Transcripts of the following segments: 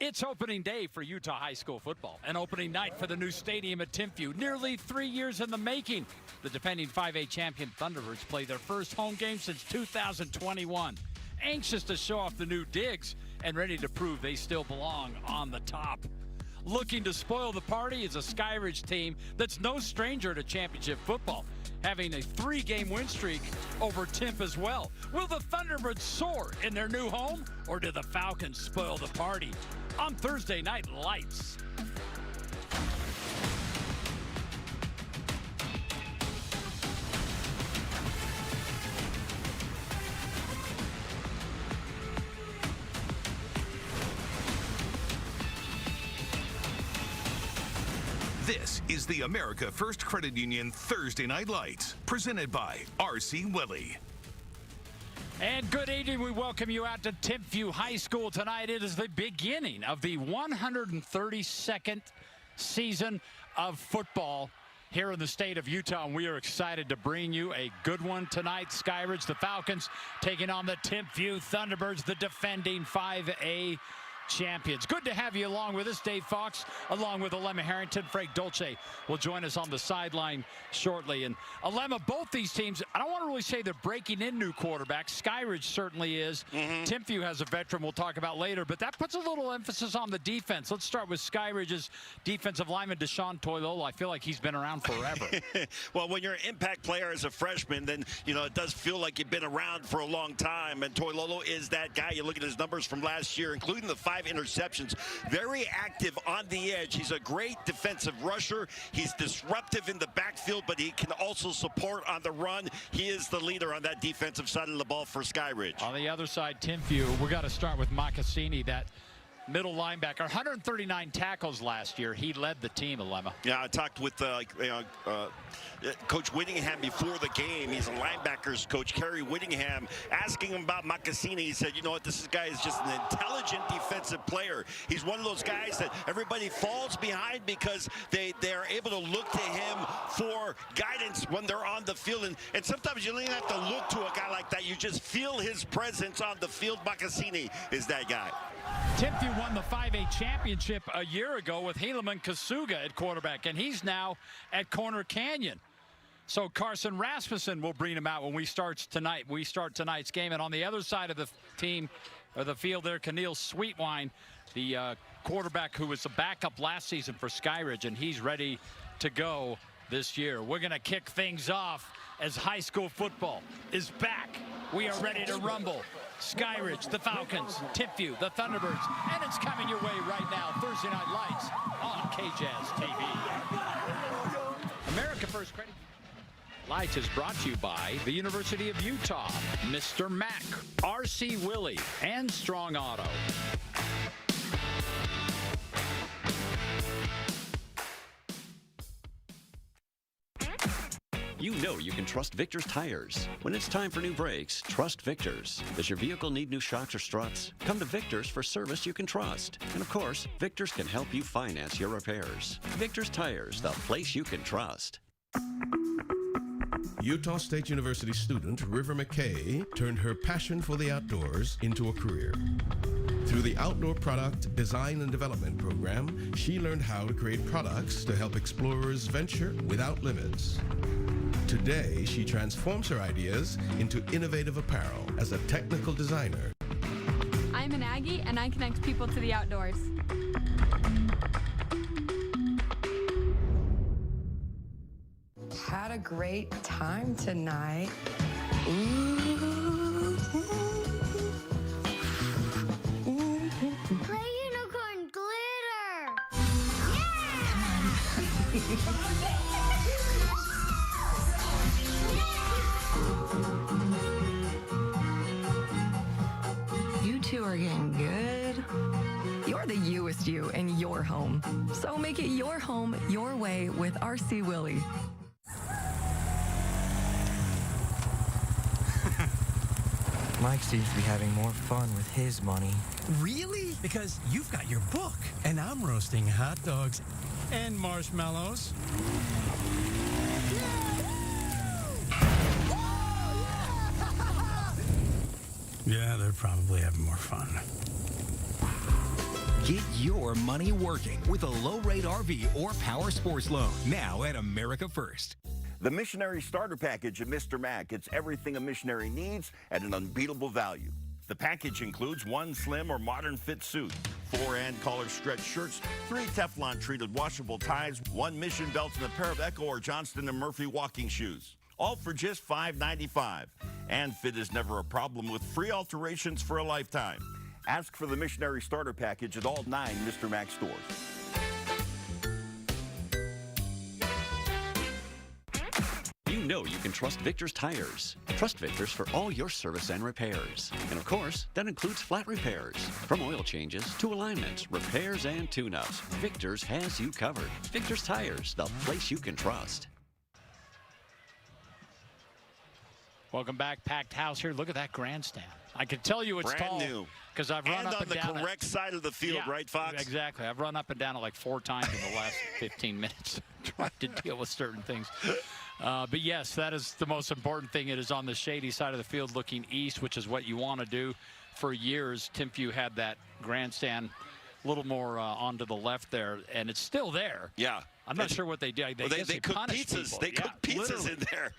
It's opening day for Utah high school football, and opening night for the new stadium at Timpview. Nearly 3 years in the making. The defending 5A champion Thunderbirds play their first home game since 2021. Anxious to show off the new digs and ready to prove they still belong on the top. Looking to spoil the party is a Skyridge team that's no stranger to championship football, having a 3-game win streak over Timp as well. Will the Thunderbirds soar in their new home, or do the Falcons spoil the party on Thursday Night Lights? This is the America First Credit Union Thursday Night Lights, presented by R.C. Willey. And good evening. We welcome you out to Timpview High School tonight. It is the beginning of the 132nd season of football here in the state of Utah, and we are excited to bring you a good one tonight. Skyridge, the Falcons, taking on the Timpview Thunderbirds, the defending 5A champions. Good to have you along with us. Dave Fox, along with Alema Harrington. Frank Dolce will join us on the sideline shortly. And Alema, both these teams, I don't want to really say they're breaking in new quarterbacks. Skyridge certainly is. Timpview has a veteran we'll talk about later, but that puts a little emphasis on the defense. Let's start with Skyridge's defensive lineman, Deshaun Toilolo. I feel like he's been around forever. Well, when you're an impact player as a freshman, then, you know, it does feel like you've been around for a long time. And Toilolo is that guy. You look at his numbers from last year, including the 5 interceptions. Very active on the edge. He's a great defensive rusher. He's disruptive in the backfield, but he can also support on the run. He is the leader on that defensive side of the ball for Skyridge. On the other side, Timpview, we got to start with Mocassini, that middle linebacker. 139 tackles last year. He led the team, Alema. Yeah, I talked with Coach Whittingham before the game. He's a linebackers coach, Kerry Whittingham, asking him about Mocassini. He said, you know what, this guy is just an intelligent defensive player. He's one of those guys that everybody falls behind because they're able to look to him for guidance when they're on the field. And sometimes you don't even have to look to a guy like that. You just feel his presence on the field. Mocassini is that guy. Timpview won the 5A championship a year ago with Helaman Kasuga at quarterback, and he's now at Corner Canyon. So Carson Rasmussen will bring him out when we start tonight's game. And on the other side of the team, or the field there, Keneal Sweetwine, the quarterback who was the backup last season for Skyridge, and he's ready to go this year. We're going to kick things off as high school football is back. We are ready to rumble. Skyridge, the Falcons, Timpview, the Thunderbirds, and it's coming your way right now. Thursday Night Lights on KJazz TV. America First Credit Lights is brought to you by the University of Utah, Mr. Mack, R.C. Willey, and Strong Auto. You know you can trust Victor's tires. When it's time for new brakes, trust Victor's. Does your vehicle need new shocks or struts? Come to Victor's for service you can trust. And of course, Victor's can help you finance your repairs. Victor's Tires, the place you can trust. Utah State University student River McKay turned her passion for the outdoors into a career. Through the Outdoor Product Design and Development Program, she learned how to create products to help explorers venture without limits. Today, she transforms her ideas into innovative apparel as a technical designer. I'm an Aggie, and I connect people to the outdoors. Had a great time tonight. Ooh. Play unicorn glitter! You two are getting good. You're the youest you in your home. So make it your home your way with R.C. Willey. Mike seems to be having more fun with his money. Really? Because you've got your book, and I'm roasting hot dogs and marshmallows. Yeah, they're probably having more fun. Get your money working with a low-rate RV or power sports loan now at America First. The Missionary Starter Package at Mr. Mac. It's everything a missionary needs at an unbeatable value. The package includes 1 slim or modern fit suit, 4 and collar stretch shirts, 3 Teflon treated washable ties, 1 mission belt, and a pair of Echo or Johnston & Murphy walking shoes. All for just $5.95. And fit is never a problem with free alterations for a lifetime. Ask for the Missionary Starter Package at all 9 Mr. Mac stores. You know you can trust Victor's Tires. Trust Victor's for all your service and repairs. And of course, that includes flat repairs. From oil changes to alignments, repairs, and tune-ups, Victor's has you covered. Victor's Tires, the place you can trust. Welcome back, packed house here. Look at that grandstand. I can tell you it's brand tall new because I've run up and down on the correct side of the field, yeah, right, Fox? Exactly. I've run up and down it like 4 times in the last 15 minutes trying to deal with certain things. But yes, that is the most important thing. It is on the shady side of the field looking east, which is what you want to do. For years, Timpview had that grandstand a little more onto the left there, and it's still there. Yeah. I'm not sure what they did. They cook pizzas. People. They cook pizzas literally. in there.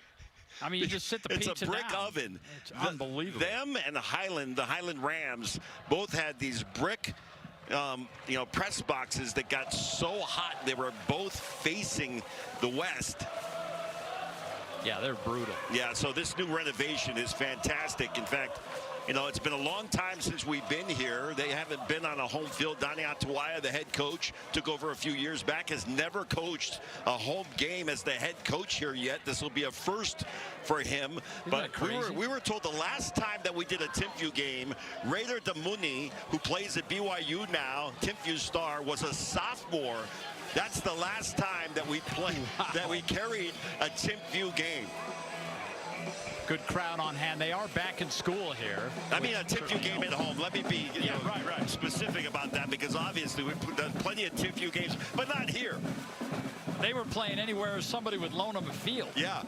I mean, you just sit the pizza It's a brick down. oven. It's unbelievable. Them and the Highland Rams both had these brick press boxes that got so hot they were both facing the west. Yeah, they're brutal. Yeah, so this new renovation is fantastic. In fact, you know, it's been a long time since we've been here. They haven't been on a home field. Donnie Atuaya, the head coach, took over a few years back, has never coached a home game as the head coach here yet. This will be a first for him. But we were told the last time that we did a Timpview game, Raider Damuni, who plays at BYU now, Timpview star, was a sophomore. That's the last time that we played, that we carried a Timpview game. Good crowd on hand. They are back in school here. I mean, a Timpview game at home. Let me be specific about that, because obviously we've done plenty of Timpview games, but not here. They were playing anywhere somebody would loan them a field. Yeah.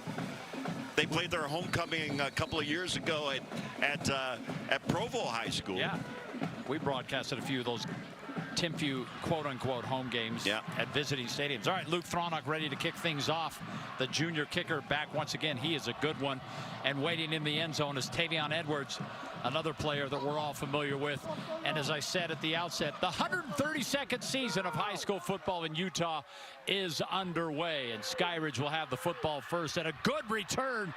They played their homecoming a couple of years ago at Provo High School. Yeah. We broadcasted a few of those Timpview quote-unquote home games at visiting stadiums. All right, Luke Thronach ready to kick things off. The junior kicker back once again. He is a good one. And waiting in the end zone is Tavion Edwards, another player that we're all familiar with. And as I said at the outset, the 132nd season of high school football in Utah is underway. And Skyridge will have the football first. And a good return.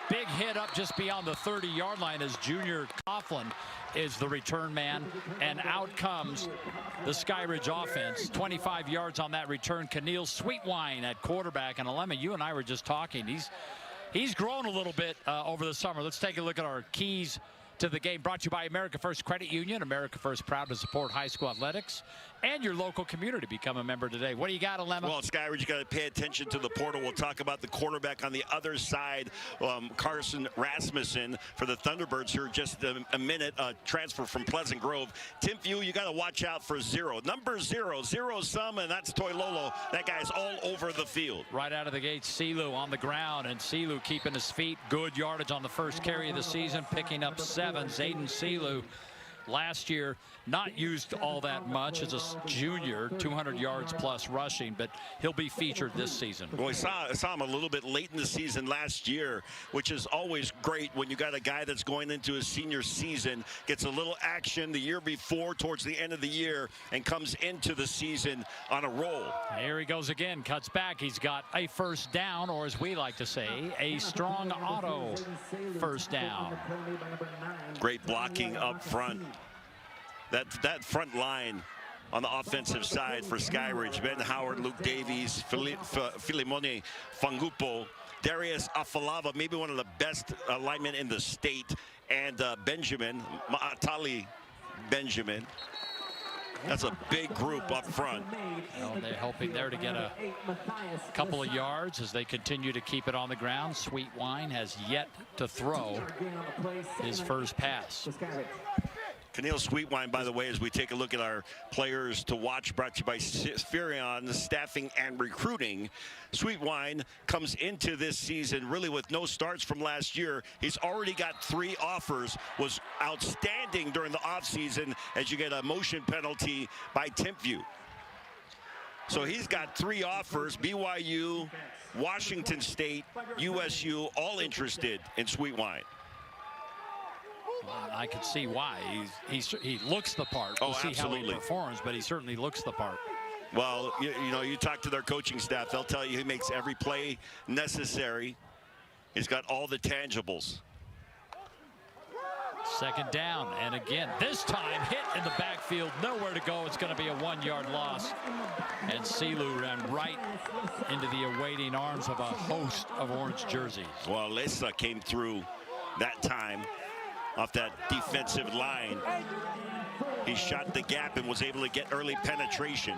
Big hit up just beyond the 30-yard line as Junior Coughlin is the return man, and out comes the Skyridge offense. 25 yards on that return. Keneal Sweetwine at quarterback. And Alema, you and I were just talking. He's grown a little bit over the summer. Let's take a look at our keys to the game, brought to you by America First Credit Union. America First, proud to support high school athletics and your local community. Become a member today. What do you got, Alema? Well, Skyridge, you got to pay attention to the portal. We'll talk about the quarterback on the other side, Carson Rasmussen for the Thunderbirds here in just a minute. Transfer from Pleasant Grove. Timpview, you got to watch out for zero. Number 0, zero-sum, and that's Toilolo. That guy's all over the field. Right out of the gate, Silu on the ground, and Silu keeping his feet. Good yardage on the first carry of the season, picking up 7. Zayden Silu last year not used all that much as a junior, 200 yards plus rushing, but he'll be featured this season. Well, we saw him a little bit late in the season last year, which is always great when you got a guy that's going into his senior season, gets a little action the year before towards the end of the year, and comes into the season on a roll. Here he goes again, cuts back. He's got a first down, or as we like to say, a strong auto first down. Great blocking up front. That front line on the offensive side for Skyridge, Ben Howard, Luke Davies, Filimone Fangupo, Darius Afalava, maybe one of the best linemen in the state, and Benjamin, Maatali Benjamin. That's a big group up front. Well, they're hoping there to get a couple of yards as they continue to keep it on the ground. Sweetwine has yet to throw his first pass. Keneal Sweetwine, by the way, as we take a look at our players to watch, brought to you by Spherion Staffing and Recruiting. Sweetwine comes into this season really with no starts from last year. He's already got 3 offers, was outstanding during the offseason as you get a motion penalty by Timpview. So he's got 3 offers: BYU, Washington State, USU, all interested in Sweetwine. I can see why. He looks the part. We'll see how he performs, but he certainly looks the part. Well, you know, you talk to their coaching staff, they'll tell you he makes every play necessary. He's got all the tangibles. Second down, and again, this time hit in the backfield, nowhere to go. It's going to be a 1-yard loss, and Silu ran right into the awaiting arms of a host of orange jerseys. Well, Lesa came through that time off that defensive line. He shot the gap and was able to get early penetration.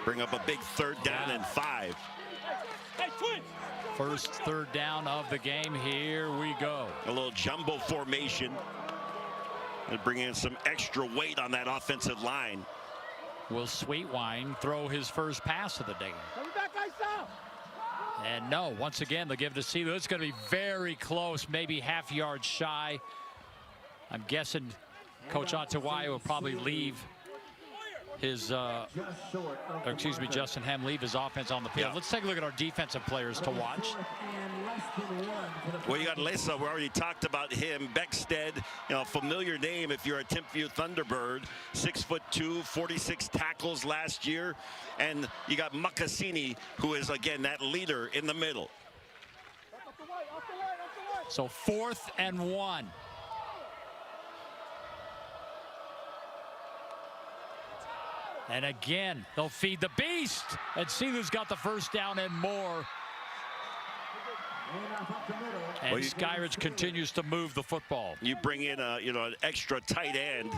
Bring up a big 3rd down and 5. First 3rd down of the game. Here we go. A little jumbo formation. And bring in some extra weight on that offensive line. Will Sweetwine throw his first pass of the day? And no, once again, they'll give it to Silu. It's going to be very close, maybe half-yard shy. I'm guessing Coach Atawai will probably leave his, Justin Hem leave his offense on the field. Let's take a look at our defensive players to watch. Well, you got Lesa. We already talked about him. Beckstead, you know, familiar name if you're a Timpview Thunderbird. 6'2", 46 tackles last year. And you got Makasini, who is, again, that leader in the middle. So 4th and 1. And again, they'll feed the beast. And Silu's got the first down and more. And Skyridge continues to move the football. You bring in an extra tight end,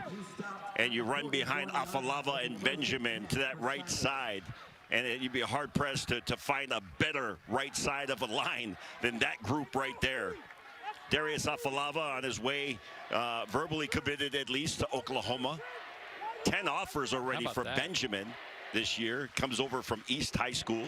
and you run behind Afalava and Benjamin to that right side. And you'd be hard-pressed to find a better right side of a line than that group right there. Darius Afalava on his way, verbally committed at least to Oklahoma. 10 offers already for Benjamin this year. Comes over from East High School.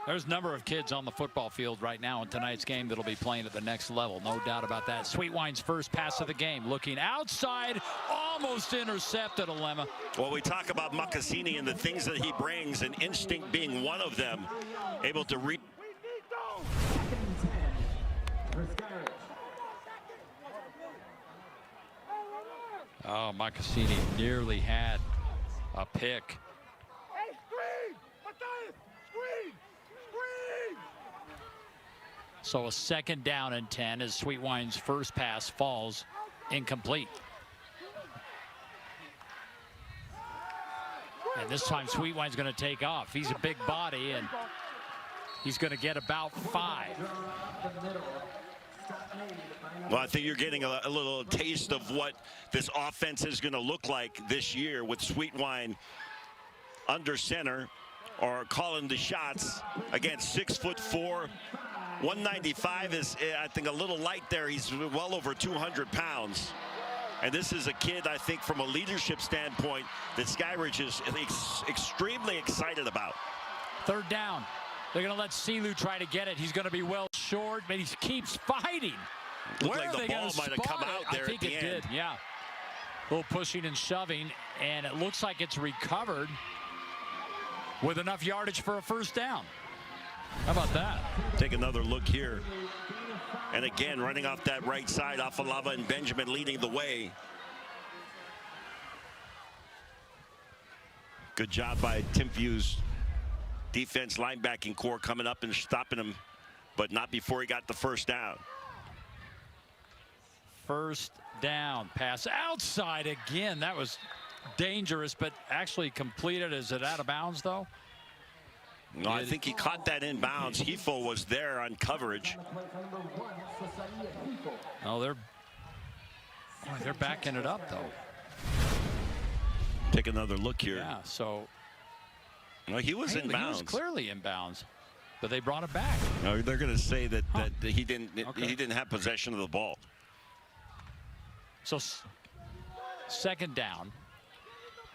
There's a number of kids on the football field right now in tonight's game that'll be playing at the next level. No doubt about that. Sweetwine's first pass of the game. Looking outside, almost intercepted, Alema. Well, we talk about Makasini and the things that he brings, and instinct being one of them. Able to read. Oh, Makasini nearly had a pick. So a 2nd down and 10 as Sweetwine's first pass falls incomplete. And this time Sweetwine's going to take off. He's a big body, and he's going to get about 5. Well, I think you're getting a little taste of what this offense is going to look like this year with Sweetwine under center or calling the shots. Again, 6'4", 195 is, I think, a little light there. He's well over 200 pounds. And this is a kid, I think, from a leadership standpoint, that Skyridge is extremely excited about. 3rd down. They're going to let Silu try to get it. He's going to be well short, but he keeps fighting. Looked like the ball might have come out there at the end. I think it did, yeah. A little pushing and shoving, and it looks like it's recovered with enough yardage for a first down. How about that? Take another look here. And again, running off that right side, Afalava and Benjamin leading the way. Good job by Timpview's defense linebacking core coming up and stopping him, but not before he got the first down. First down, pass outside again. That was dangerous, but actually completed. Is it out of bounds, though? No, I think he caught that in bounds. Hifo was there on coverage. Oh, they're backing it up, though. Take another look here. Yeah, so. No, he was in bounds. He was clearly in bounds, but they brought it back. No, they're going to say that he didn't have possession of the ball. So 2nd down,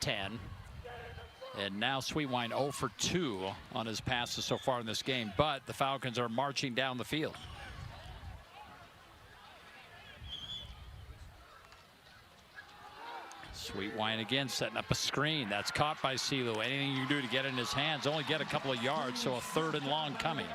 10. And now Sweetwine 0 for 2 on his passes so far in this game. But the Falcons are marching down the field. Sweet Wine again setting up a screen. That's caught by CeeLo. Anything you can do to get in his hands, only get a couple of yards, so a 3rd and long coming.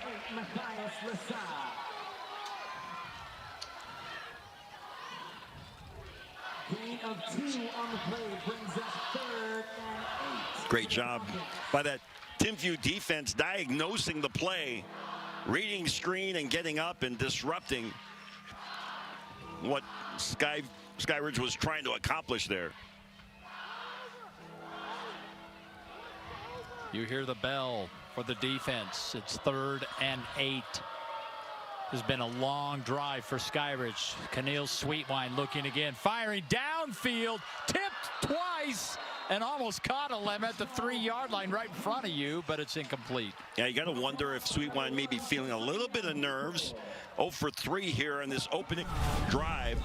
Great job by that Timpview defense diagnosing the play, reading screen and getting up and disrupting what Skyridge was trying to accomplish there. You hear the bell for the defense. It's 3rd and 8. Has been a long drive for Skyridge. Keneal Sweetwine looking again, firing downfield, tipped twice, and almost caught a lemon at the 3-yard line right in front of you, but it's incomplete. Yeah, you got to wonder if Sweetwine may be feeling a little bit of nerves. 0 for 3 here in this opening drive.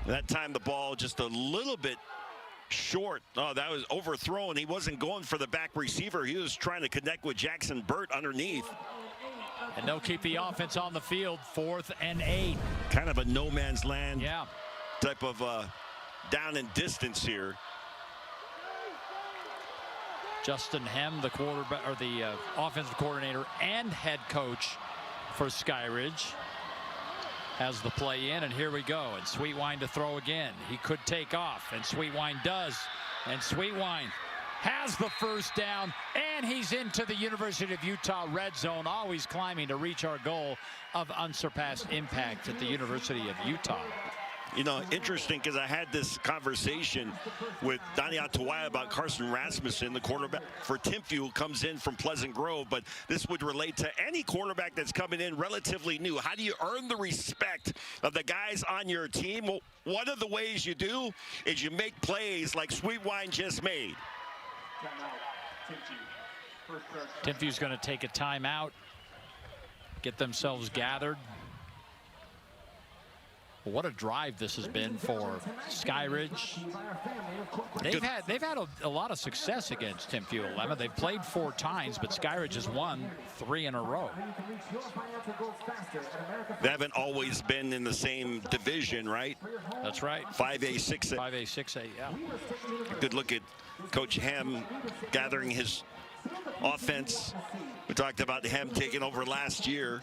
That time the ball just a little bit short. Oh, that was overthrown. He wasn't going for the back receiver. He was trying to connect with Jackson Burt underneath. And they'll keep the offense on the field. 4th and 8. Kind of a no man's land Yeah. type of down and distance here. Justin Hem, the quarterback or the offensive coordinator and head coach for Skyridge, has the play in, and here we go. And Sweetwine to throw again. He could take off, and Sweetwine does. And Sweetwine has the 1st down, and he's into the University of Utah red zone, always climbing to reach our goal of unsurpassed impact at the University of Utah. You know, interesting, because I had this conversation with Donnie Atawaya about Carson Rasmussen, the quarterback for Timpview, comes in from Pleasant Grove, but this would relate to any quarterback that's coming in relatively new. How do you earn the respect of the guys on your team? Well, one of the ways you do is you make plays like Sweetwine just made. Timpview's going to take a timeout, get themselves gathered. What a drive this has been for Skyridge. They've had a lot of success against Timpview 11. They've played 4 times, but Skyridge has won 3 in a row. They haven't always been in the same division, right? That's right. 5A, 6A. 5A, 6A, yeah. Good look at Coach Hem gathering his offense. We talked about Hem taking over last year.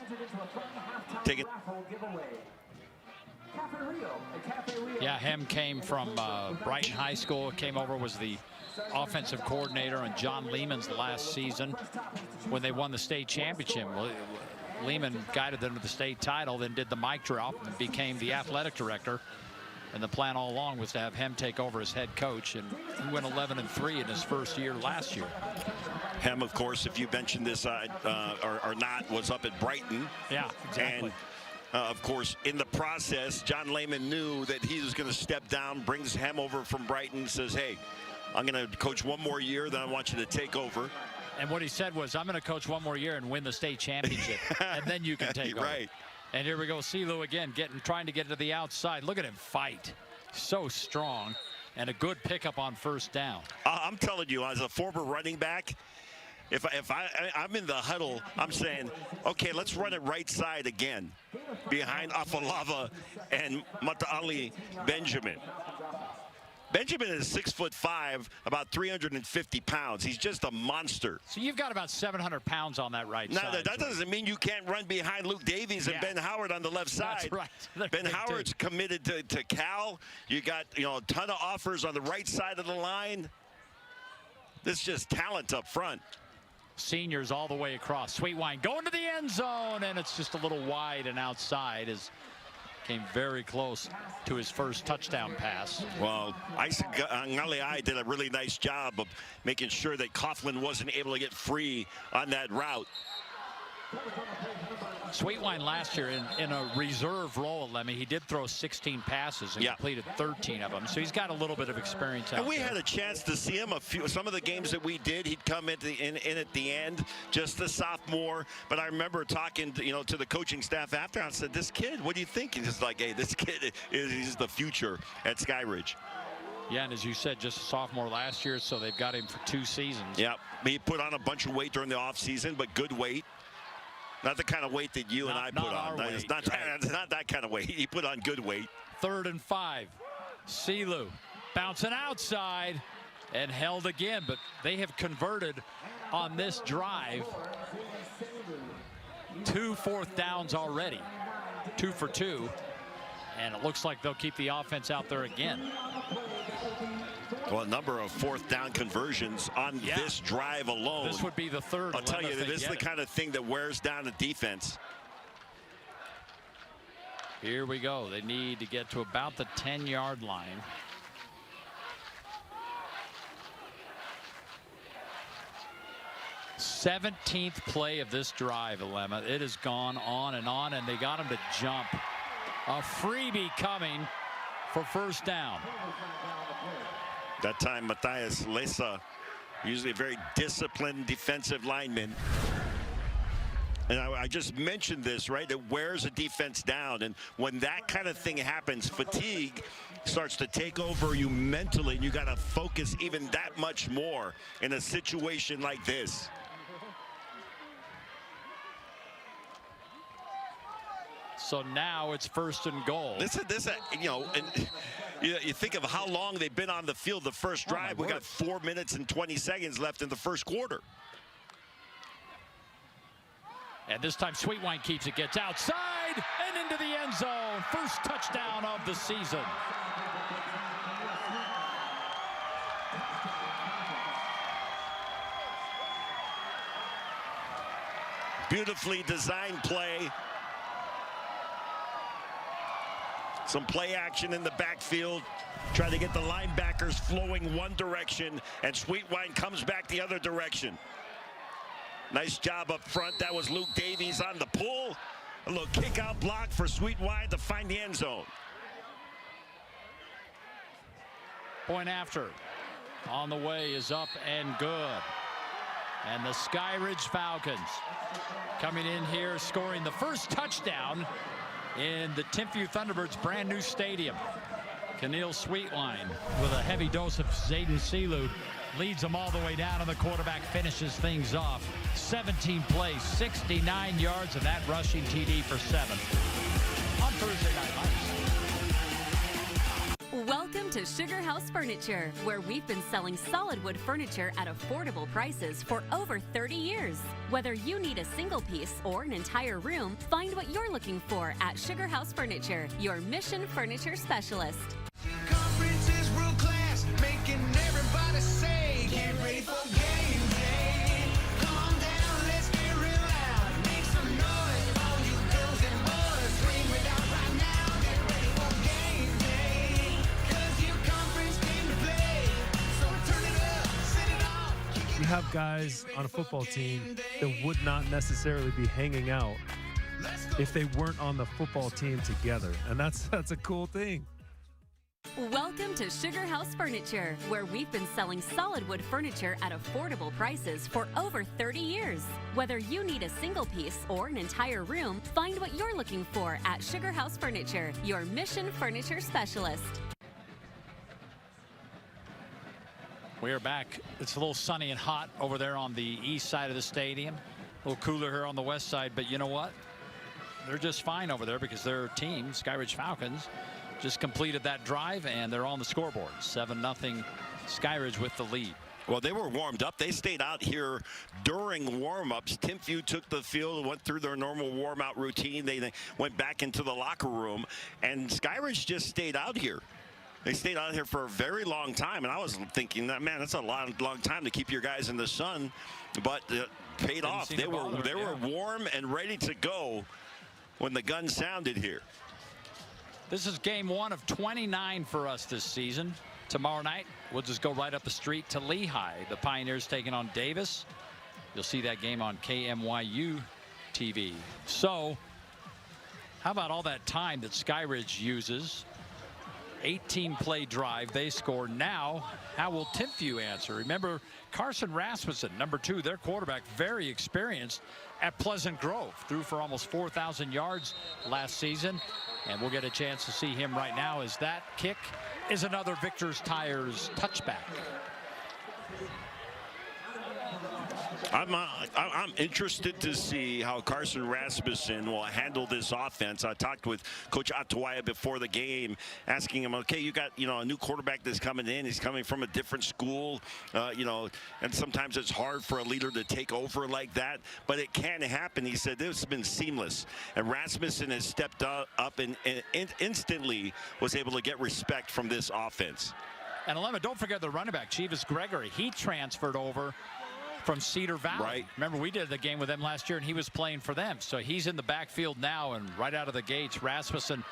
Yeah, Hem came from Brighton High School, came over, was the offensive coordinator on John Lehman's last season when they won the state championship. Lehman guided them to the state title, then did the mic drop and became the athletic director. And the plan all along was to have Hem take over as head coach, and he went 11-3 in his first year last year. Hem, of course, if you mentioned this or not, was up at Brighton. Yeah, exactly. And of course, in the process, John Lehman knew that he was going to step down, brings Hem over from Brighton, says, hey, I'm going to coach 1 more year, then I want you to take over. And what he said was, I'm going to coach 1 more year and win the state championship, and then you can take over. Right. And here we go, CeeLo again, trying to get to the outside. Look at him fight. So strong, and a good pickup on 1st down. I'm telling you, as a former running back, if I'm in the huddle, I'm saying, okay, let's run it right side again, behind Afalava and Mata'ali Benjamin. Benjamin is 6'5", about 350 pounds. He's just a monster. So you've got about 700 pounds on that right side. Now, that doesn't mean you can't run behind Luke Davies and Ben Howard on the left side. That's right. Ben Howard's committed to Cal. You got, a ton of offers on the right side of the line. This is just talent up front. Seniors all the way across. Sweetwine going to the end zone, and it's just a little wide and outside as came very close to his first touchdown pass. Well, Isaac Ngaleai did a really nice job of making sure that Coughlin wasn't able to get free on that route. Sweetwine last year in a reserve role, Lemmy, he did throw 16 passes and completed 13 of them. So he's got a little bit of experience out And we there. had a chance to see him some of the games that we did. He'd come in at the end, just a sophomore. But I remember talking to the coaching staff after. I said, this kid, what do you think? He's just like, hey, this kid is the future at Skyridge. Yeah, and as you said, just a sophomore last year, so they've got him for 2 seasons. Yeah, he put on a bunch of weight during the offseason, but good weight. Not the kind of weight that you and I put on. It's not that kind of weight. He put on good weight. 3rd and 5. CeeLo Bouncing outside and held again, but they have converted on this drive 2 4th downs already. 2 for 2. And it looks like they'll keep the offense out there again. Well, a number of 4th down conversions on this drive alone. This would be the 3rd. I'll tell you, this is the kind of thing that wears down the defense. Here we go. They need to get to about the 10-yard line. '17th play of this drive, Alema. It has gone on, and they got him to jump. A freebie coming for 1st down. That time, Matthias Lesa, usually a very disciplined defensive lineman. And I just mentioned this, right? It wears a defense down. And when that kind of thing happens, fatigue starts to take over you mentally. And you got to focus even that much more in a situation like this. So now it's 1st and goal. You know, and you think of how long they've been on the field the first drive. We got 4 minutes and 20 seconds left in the first quarter. And this time Sweetwine keeps it, gets outside and into the end zone. First touchdown of the season. Beautifully designed play. Some play action in the backfield. Try to get the linebackers flowing one direction, and Sweetwine comes back the other direction. Nice job up front. That was Luke Davies on the pull. A little kick out block for Sweetwine to find the end zone. Point after. On the way is up and good. And the Skyridge Falcons coming in here, scoring the first touchdown in the Timpview Thunderbirds' brand new stadium. Keneal Sweetwine with a heavy dose of Zayden Seelud leads them all the way down, and the quarterback finishes things off. 17 plays, 69 yards, and that rushing TD for 7 on Thursday Night Lights. Welcome to Sugar House Furniture, where we've been selling solid wood furniture at affordable prices for over 30 years. Whether you need a single piece or an entire room, find what you're looking for at Sugar House Furniture, your Mission Furniture specialist. Conferences world class, making everybody say, get ready for game day. Calm down, let's get real loud. Make some noise, all you girls and boys. Scream it out right now, get ready for game day. Cause your conference came to play. So turn it up, set it off. You have guys on a football team that would not necessarily be hanging out if they weren't on the football team together. And that's a cool thing. Welcome to Sugar House Furniture, where we've been selling solid wood furniture at affordable prices for over 30 years. Whether you need a single piece or an entire room, find what you're looking for at Sugar House Furniture, your Mission Furniture specialist. We are back. It's a little sunny and hot over there on the east side of the stadium. A little cooler here on the west side, but you know what? They're just fine over there because their team, Skyridge Falcons, just completed that drive, and they're on the scoreboard. 7-0 Skyridge with the lead. Well, they were warmed up. They stayed out here during warm-ups. Timpview took the field, went through their normal warm-out routine. They went back into the locker room, and Skyridge just stayed out here. They stayed out here for a very long time, and I was thinking that, man, that's a long time to keep your guys in the sun, but it paid off. They were warm and ready to go when the gun sounded here. This is game 1 of 29 for us this season. Tomorrow night, we'll just go right up the street to Lehigh. The Pioneers taking on Davis. You'll see that game on KMYU TV. So, how about all that time that Skyridge uses? 18-play drive. They score now. How will Timpview answer? Remember, Carson Rasmussen, number 2, their quarterback, very experienced at Pleasant Grove. Threw for almost 4,000 yards last season. And we'll get a chance to see him right now as that kick is another Victor's Tires touchback. I'm interested to see how Carson Rasmussen will handle this offense. I talked with Coach Atuaya before the game, asking him, okay, you got, a new quarterback that's coming in. He's coming from a different school, and sometimes it's hard for a leader to take over like that, but it can happen. He said this has been seamless, and Rasmussen has stepped up and instantly was able to get respect from this offense. And Alema, don't forget the running back, Chivas Gregory. He transferred over from Cedar Valley. Right. Remember, we did the game with them last year, and he was playing for them. So he's in the backfield now, and right out of the gates, Rasmussen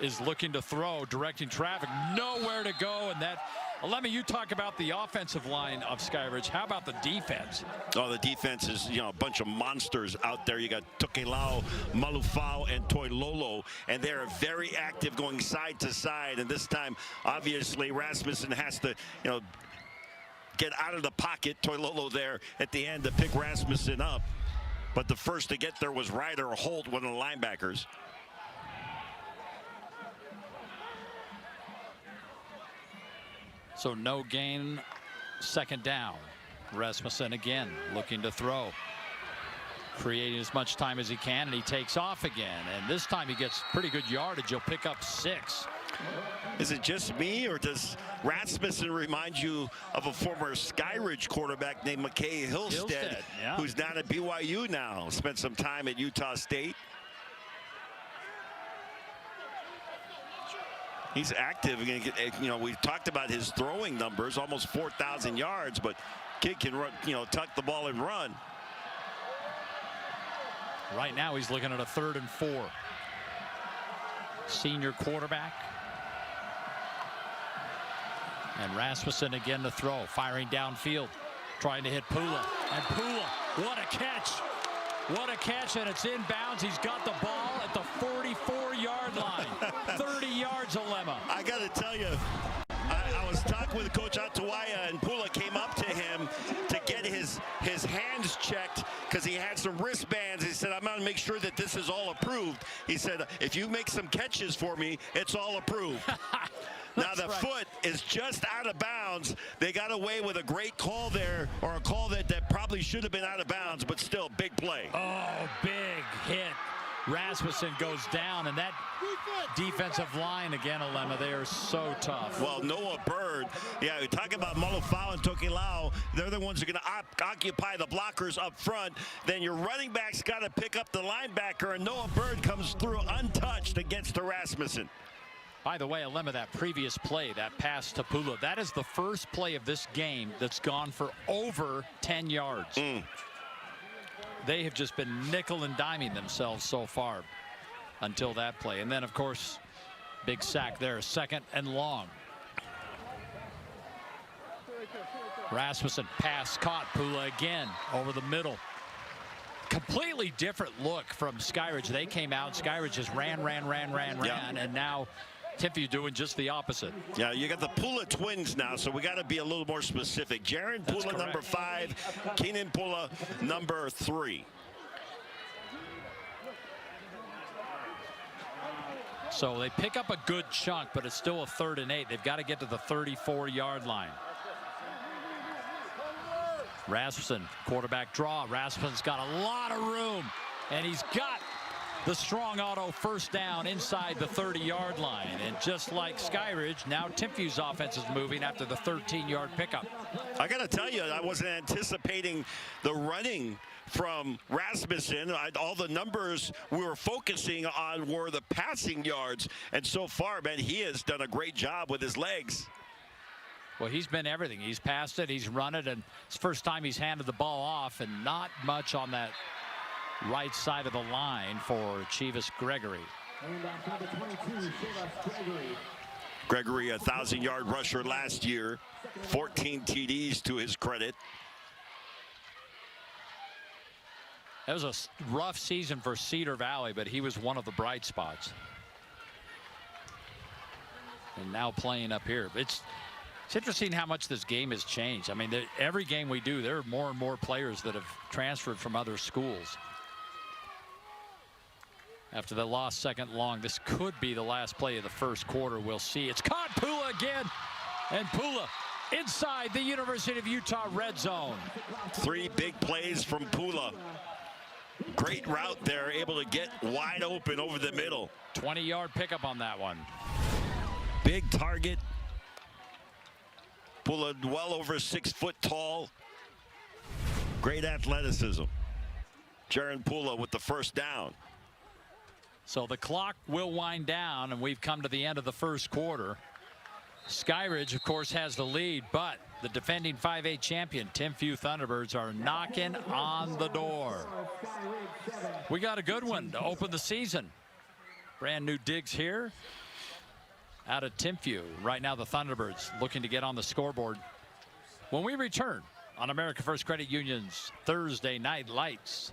is looking to throw, directing traffic, nowhere to go. And that, let me, you talk about the offensive line of Skyridge. How about the defense? Oh, the defense is, a bunch of monsters out there. You got Tokelao, Malufao, and Toilolo, and they're very active going side to side. And this time, obviously, Rasmussen has to, get out of the pocket. Toilolo there at the end to pick Rasmussen up. But the first to get there was Ryder Holt, one of the linebackers. So no gain, second down. Rasmussen again looking to throw, creating as much time as he can, and he takes off again. And this time he gets pretty good yardage. He'll pick up 6. Is it just me, or does Rasmussen remind you of a former Skyridge quarterback named McKay Hillstead, yeah, who's down at BYU now, spent some time at Utah State? He's active. We've talked about his throwing numbers, almost 4,000 yards, but kid can run, tuck the ball and run. Right now he's looking at a 3rd and 4. Senior quarterback. And Rasmussen again to throw, firing downfield, trying to hit Pula. And Pula, what a catch. What a catch, and it's inbounds. He's got the ball at the 44-yard line. 30 yards, Alema. I got to tell you, I was talking with Coach Atuaya, and Pula came up to him to get his hands checked because he had some wristbands. He said, I'm going to make sure that this is all approved. He said, if you make some catches for me, it's all approved. Now the foot is just out of bounds. They got away with a great call there, or a call that probably should have been out of bounds, but still big play. Oh, big hit. Rasmussen goes down, and that defensive line again, Alema, they are so tough. Well, Noah Bird, yeah, we talk about Malufao and Tokelao. They're the ones who are going to occupy the blockers up front. Then your running back's got to pick up the linebacker, and Noah Bird comes through untouched against the Rasmussen. By the way, Alema, that previous play, that pass to Pula, that is the first play of this game that's gone for over 10 yards. They have just been nickel and diming themselves so far until that play. And then, of course, big sack there, 2nd and long. Rasmussen pass caught, Pula again over the middle. Completely different look from Skyridge. They came out, Skyridge just ran, and now Timpview doing just the opposite. Yeah, you got the Pula twins now, so we got to be a little more specific. Jaron Pula, number 5, Keenan Pula, number 3. So they pick up a good chunk, but it's still a 3rd and 8. They've got to get to the 34-yard line. Rasmussen, quarterback draw. Rasmussen's got a lot of room, and he's got the strong auto first down inside the 30-yard line. And just like Skyridge, now Timpview's offense is moving after the 13-yard pickup. I got to tell you, I wasn't anticipating the running from Rasmussen. All the numbers we were focusing on were the passing yards. And so far, man, he has done a great job with his legs. Well, he's been everything. He's passed it, he's run it, and it's the first time he's handed the ball off, and not much on that right side of the line for Chivas Gregory. Gregory, a 1,000-yard rusher last year, 14 TDs to his credit. It was a rough season for Cedar Valley, but he was one of the bright spots. And now playing up here. It's interesting how much this game has changed. I mean, every game we do, there are more and more players that have transferred from other schools. After the lost 2nd long, this could be the last play of the first quarter. We'll see. It's caught, Pula again. And Pula inside the University of Utah red zone. 3 big plays from Pula. Great route there, able to get wide open over the middle. 20-yard pickup on that one. Big target. Pula well over 6 foot tall. Great athleticism. Jaron Pula with the first down. So the clock will wind down, and we've come to the end of the first quarter. Skyridge, of course, has the lead, but the defending 5A champion, Timpview Thunderbirds, are knocking on the door. We got a good one to open the season. Brand new digs here out of Timpview. Right now, the Thunderbirds looking to get on the scoreboard. When we return on America First Credit Union's Thursday Night Lights.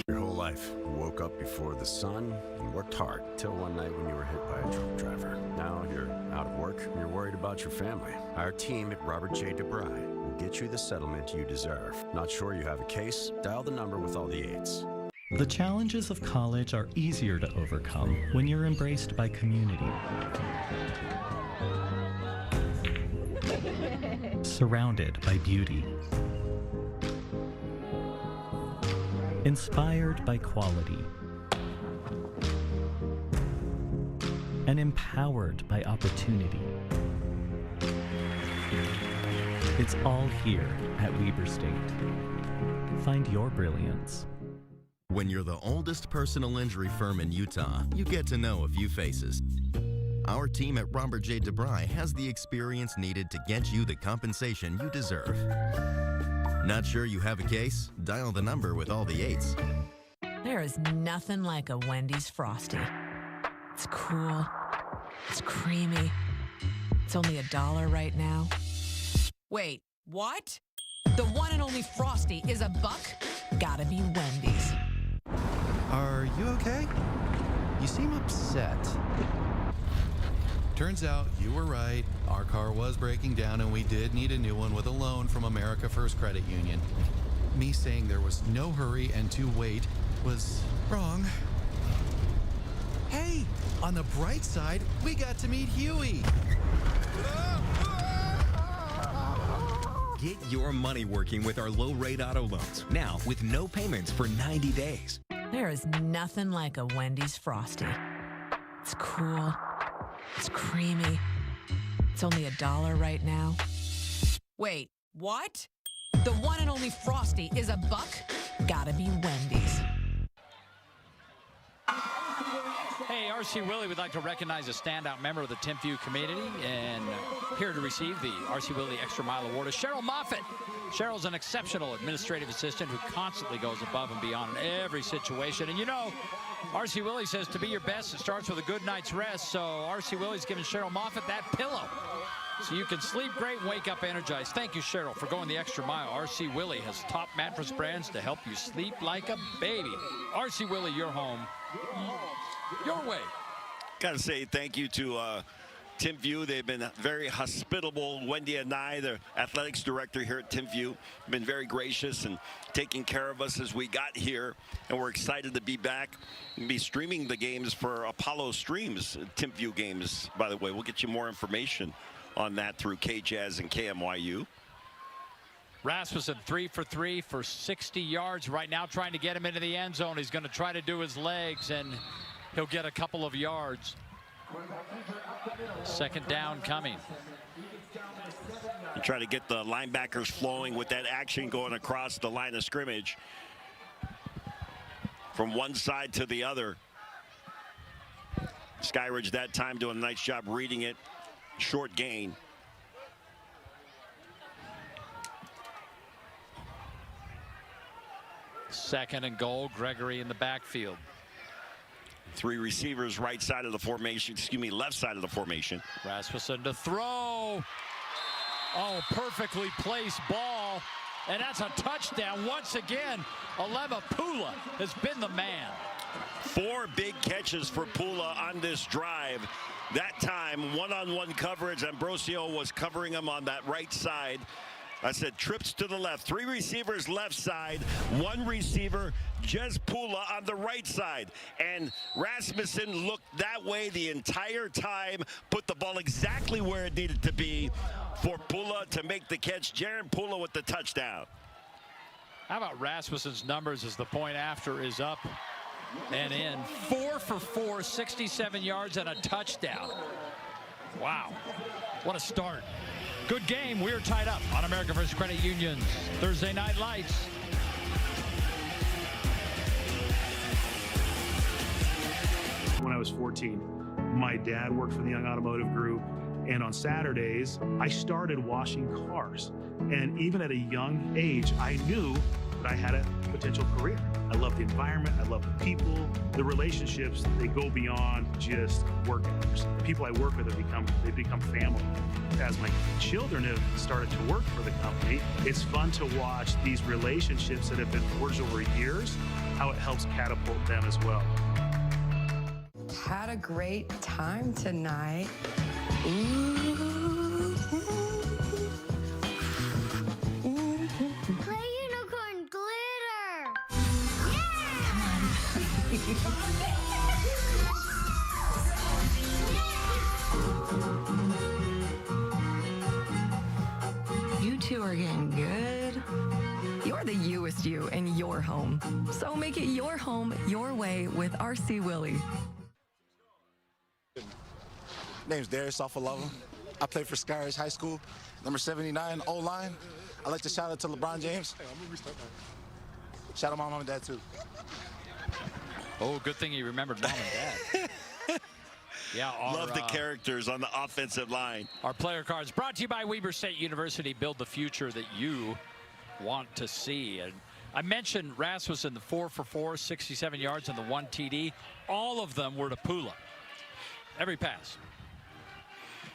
Your whole life, you woke up before the sun and worked hard till one night when you were hit by a truck driver. Now you're out of work and you're worried about your family. Our team at Robert J. DeBry will get you the settlement you deserve. Not sure you have a case? Dial the number with all the 8s. The challenges of college are easier to overcome when you're embraced by community. Surrounded by beauty. Inspired by quality. And empowered by opportunity. It's all here at Weber State. Find your brilliance. When you're the oldest personal injury firm in Utah, you get to know a few faces. Our team at Robert J. DeBry has the experience needed to get you the compensation you deserve. Not sure you have a case? Dial the number with all the 8s. There is nothing like a Wendy's Frosty. It's cool. It's creamy. It's only $1 right now. Wait, what? The one and only Frosty is $1? Gotta be Wendy's. Are you okay? You seem upset. Turns out you were right. Our car was breaking down and we did need a new one with a loan from America First Credit Union. Me saying there was no hurry and to wait was wrong. Hey, on the bright side, we got to meet Huey. Get your money working with our low-rate auto loans. Now, with no payments for 90 days. There is nothing like a Wendy's Frosty. It's cool. It's creamy. It's only $1 right now. Wait, what? The one and only Frosty is $1? Gotta be Wendy's. Hey, R.C. Willie would like to recognize a standout member of the Timpview community, and here to receive the R.C. Willie Extra Mile Award is Cheryl Moffitt. Cheryl's an exceptional administrative assistant who constantly goes above and beyond in every situation. And you know, R.C. Willie says to be your best, it starts with a good night's rest. So R.C. Willie's giving Cheryl Moffitt that pillow so you can sleep great and wake up energized. Thank you, Cheryl, for going the extra mile. R.C. Willie has top mattress brands to help you sleep like a baby. R.C. Willie, your home, your way. Gotta say thank you to Timpview. They've been very hospitable. Wendy and I, the athletics director here at Timpview, have been very gracious and taking care of us as we got here. And we're excited to be back and be streaming the games for Apollo Streams, Timpview games, by the way. We'll get you more information on that through KJazz and KMYU. Rasmussen 3 for 3 for 60 yards right now, trying to get him into the end zone. He's going to try to do his legs, and he'll get a couple of yards. Second down coming. You try to get the linebackers flowing with that action going across the line of scrimmage from one side to the other. Skyridge that time doing a nice job reading it. Short gain. Second and goal. Gregory in the backfield. 3 receivers right side of the formation, excuse me, left side of the formation. Rasmussen to throw. Oh, perfectly placed ball. And that's a touchdown once again. Aleva Pula has been the man. 4 big catches for Pula on this drive. That time, one-on-one coverage. Ambrosio was covering him on that right side. I said trips to the left. 3 receivers left side, 1 receiver, just Pula on the right side. And Rasmussen looked that way the entire time, put the ball exactly where it needed to be for Pula to make the catch. Jaron Pula with the touchdown. How about Rasmussen's numbers as the point after is up and in? 4 for 4, 67 yards and a touchdown. Wow, what a start. Good game. We're tied up on America First Credit Union's Thursday Night Lights. When I was 14, my dad worked for the Young Automotive Group, and on Saturdays, I started washing cars. And even at a young age, I knew that I had a potential career. I love the environment, I love the people, the relationships, they go beyond just work hours. The people I work with they become family. As my children have started to work for the company, it's fun to watch these relationships that have been forged over years, how it helps catapult them as well. Had a great time tonight. Play unicorn glitter. You two are getting good. You're the youest you in your home. So make it your home your way with RC Willie. Name's Darius Sofalova. I play for Skyridge High School, number 79, O-line. I'd like to shout out to LeBron James. Shout out my mom and dad, too. Oh, good thing you remembered mom and dad. Yeah, Love the characters on the offensive line. Our player cards brought to you by Weber State University. Build the future that you want to see. And I mentioned Rasmussen, the 4 for 4, 67 yards and the 1 TD. All of them were to Pula. Every pass.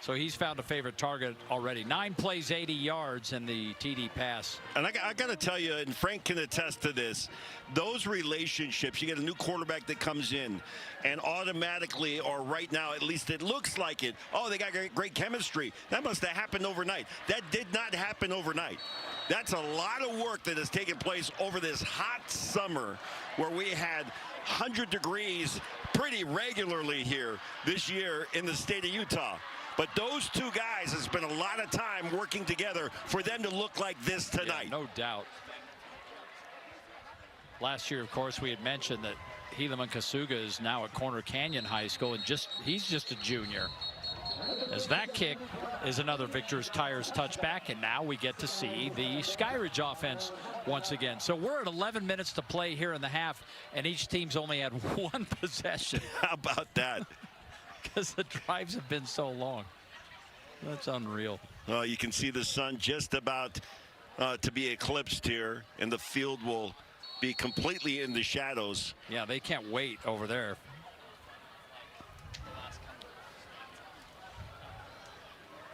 So he's found a favorite target already. 9 plays, 80 yards in the TD pass. And I got to tell you, and Frank can attest to this, those relationships, you get a new quarterback that comes in and automatically, or right now, at least it looks like it, oh, they got great chemistry. That must have happened overnight. That did not happen overnight. That's a lot of work that has taken place over this hot summer where we had 100 degrees pretty regularly here this year in the state of Utah. But those two guys, has been a lot of time working together for them to look like this tonight. Yeah, no doubt. Last year, of course, we had mentioned that Helaman Kasuga is now at Corner Canyon High School, and he's just a junior. As that kick is another Victor's Tires touchback, and now we get to see the Skyridge offense once again. So we're at 11 minutes to play here in the half, and each team's only had 1 possession. How about that? Because the drives have been so long. That's unreal. Well, you can see the sun just about to be eclipsed here, and the field will be completely in the shadows. Yeah, they can't wait over there.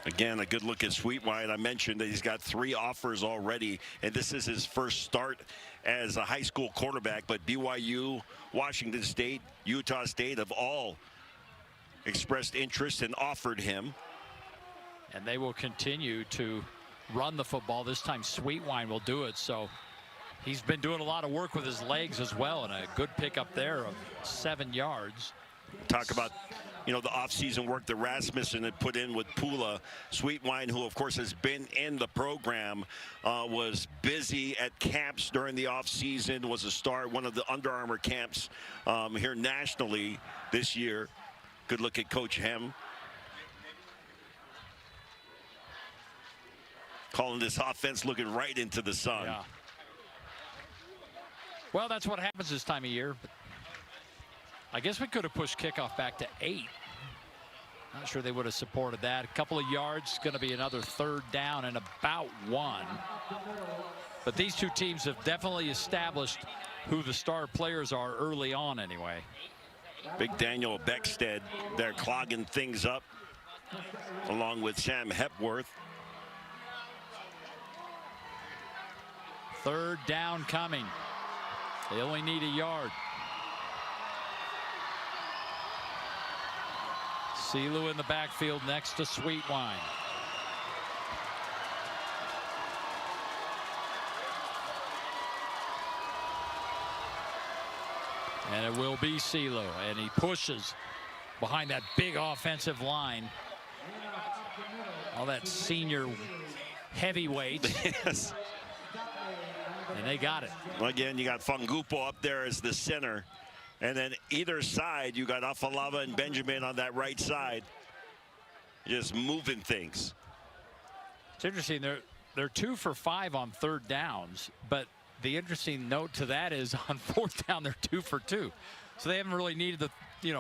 Again, a good look at Sweetwine. I mentioned that he's got 3 offers already, and this is his first start as a high school quarterback. But BYU, Washington State, Utah State have all expressed interest and offered him. And they will continue to run the football. This time Sweetwine will do it. So he's been doing a lot of work with his legs as well, and a good pickup there of 7 yards. Talk about, you know, the offseason work that Rasmussen had put in with Pula. Sweetwine, who of course has been in the program, was busy at camps during the offseason, was a star at one of the Under Armour camps here nationally this year. Good look at Coach Hem. Calling this offense looking right into the sun. Yeah. Well, that's what happens this time of year. But I guess we could have pushed kickoff back to 8. Not sure they would have supported that. A couple of yards, going to be another 3rd down and about 1. But these two teams have definitely established who the star players are early on anyway. Big Daniel Beckstead there clogging things up along with Sam Hepworth. 3rd down coming. They only need a yard. Silu in the backfield next to Sweetwine. And it will be CeeLo, and he pushes behind that big offensive line. All that senior heavyweight. Yes. And they got it. Again, you got Fungupo up there as the center. And then either side, you got Afalava and Benjamin on that right side. Just moving things. It's interesting. They're 2 for 5 on third downs. But the interesting note to that is on fourth down, they're 2 for 2. So they haven't really needed the,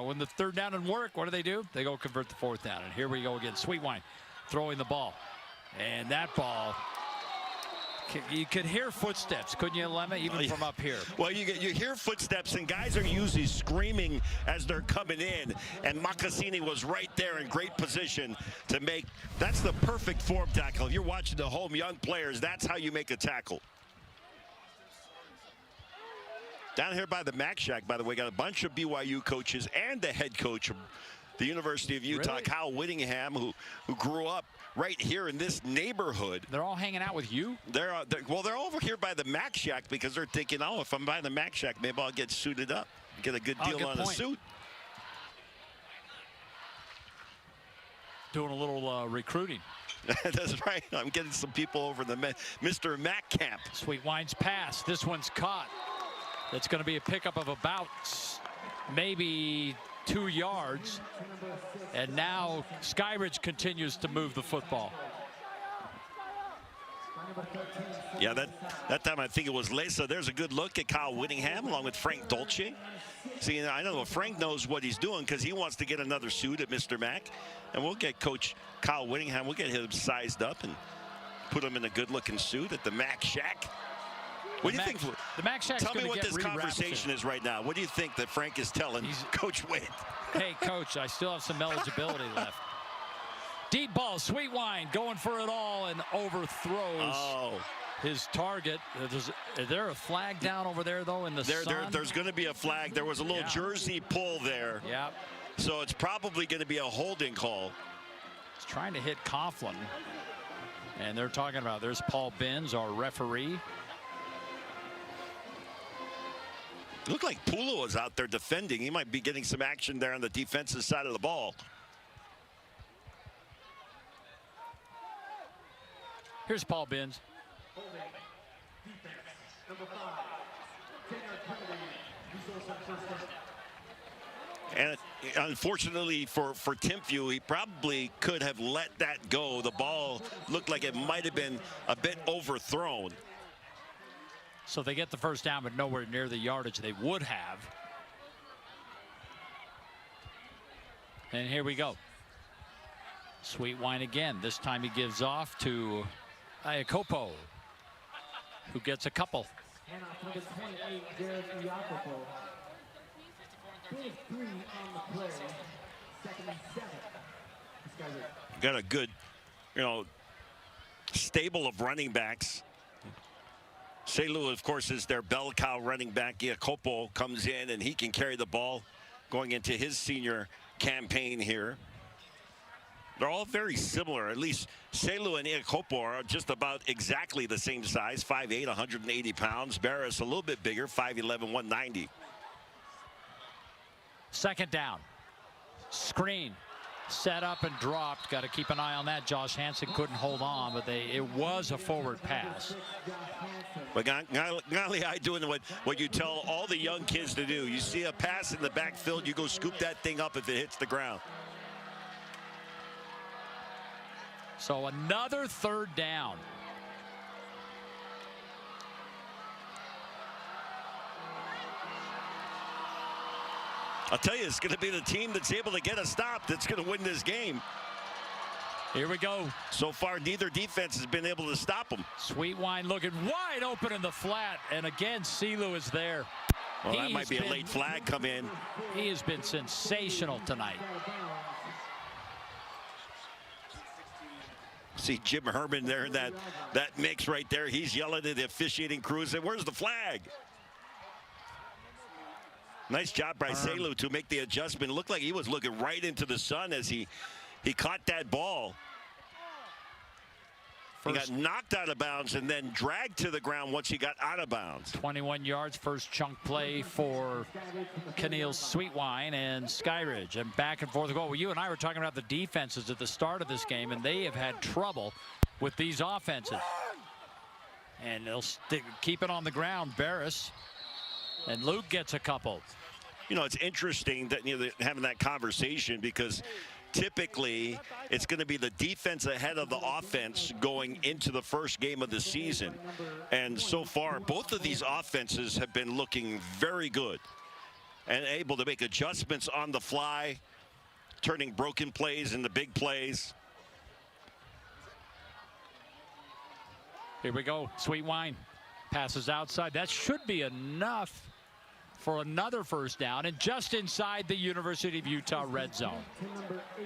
when the third down didn't work, what do? They go convert the fourth down. And here we go again. Sweetwine throwing the ball. And that ball, you could hear footsteps, couldn't you, Lemma, even from up here? Well, you hear footsteps, and guys are usually screaming as they're coming in, and Macassini was right there in great position to make. That's the perfect form tackle. If you're watching the home young players, that's how you make a tackle. Down here by the Mac Shack, by the way, got a bunch of BYU coaches and the head coach of the University of Utah, Really? Kyle Whittingham, who grew up right here in this neighborhood. They're all hanging out with you? They're over here by the Mac Shack because they're thinking, oh, if I'm buying the Mac Shack, maybe I'll get suited up, get a good deal on a suit. Doing a little recruiting. That's right. I'm getting some people over the Mr. Mac camp. Sweetwine's pass. This one's caught. That's going to be a pickup of about maybe 2 yards. And now Skyridge continues to move the football. Yeah, that time I think it was Lesa. There's a good look at Kyle Whittingham along with Frank Dolce. See, I know Frank knows what he's doing because he wants to get another suit at Mr. Mac. And we'll get Coach Kyle Whittingham, we'll get him sized up and put him in a good-looking suit at the Mac Shack. What do you think? The Mac Shack's Tell me gonna what get this conversation is right now. What do you think that Frank is telling Coach Witt? Hey, Coach, I still have some eligibility left. Deep ball, Sweetwine going for it all and overthrows his target. Is there a flag down over there, though, in the sun? There's going to be a flag. There was a little jersey pull there. Yep. So it's probably going to be a holding call. He's trying to hit Coughlin. And they're talking about, there's Paul Benz, our referee. Looked like Pulo was out there defending. He might be getting some action there on the defensive side of the ball. Here's Paul Benz. And unfortunately for Timpview, he probably could have let that go. The ball looked like it might have been a bit overthrown. So they get the first down, but nowhere near the yardage they would have. And here we go. Sweetwine again. This time he gives off to Iacopo, who gets a couple. Got a good, stable of running backs. Selu, of course, is their bell cow running back. Iacopo comes in, and he can carry the ball going into his senior campaign here. They're all very similar. At least Selu and Iacopo are just about exactly the same size, 5'8", 180 pounds. Barris a little bit bigger, 5'11", 190. Second down. Screen. Set up and dropped. Got to keep an eye on that. Josh Hansen couldn't hold on, but it was a forward pass. But Ngali doing what you tell all the young kids to do. You see a pass in the backfield, you go scoop that thing up if it hits the ground. So another third down. I'll tell you, it's going to be the team that's able to get a stop that's going to win this game. Here we go. So far, neither defense has been able to stop them. Sweetwine looking wide open in the flat. And again, Selu is there. Well, that might be a late flag come in. He has been sensational tonight. See Jim Herman there in that mix right there. He's yelling at the officiating crew saying, where's the flag? Nice job by Selu to make the adjustment. It looked like he was looking right into the sun as he caught that ball. He got knocked out of bounds and then dragged to the ground once he got out of bounds. 21 yards, first chunk play for Keneal Sweetwine and Skyridge. And back and forth. Well, you and I were talking about the defenses at the start of this game, and they have had trouble with these offenses. And they'll keep it on the ground, Barris. And Luke gets a couple. You know, it's interesting that they're having that conversation because typically it's going to be the defense ahead of the offense going into the first game of the season. And so far, both of these offenses have been looking very good and able to make adjustments on the fly, turning broken plays into big plays. Here we go. Sweetwine passes outside. That should be enough for another first down, and just inside the University of Utah red zone.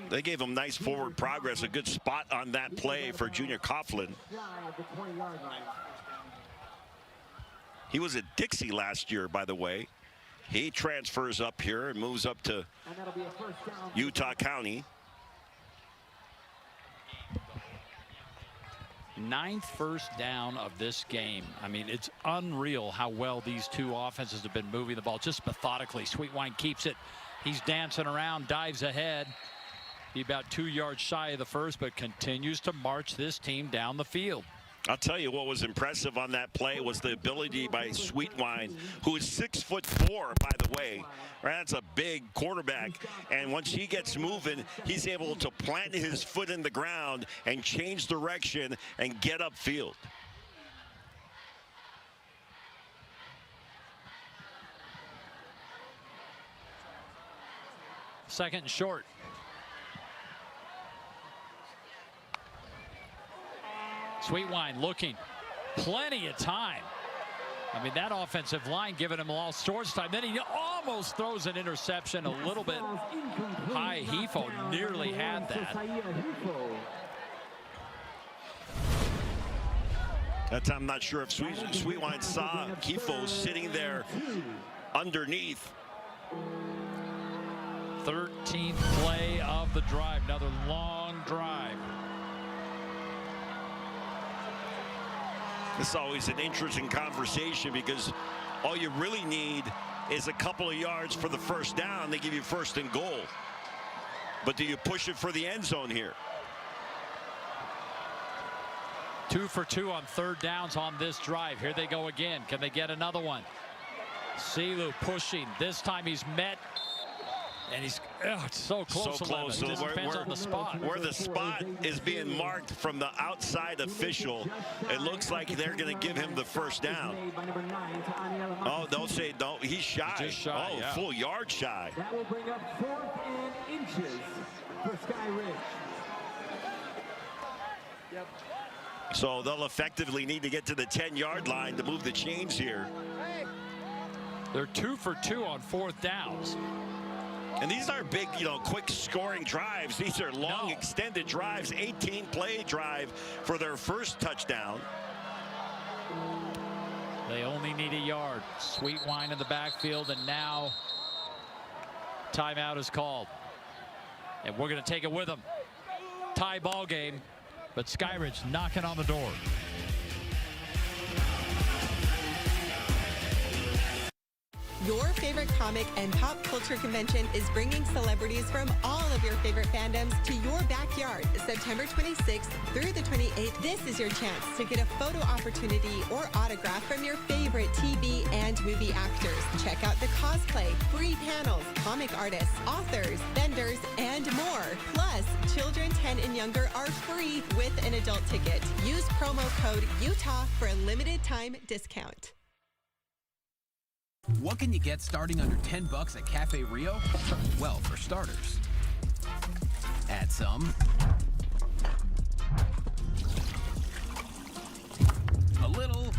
They gave him nice forward progress, a good spot on that play for Junior Coughlin. He was at Dixie last year, by the way. He transfers up here and moves up to Utah County. 9th first down of this game. I mean, it's unreal how well these two offenses have been moving the ball just methodically. Sweetwine keeps it. He's dancing around, dives ahead. Be about 2 yards shy of the first, but continues to march this team down the field. I'll tell you what was impressive on that play was the ability by Sweetwine, who is 6'4", by the way. Right, that's a big quarterback. And once he gets moving, he's able to plant his foot in the ground and change direction and get upfield. Second and short. Sweetwine looking, plenty of time. I mean, that offensive line giving him all sorts of time. Then he almost throws an interception a little bit high. Hefo nearly had that. That time, I'm not sure if Sweetwine saw Hefo sitting there underneath. 13th play of the drive. Another long drive. This is always an interesting conversation because all you really need is a couple of yards for the first down. They give you first and goal. But do you push it for the end zone here? 2 for 2 on third downs on this drive. Here they go again. Can they get another one? Silu pushing. This time he's met. And he's it's so close. So close. So depends on the spot. Where the spot is being marked from the outside official, it looks like they're going to give him the first down. Oh, don't say don't. He's shy. Just shy. Oh, yeah. Full yard shy. That will bring up 4th and inches for Skyridge. Yep. So they'll effectively need to get to the 10-yard line to move the chains here. They're 2 for 2 on fourth downs. And these aren't big, quick scoring drives. These are long, extended drives. 18-play drive for their first touchdown. They only need a yard. Sweetwine in the backfield, and now timeout is called. And we're going to take it with them. Tie ball game, but Skyridge knocking on the door. Your favorite comic and pop culture convention is bringing celebrities from all of your favorite fandoms to your backyard September 26th through the 28th. This is your chance to get a photo opportunity or autograph from your favorite TV and movie actors. Check out the cosplay, free panels, comic artists, authors, vendors, and more. Plus, children 10 and younger are free with an adult ticket. Use promo code Utah for a limited time discount. What can you get starting under $10 at Cafe Rio? Well, for starters, add some. A little.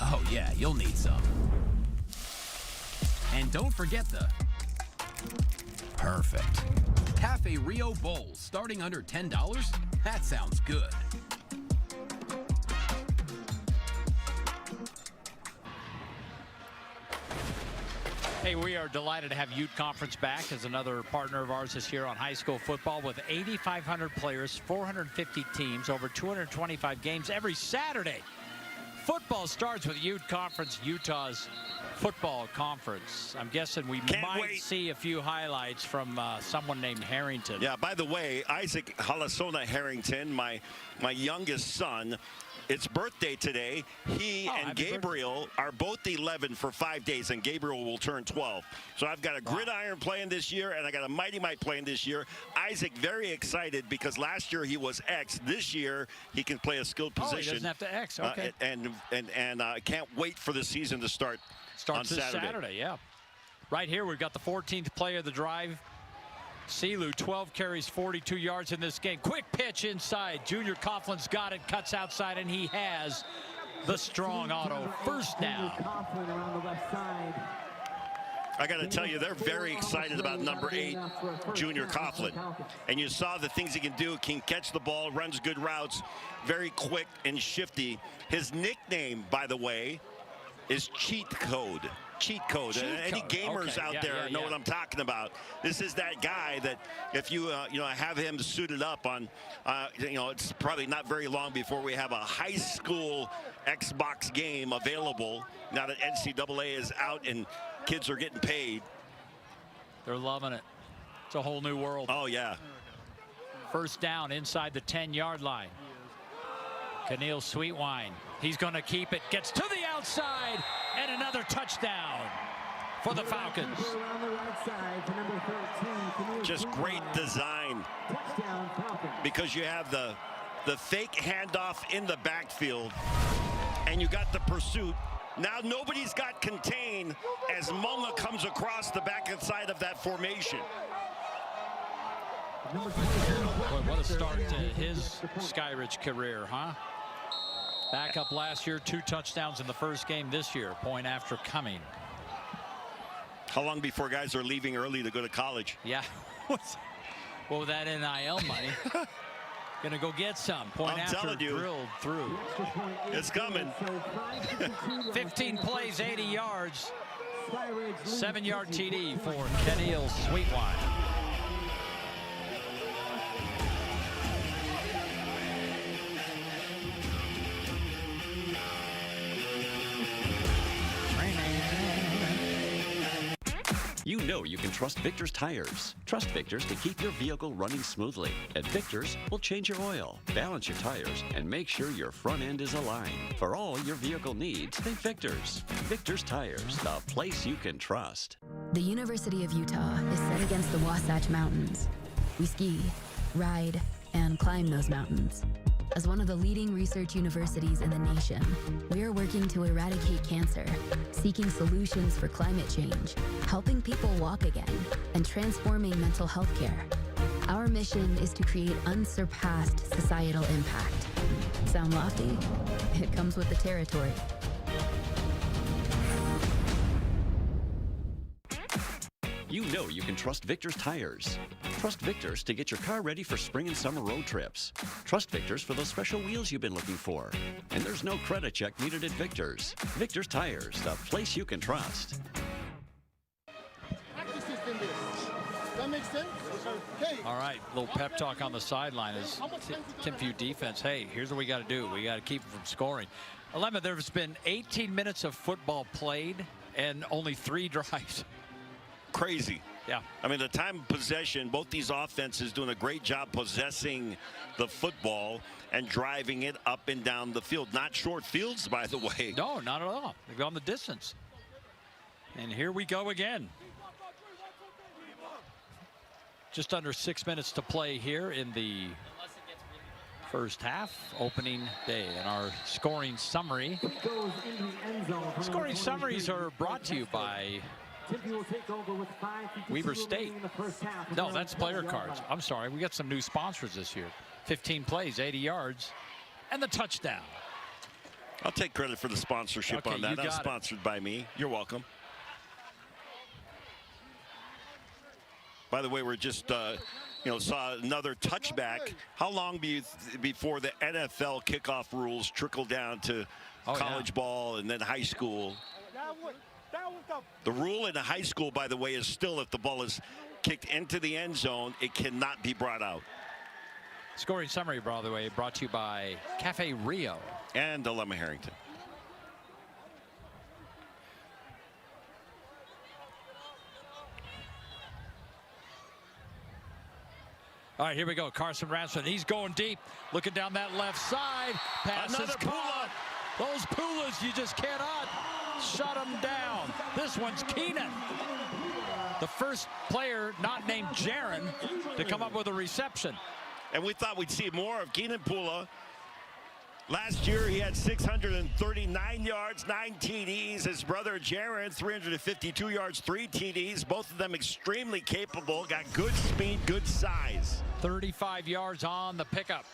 Oh yeah, you'll need some. And don't forget the perfect Cafe Rio bowls starting under $10. That sounds good. Hey, we are delighted to have Ute Conference back as another partner of ours this year on high school football with 8,500 players, 450 teams, over 225 games every Saturday. Football starts with Ute Conference, Utah's football conference. I'm guessing we might see a few highlights from someone named Harrington. Yeah, by the way, Isaac Halasona Harrington, my youngest son, it's birthday today. He and Gabriel are both 11 for 5 days, and Gabriel will turn 12. So I've got a gridiron playing this year, and I got a Mighty Mite playing this year. Isaac very excited because last year he was X. This year he can play a skilled position. He doesn't have to X. Okay. And I can't wait for the season to start. Starts on this Saturday, yeah. Right here we've got the 14th play of the drive. Silu, 12 carries, 42 yards in this game. Quick pitch inside. Junior Coughlin's got it, cuts outside, and he has the strong auto first down. I got to tell you, they're very excited about number 8, Junior Coughlin. And you saw the things he can do. Can catch the ball, runs good routes, very quick and shifty. His nickname, by the way, is Cheat Code. Cheat Code. Any gamers out there know what I'm talking about. This is that guy that if you have him suited up on it's probably not very long before we have a high school Xbox game available now that NCAA is out and kids are getting paid. They're loving it. It's a whole new world. Oh yeah. First down inside the 10-yard line. Keneal Sweetwine. He's going to keep it. Gets to the outside. And another touchdown for the Falcons. Just great design. Because you have the fake handoff in the backfield. And you got the pursuit. Now nobody's got contained as Munga comes across the back side of that formation. Boy, what a start to his Skyridge career, huh? Back up last year, 2 touchdowns in the first game this year, point after coming. How long before guys are leaving early to go to college? Yeah. Well, with that NIL money, gonna go get some. Point after drilled through. It's coming. 15 plays, 80 yards. 7-yard TD for Keneal Sweetwine. You know you can trust Victor's tires. Trust Victor's to keep your vehicle running smoothly. At Victor's, we'll change your oil, balance your tires, and make sure your front end is aligned. For all your vehicle needs, think Victor's. Victor's Tires, the place you can trust. The University of Utah is set against the Wasatch Mountains. We ski, ride, and climb those mountains. As one of the leading research universities in the nation, we are working to eradicate cancer, seeking solutions for climate change, helping people walk again, and transforming mental health care. Our mission is to create unsurpassed societal impact. Sound lofty? It comes with the territory. You know you can trust Victor's tires. Trust Victor's to get your car ready for spring and summer road trips. Trust Victor's for those special wheels you've been looking for. And there's no credit check needed at Victor's. Victor's Tires, the place you can trust. That makes sense? Hey. All right, little pep talk on the sideline is Timpview defense. Hey, here's what we got to do. We got to keep them from scoring. 11, there's been 18 minutes of football played and only 3 drives. Crazy. Yeah. I mean, the time of possession, both these offenses doing a great job possessing the football and driving it up and down the field. Not short fields, by the way. No, not at all. They've gone the distance. And here we go again. Just under 6 minutes to play here in the first half, opening day. And our scoring summary. Scoring summaries are brought to you by Weber State. No, that's player cards. I'm sorry. We got some new sponsors this year. 15 plays, 80 yards, and the touchdown. I'll take credit for the sponsorship on that. That's sponsored by me. You're welcome. By the way, we're just, saw another touchback. How long before the NFL kickoff rules trickle down to college ball and then high school? The rule in high school, by the way, is still if the ball is kicked into the end zone, it cannot be brought out. Scoring summary, by the way, brought to you by Cafe Rio. And Dilemma Harrington. All right, here we go. Carson Rasmussen, he's going deep, looking down that left side. Pass is caught. Those Pulas, you just cannot shut them down. This one's Keenan, the first player not named Jaron to come up with a reception. And we thought we'd see more of Keenan Pula. Last year, he had 639 yards, 9 TDs. His brother, Jaron, 352 yards, 3 TDs. Both of them extremely capable, got good speed, good size. 35 yards on the pickup.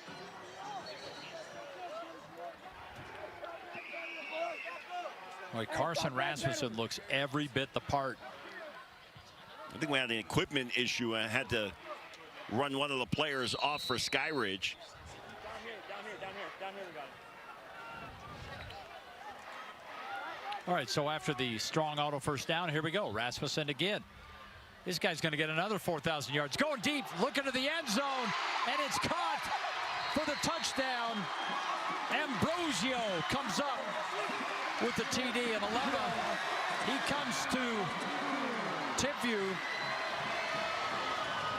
Boy, Carson Rasmussen looks every bit the part. I think we had an equipment issue and had to run one of the players off for Skyridge. All right, so after the strong auto first down, here we go. Rasmussen again. This guy's going to get another 4,000 yards. Going deep, looking to the end zone, and it's caught for the touchdown. Ambrosio comes up with the TD, and 11. He comes to Timpview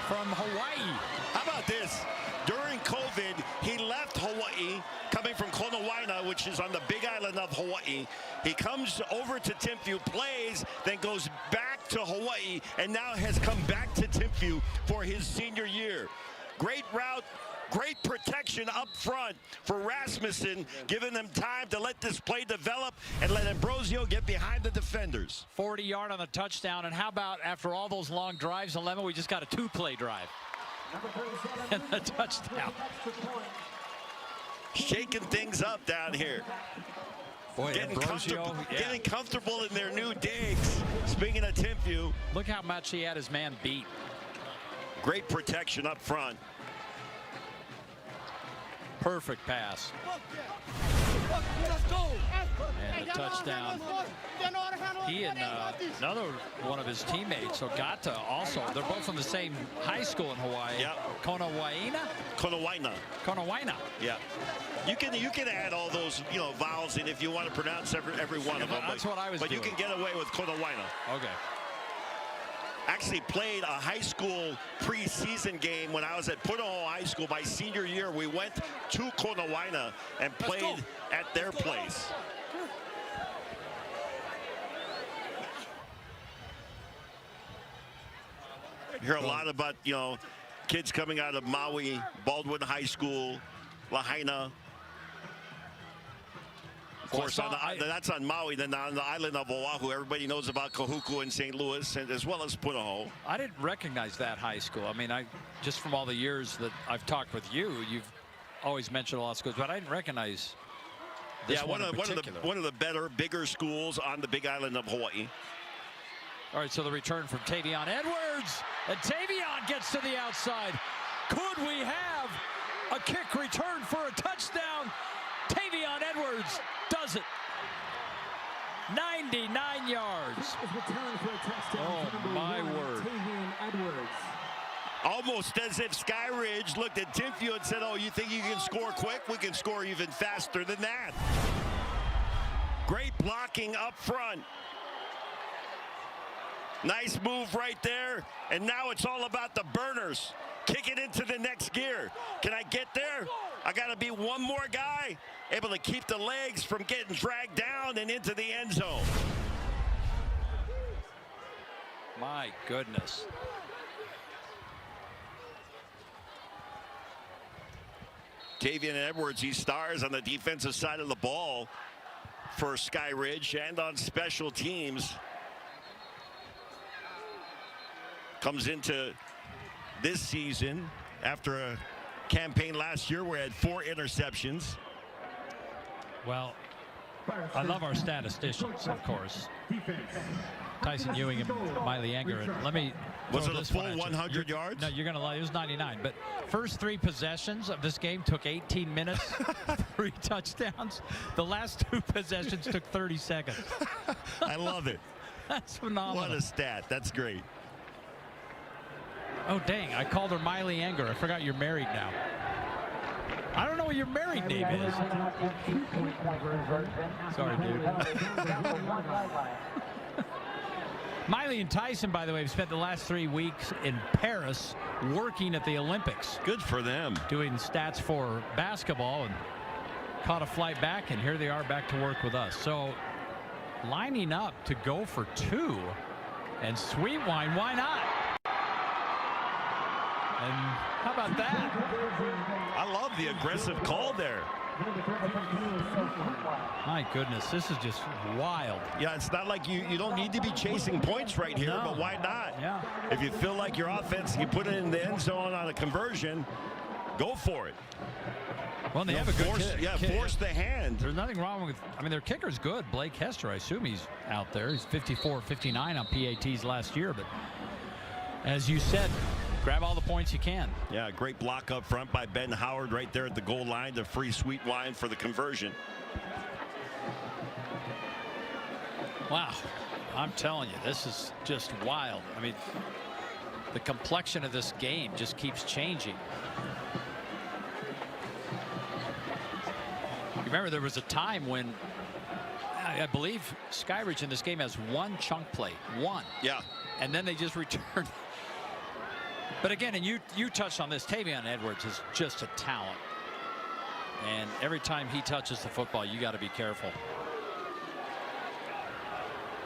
from Hawaii. How about this? During COVID, he left Hawaii, coming from Konawaina, which is on the big island of Hawaii. He comes over to Timpview, plays, then goes back to Hawaii, and now has come back to Timpview for his senior year. Great route, great protection up front for Rasmussen, giving them time to let this play develop and let Ambrosio get behind the defenders. 40-yard on the touchdown, and how about after all those long drives, 11, we just got a 2-play drive. And a touchdown. Shaking things up down here. Boy, getting comfortable in their new digs. Speaking of Timpview. Look how much he had his man beat. Great protection up front. Perfect pass. And the touchdown. He and another one of his teammates, Ogata, also, they're both from the same high school in Hawaii. Yep. Konawaina. Yeah. You can add all those, vowels in if you want to pronounce every one of them. That's what I was doing. But you can get away with Konawaina. Okay. Actually played a high school preseason game when I was at Punahou High School. My senior year, we went to Konawaina and played at their place. You hear a lot about, kids coming out of Maui, Baldwin High School, Lahaina. Of course, that's on Maui. Then on the island of Oahu, everybody knows about Kahuku and St. Louis, and as well as Punahou. I didn't recognize that high school. I mean, just from all the years that I've talked with you, you've always mentioned a lot of schools, but I didn't recognize this one in particular. One of the better, bigger schools on the big island of Hawaii. All right, so the return from Tavion Edwards, and Tavion gets to the outside. Could we have a kick return for a touchdown? Tavion Edwards does it. 99 yards. Oh, my word. Almost as if Skyridge looked at Timpview and said, oh, you think you can score quick? We can score even faster than that. Great blocking up front. Nice move right there. And now it's all about the burners. Kick it into the next gear. Can I get there? I got to be one more guy able to keep the legs from getting dragged down and into the end zone. My goodness. Tavion Edwards, he stars on the defensive side of the ball for Skyridge and on special teams. Comes into this season after a campaign last year where he had 4 interceptions. Well, I love our statisticians, of course. Tyson Ewing and Miley Anger. And let me. Was it a full 100 yards? No, you're going to lie. It was 99. But first 3 possessions of this game took 18 minutes, 3 touchdowns. The last 2 possessions took 30 seconds. I love it. That's phenomenal. What a stat. That's great. Oh, dang. I called her Miley Anger. I forgot you're married now. I don't know what your married name is. Sorry, dude. Miley and Tyson, by the way, have spent the last 3 weeks in Paris working at the Olympics. Good for them. Doing stats for basketball and caught a flight back, and here they are back to work with us. So lining up to go for 2. And sweet wine, why not? And how about that? I love the aggressive call there. My goodness, this is just wild. Yeah, it's not like you don't need to be chasing points right here, but why not? Yeah. If you feel like your offense, you put it in the end zone on a conversion, go for it. Well, they have a good kick. Yeah, force the hand. There's nothing wrong with, I mean, their kicker's good. Blake Hester, I assume he's out there. He's 54-59 on PATs last year, but as you said, grab all the points you can. Yeah, great block up front by Ben Howard right there at the goal line to free sweet wine for the conversion. Wow, I'm telling you, this is just wild. I mean, the complexion of this game just keeps changing. Remember, there was a time when I believe Skyridge in this game has 1 chunk play. 1. Yeah. And then they just returned. But again, and you touched on this, Tavion Edwards is just a talent. And every time he touches the football, you got to be careful.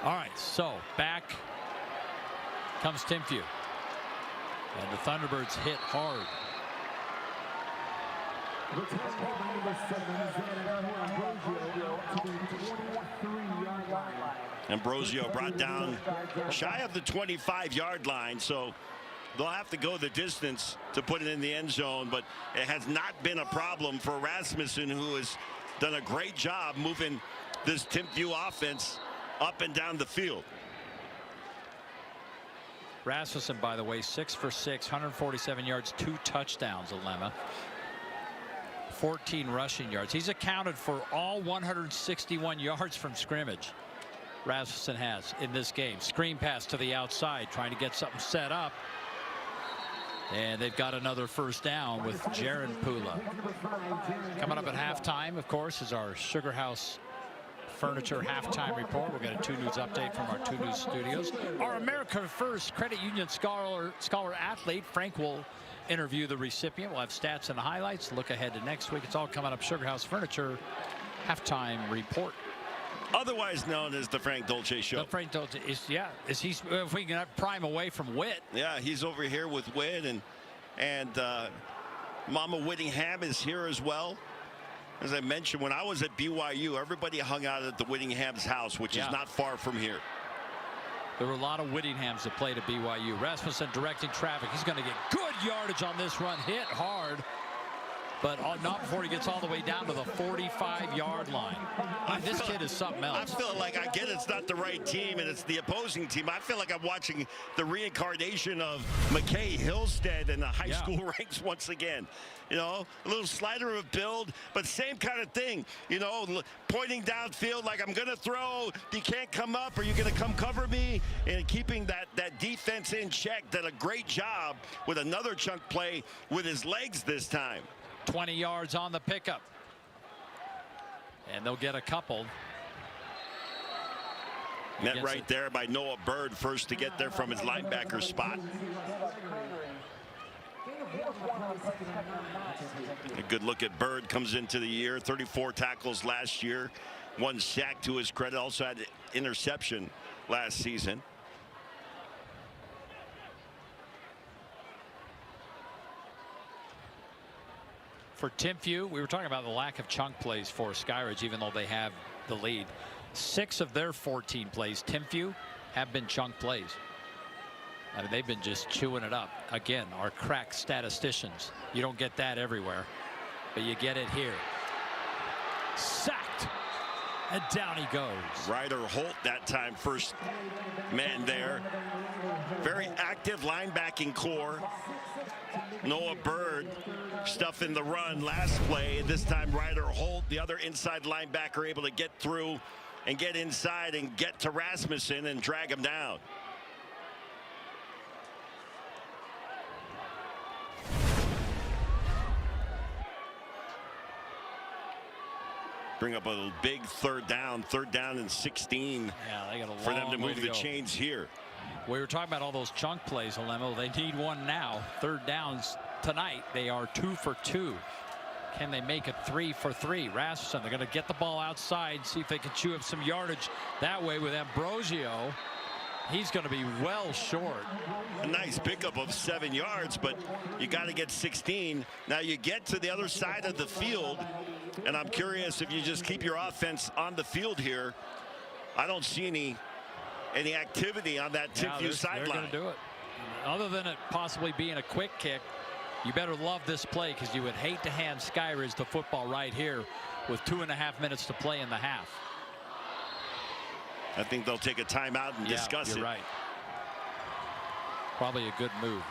All right, so back comes Timpview. And the Thunderbirds hit hard. Ambrosio brought down shy of the 25-yard line, so they'll have to go the distance to put it in the end zone, but it has not been a problem for Rasmussen, who has done a great job moving this Timpview offense up and down the field. Rasmussen, by the way, 6 for 6, 147 yards, 2 touchdowns, Alema. 14 rushing yards. He's accounted for all 161 yards from scrimmage. Rasmussen has in this game. Screen pass to the outside, trying to get something set up. And they've got another first down with Jaron Pula. Coming up at halftime, of course, is our Sugar House Furniture halftime report. We'll get a 2 News update from our 2 News studios. Our America First Credit Union Scholar athlete, Frank, will interview the recipient. We'll have stats and highlights. Look ahead to next week. It's all coming up. Sugar House Furniture halftime report. Otherwise known as the Frank Dolce Show. The Frank Dolce is, yeah. Is he? If we can prime away from Witt. Yeah, he's over here with Witt, and Mama Whittingham is here as well. As I mentioned, when I was at BYU, everybody hung out at the Whittingham's house, which is not far from here. There were a lot of Whittinghams that played at BYU. Rasmussen directing traffic. He's going to get good yardage on this run. Hit hard, but not before he gets all the way down to the 45-yard line. This kid is something else. I feel like, I get it's not the right team and it's the opposing team. I feel like I'm watching the reincarnation of McKay Hillstead in the high school ranks once again. You know, a little slider of build, but same kind of thing. You know, pointing downfield like I'm going to throw. You can't come up, or you're going to come cover me. And keeping that defense in check. Did a great job with another chunk play with his legs this time. 20 yards on the pickup. And they'll get a couple. Met right there by Noah Bird, first to get there from his linebacker spot. A good look at Bird. Comes into the year, 34 tackles last year, 1 sack to his credit. Also had an interception last season. For Timpview, we were talking about the lack of chunk plays for Skyridge, even though they have the lead. 6 of their 14 plays, Timpview, have been chunk plays. I mean, they've been just chewing it up. Again, our crack statisticians. You don't get that everywhere, but you get it here. Sacked, and down he goes. Ryder Holt that time, first man there. Very active linebacking core. Noah Bird stuffing the run last play. This time Ryder Holt, the other inside linebacker, able to get through and get inside and get to Rasmussen and drag him down. Bring up a big third down and 16. Yeah, they got a long for them to way move the chains here. We were talking about all those chunk plays, Alemo. They need one now. Third downs tonight. They are 2 for 2. Can they make it 3 for 3? Rasmussen, they're going to get the ball outside, see if they can chew up some yardage that way with Ambrosio. He's going to be well short. A nice pickup of 7 yards, but you got to get 16. Now you get to the other side of the field, and I'm curious if you just keep your offense on the field here. I don't see any activity on that Timpview sideline. They're going to do it. Other than it possibly being a quick kick, you better love this play, because you would hate to hand Skyridge the football right here with 2.5 minutes to play in the half. I think they'll take a timeout and discuss it. You're right. Probably a good move.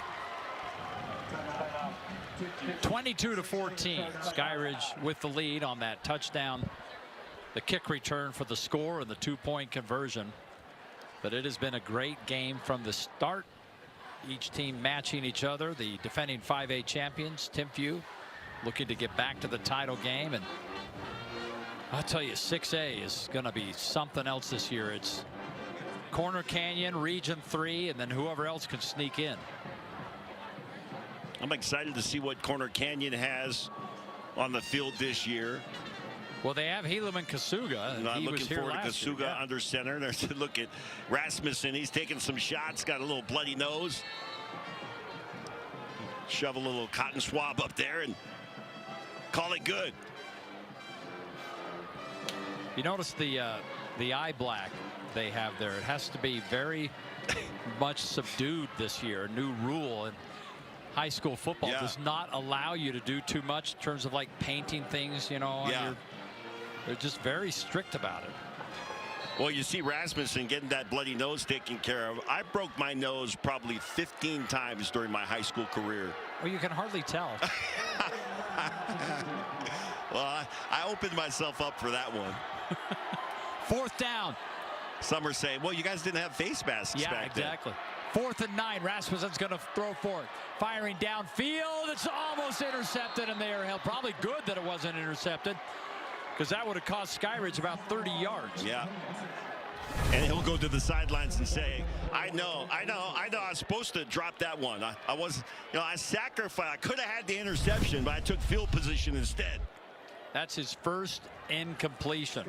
22-14. Skyridge with the lead on that touchdown, the kick return for the score, and the 2-point conversion. But it has been a great game from the start. Each team matching each other. The defending 5A champions, Timpview, looking to get back to the title game. And I'll tell you, 6A is going to be something else this year. It's Corner Canyon, Region 3, and then whoever else can sneak in. I'm excited to see what Corner Canyon has on the field this year. Well, they have Helaman Kasuga. I'm looking forward to Kasuga under center. There's a look at Rasmussen. He's taking some shots, got a little bloody nose. Shove a little cotton swab up there and call it good. You notice the eye black they have there. It has to be very much subdued this year. A new rule in high school football does not allow you to do too much in terms of like painting things, you know, on your, they're just very strict about it. Well, you see Rasmussen getting that bloody nose taken care of. I broke my nose probably 15 times during my high school career. Well, you can hardly tell. Well, I opened myself up for that one. 4th down. Some are saying, well, you guys didn't have face masks back then. Yeah, exactly. 4th and 9. Rasmussen's going to throw for it. Firing downfield. It's almost intercepted, and they are held. Probably good that it wasn't intercepted, because that would have cost Skyridge about 30 yards. Yeah. And he'll go to the sidelines and say, I know I was supposed to drop that one. I was, you know, I sacrificed. I could have had the interception, but I took field position instead. That's his first incompletion.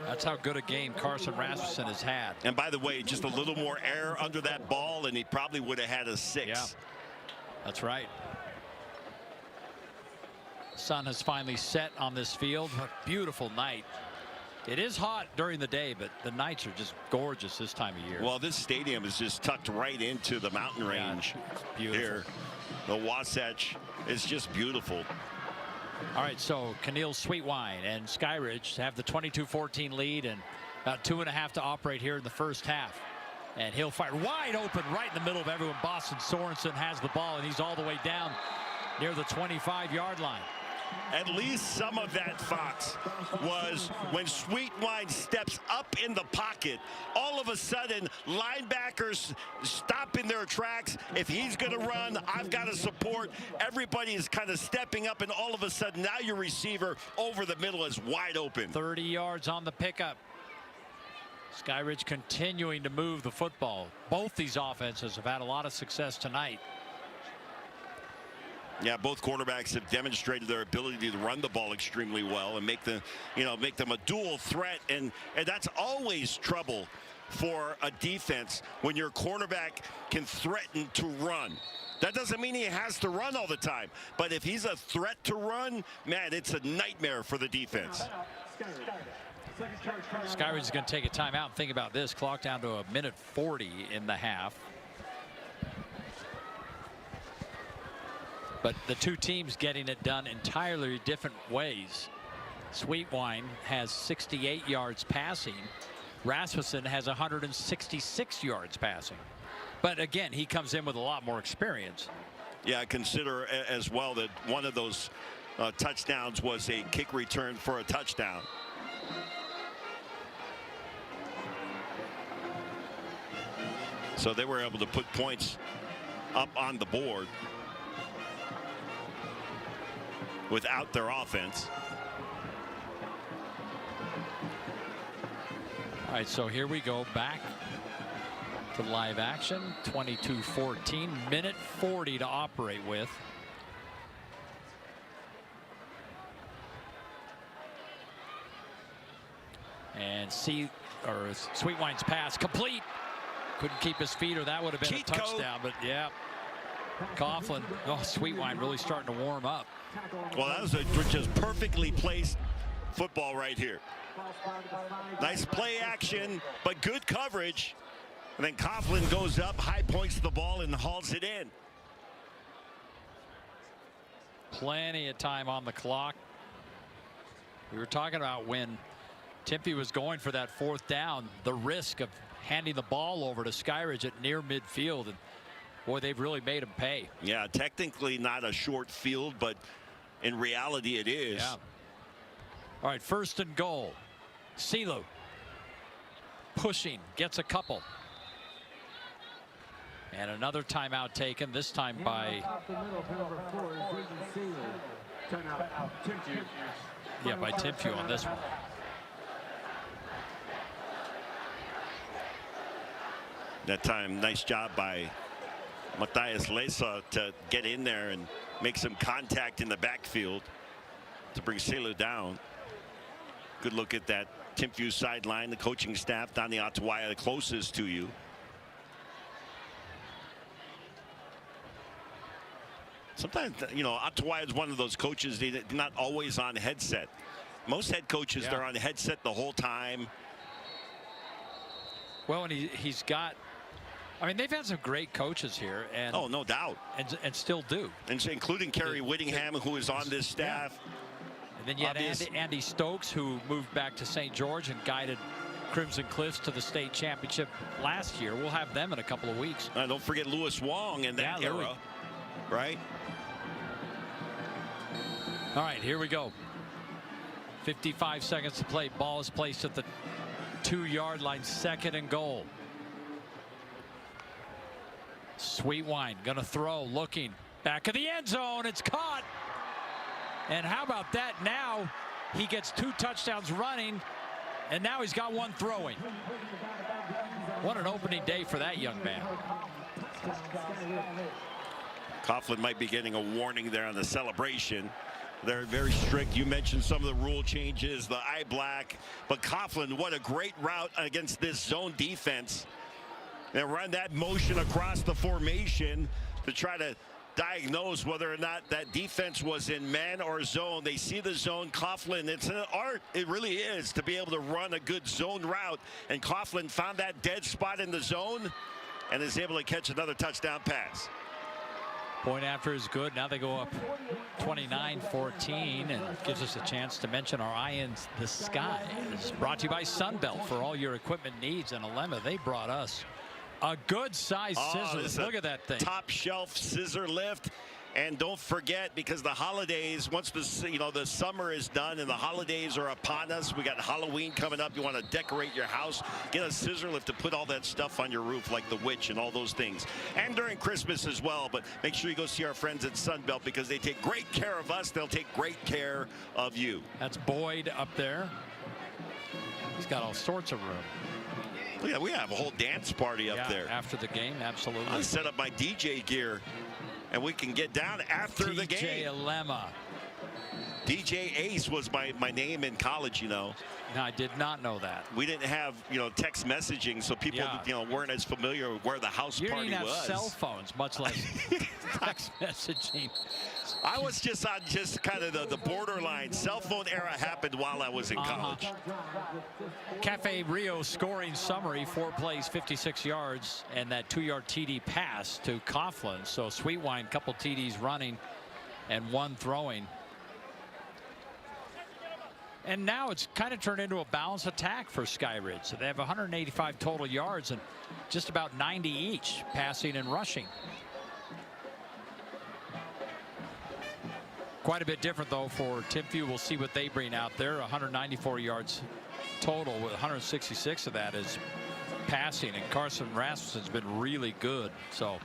That's how good a game Carson Rasmussen has had. And by the way, just a little more air under that ball, and he probably would have had a 6. Yeah, that's right. Sun has finally set on this field. What a beautiful night. It is hot during the day, but the nights are just gorgeous this time of year. Well, this stadium is just tucked right into the mountain range here. The Wasatch is just beautiful. All right, so Keneal Sweetwine and Skyridge have the 22-14 lead, and about 2.5 to operate here in the first half. And he'll fire wide open right in the middle of everyone. Boston Sorensen has the ball, and he's all the way down near the 25-yard line. At least some of that, Fox, was when Sweetwine steps up in the pocket. All of a sudden, linebackers stop in their tracks. If he's going to run, I've got to support. Everybody is kind of stepping up, and all of a sudden, now your receiver over the middle is wide open. 30 yards on the pickup. Skyridge continuing to move the football. Both these offenses have had a lot of success tonight. Yeah, both quarterbacks have demonstrated their ability to run the ball extremely well and make them a dual threat, and that's always trouble for a defense when your quarterback can threaten to run. That doesn't mean he has to run all the time, but if he's a threat to run, man, it's a nightmare for the defense. Skyridge is going to take a timeout and think about this. Clock down to 1:40 in the half. But the two teams getting it done entirely different ways. Sweetwine has 68 yards passing. Rasmussen has 166 yards passing. But again, he comes in with a lot more experience. Yeah, consider as well that one of those touchdowns was a kick return for a touchdown. So they were able to put points up on the board without their offense. All right, so here we go back to live action. 22-14, minute 40 to operate with. And Sweetwine's pass complete. Couldn't keep his feet, or that would have been a touchdown. But yeah, Coughlin, Sweetwine really starting to warm up. Well, that was just perfectly placed football right here. Nice play action, but good coverage. And then Coughlin goes up, high points the ball, and hauls it in. Plenty of time on the clock. We were talking about when Timpview was going for that 4th down, the risk of handing the ball over to Skyridge at near midfield. And boy, they've really made him pay. Yeah, technically not a short field, but in reality it is. Yeah. All right, 1st and goal. Silu pushing, gets a couple. And another timeout taken, this time by Timpview on this one. That time, nice job by Matthias Lesa to get in there and make some contact in the backfield to bring Silu down. Good look at that Timpview sideline, the coaching staff down the Ottawa, the closest to you. Sometimes, you know, Ottawa is one of those coaches, they're not always on headset. Most head coaches, they're on headset the whole time. Well, and he's got, I mean, they've had some great coaches here, and oh, no doubt, and still do, and including Kerry Whittingham, who is on this staff. Yeah. And then you had Andy Stokes, who moved back to St. George and guided Crimson Cliffs to the state championship last year. We'll have them in a couple of weeks. Don't forget Louis Wong in that era, right? All right, here we go. 55 seconds to play. Ball is placed at the 2-yard line, 2nd and goal. Sweetwine gonna throw, looking back of the end zone. It's caught. And how about that? Now he gets 2 touchdowns running, and now he's got 1 throwing. What an opening day for that young man. Coughlin might be getting a warning there on the celebration. They're very strict. You mentioned some of the rule changes, the eye black, but Coughlin, what a great route against this zone defense. And run that motion across the formation to try to diagnose whether or not that defense was in man or zone. They see the zone. Coughlin, it's an art, it really is, to be able to run a good zone route. And Coughlin found that dead spot in the zone and is able to catch another touchdown pass. Point after is good. Now they go up 29-14, and gives us a chance to mention our Eye in the Sky is brought to you by Sunbelt. For all your equipment needs in Alema, they brought us a good size scissors. Look at that thing. Top shelf scissor lift. And don't forget, because the holidays, once the summer is done and the holidays are upon us, we got Halloween coming up. You want to decorate your house, get a scissor lift to put all that stuff on your roof, like the witch and all those things. And during Christmas as well. But make sure you go see our friends at Sunbelt, because they take great care of us. They'll take great care of you. That's Boyd up there. He's got all sorts of room. Yeah, we have a whole dance party up there. After the game, absolutely. I set up my DJ gear, and we can get down after the game. DJ Alema. DJ Ace was my name in college, you know. No, I did not know that. We didn't have, text messaging, so people, weren't as familiar with where the house party was. You didn't have cell phones, much less text messaging. I was just on kind of the borderline. Cell phone era happened while I was in college. Cafe Rio scoring summary: 4 plays, 56 yards, and that 2-yard TD pass to Coughlin. So Sweetwine, couple TDs running and 1 throwing. And now it's kind of turned into a balanced attack for Skyridge. So they have 185 total yards and just about 90 each, passing and rushing. Quite a bit different, though, for Timpview. We'll see what they bring out there. 194 yards total, with 166 of that is passing, and Carson Rasmussen's been really good. So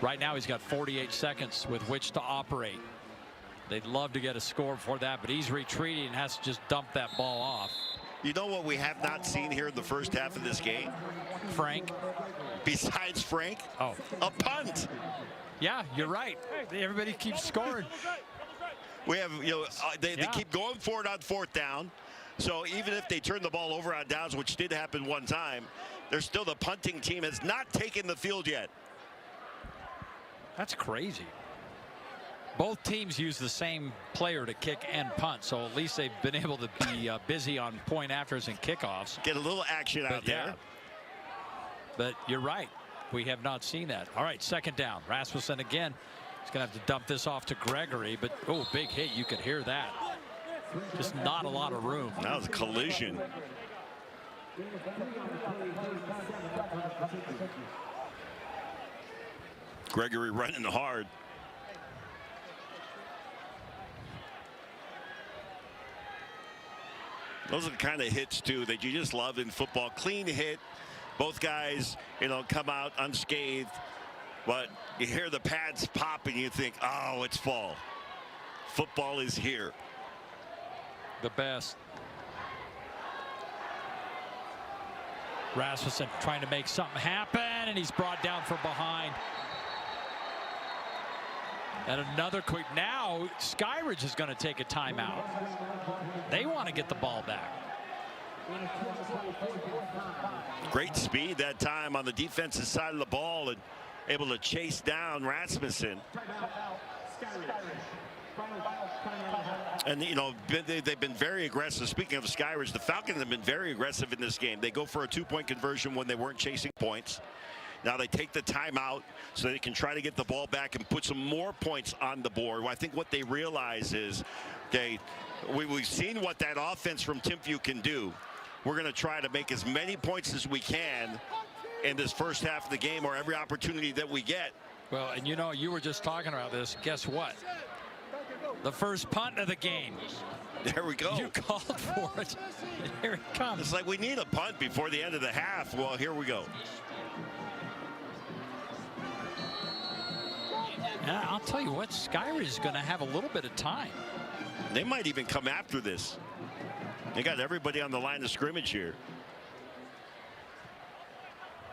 right now he's got 48 seconds with which to operate. They'd love to get a score before that, but he's retreating and has to just dump that ball off. You know what we have not seen here in the first half of this game? Frank. Besides Frank? Oh. A punt. Yeah, you're right. Everybody keeps scoring. We have, they keep going for it on 4th down. So even if they turn the ball over on downs, which did happen one time, there's still the punting team has not taken the field yet. That's crazy. Both teams use the same player to kick and punt, so at least they've been able to be busy on point afters and kickoffs. Get a little action out there. But you're right. We have not seen that. All right, 2nd down. Rasmussen again. He's going to have to dump this off to Gregory, but, oh, big hit. You could hear that. Just not a lot of room. That was a collision. Gregory running hard. Those are the kind of hits, too, that you just love in football. Clean hit. Both guys, come out unscathed. But you hear the pads pop and you think, oh, it's fall. Football is here. The best. Rasmussen trying to make something happen, and he's brought down from behind. And another quick, now Skyridge is going to take a timeout. They want to get the ball back. Great speed that time on the defensive side of the ball and able to chase down Rasmussen. And, they've been very aggressive. Speaking of Skyridge, the Falcons have been very aggressive in this game. They go for a 2-point conversion when they weren't chasing points. Now they take the timeout so they can try to get the ball back and put some more points on the board. Well, I think what they realize is, we've seen what that offense from Timpview can do. We're going to try to make as many points as we can in this first half of the game, or every opportunity that we get. Well, and you were just talking about this. Guess what? The first punt of the game. There we go. You called for it. And here it comes. It's like we need a punt before the end of the half. Well, here we go. And I'll tell you what, Skyridge is going to have a little bit of time. They might even come after this. They got everybody on the line of scrimmage here.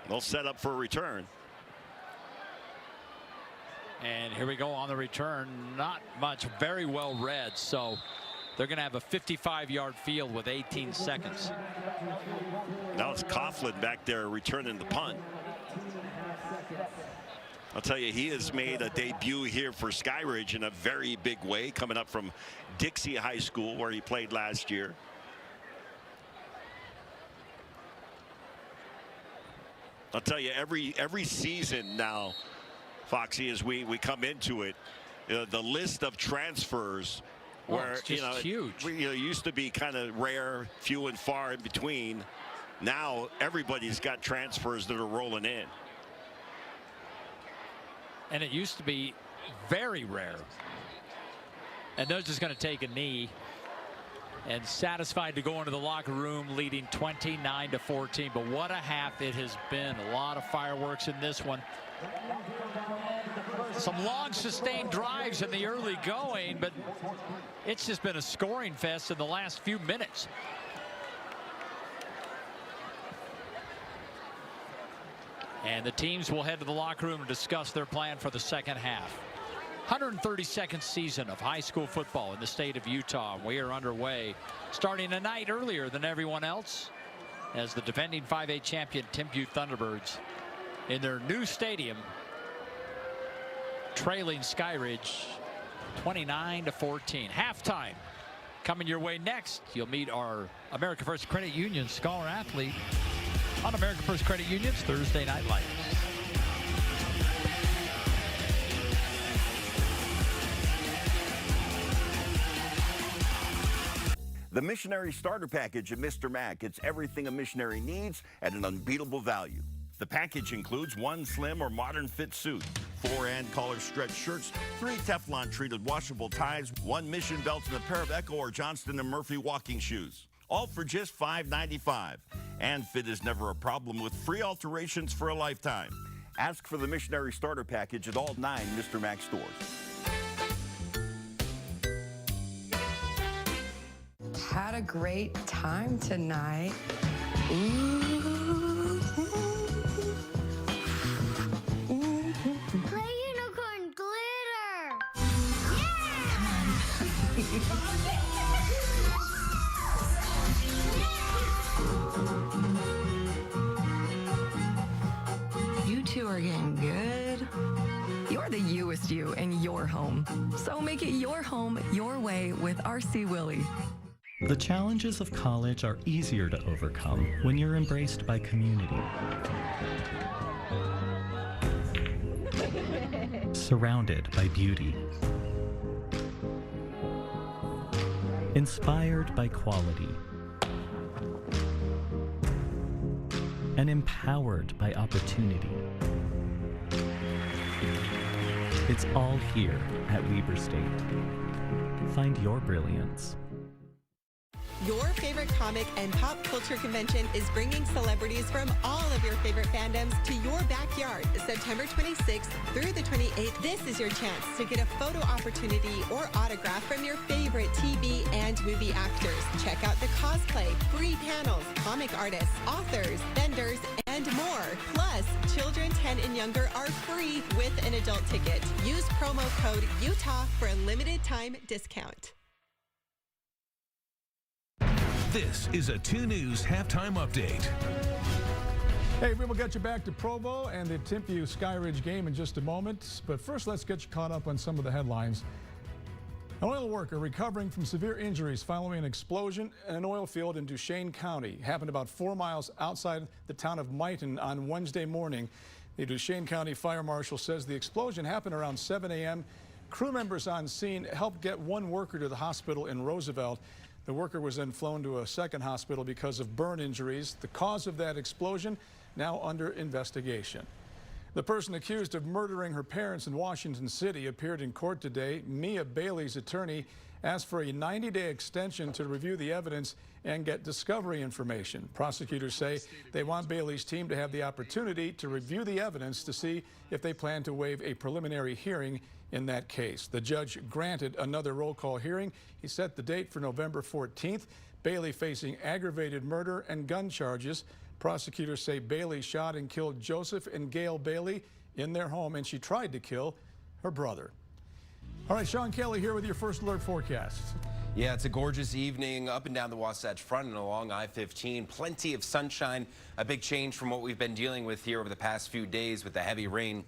They'll set up for a return. And here we go on the return. Not much, very well read. So they're going to have a 55-yard field with 18 seconds. Now it's Coughlin back there returning the punt. I'll tell you, he has made a debut here for Skyridge in a very big way, coming up from Dixie High School, where he played last year. I'll tell you, every season now, Foxy, as we come into it, the list of transfers, where it's just huge. It used to be kind of rare, few and far in between. Now everybody's got transfers that are rolling in. And it used to be very rare. And they're just going to take a knee. And satisfied to go into the locker room leading 29-14. But what a half it has been. A lot of fireworks in this one. Some long sustained drives in the early going, but it's just been a scoring fest in the last few minutes. And the teams will head to the locker room and discuss their plan for the second half. 132nd season of high school football in the state of Utah. We are underway, starting a night earlier than everyone else, as the defending 5A champion Timpview Thunderbirds in their new stadium, trailing Skyridge 29-14. Halftime coming your way next. You'll meet our America First Credit Union scholar athlete on America First Credit Union's Thursday Night Lights. The Missionary Starter Package at Mr. Mac. It's everything a missionary needs at an unbeatable value. The package includes 1 slim or modern fit suit, 4 and collar stretch shirts, 3 Teflon treated washable ties, 1 mission belt, and a pair of Echo or Johnston & Murphy walking shoes. all for just $5.95. And fit is never a problem with free alterations for a lifetime. Ask for the Missionary Starter Package at all 9 Mr. Mac stores. Had a great time tonight. Ooh. Play unicorn glitter. You two are getting good. You're the youest you in your home. So make it your home your way with RC Willey. The challenges of college are easier to overcome when you're embraced by community. Surrounded by beauty. Inspired by quality. And empowered by opportunity. It's all here at Weber State. Find your brilliance. Your favorite comic and pop culture convention is bringing celebrities from all of your favorite fandoms to your backyard September 26th through the 28th. This is your chance to get a photo opportunity or autograph from your favorite TV and movie actors. Check out the cosplay, free panels, comic artists, authors, vendors, and more. Plus, children 10 and younger are free with an adult ticket. Use promo code UTAH for a limited time discount. This is a 2 News halftime update. Hey, we will get you back to Provo and the Timpview Skyridge game in just a moment. But first, let's get you caught up on some of the headlines. An oil worker recovering from severe injuries following an explosion in an oil field in Duchesne County. Happened about 4 miles outside the town of Mighton on Wednesday morning. The Duchesne County Fire Marshal says the explosion happened around 7 a.m. Crew members on scene helped get one worker to the hospital in Roosevelt. The worker was then flown to a second hospital because of burn injuries. The cause of that explosion now under investigation. The person accused of murdering her parents in Washington City appeared in court today. Mia Bailey's attorney asked for a 90-day extension to review the evidence and get discovery information. Prosecutors say they want Bailey's team to have the opportunity to review the evidence to see if they plan to waive a preliminary hearing in that case. The judge granted another roll call hearing. He set the date for November 14th. Bailey facing aggravated murder and gun charges. Prosecutors say Bailey shot and killed Joseph and Gail Bailey in their home, and she tried to kill her brother. All right, Sean Kelly here with your first alert forecast. Yeah, it's a gorgeous evening up and down the Wasatch Front and along I-15. Plenty of sunshine, a big change from what we've been dealing with here over the past few days with the heavy rain.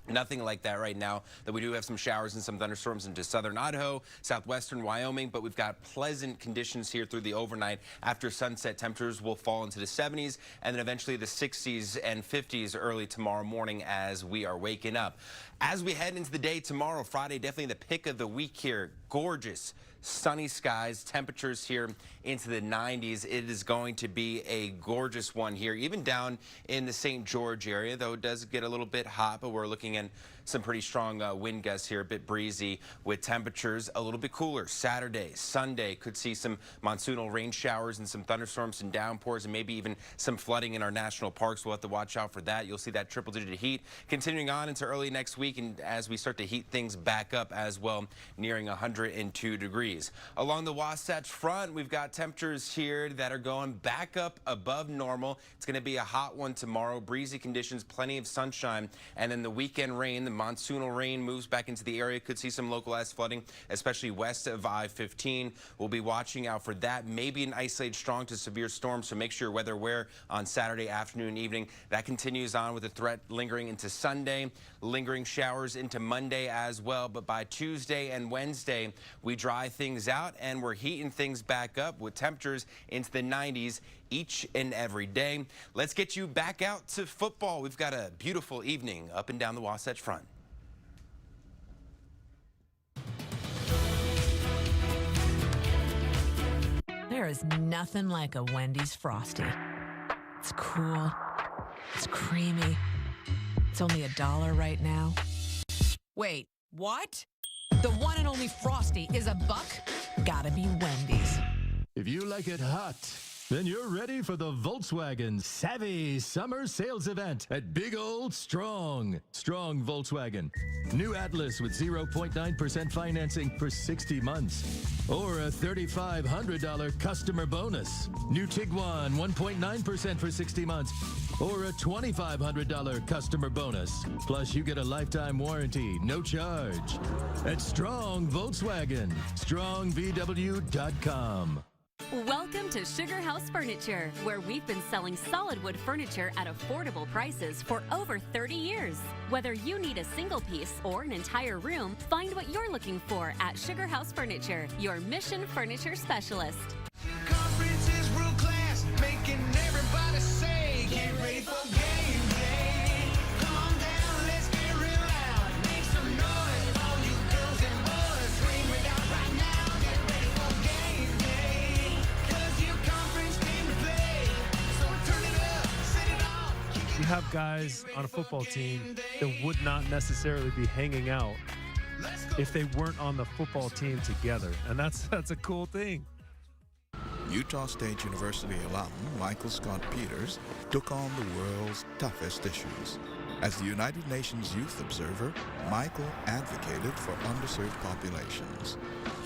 Nothing like that right now, though we do have some showers and some thunderstorms into southern Idaho, southwestern Wyoming, but we've got pleasant conditions here through the overnight. After sunset, temperatures will fall into the 70s and then eventually the 60s and 50s early tomorrow morning as we are waking up. As we head into the day tomorrow, Friday, definitely the pick of the week here. Gorgeous. Sunny skies, temperatures here into the 90s. It is going to be a gorgeous one here, even down in the St. George area, though it does get a little bit hot, but we're looking at some pretty strong wind gusts here, a bit breezy with temperatures a little bit cooler. Saturday, Sunday could see some monsoonal rain showers and some thunderstorms and downpours and maybe even some flooding in our national parks. We'll have to watch out for that. You'll see that triple-digit heat continuing on into early next week and as we start to heat things back up as well, nearing 102 degrees. Along the Wasatch Front, we've got temperatures here that are going back up above normal. It's going to be a hot one tomorrow. Breezy conditions, plenty of sunshine, and then the weekend rain, the monsoonal rain moves back into the area. Could see some localized flooding, especially west of I-15. We'll be watching out for that. Maybe an isolated strong to severe storm, so make sure you're weather aware on Saturday afternoon and evening. That continues on with the threat lingering into Sunday, lingering showers into Monday as well. But by Tuesday and Wednesday, we dry things out and we're heating things back up with temperatures into the 90s each and every day. Let's get you back out to football. We've got a beautiful evening up and down the Wasatch Front. There is nothing like a Wendy's Frosty. It's cool. It's creamy. It's only $1 right now. Wait, what? The one and only Frosty is $1? Gotta be Wendy's. If you like it hot, then you're ready for the Volkswagen Savvy Summer Sales Event at Big Old Strong Volkswagen. New Atlas with 0.9% financing for 60 months. Or a $3,500 customer bonus. New Tiguan 1.9% for 60 months. Or a $2,500 customer bonus. Plus you get a lifetime warranty, no charge. At Strong Volkswagen. StrongVW.com. Welcome to Sugar House Furniture, where we've been selling solid wood furniture at affordable prices for over 30 years. Whether you need a single piece or an entire room, find what you're looking for at Sugar House Furniture, your Mission Furniture specialist. Conference is world class, making everybody say, get ready for game day. Come on down, let's get real loud. Make some noise, all you girls and boys. Scream it out right now, get ready for game day. Cause your conference came to play. So turn it up, set it off. You have guys on a football team that would not necessarily be hanging out if they weren't on the football team together. And that's a cool thing. Utah State University alum Michael Scott Peters took on the world's toughest issues. As the United Nations Youth Observer, Michael advocated for underserved populations.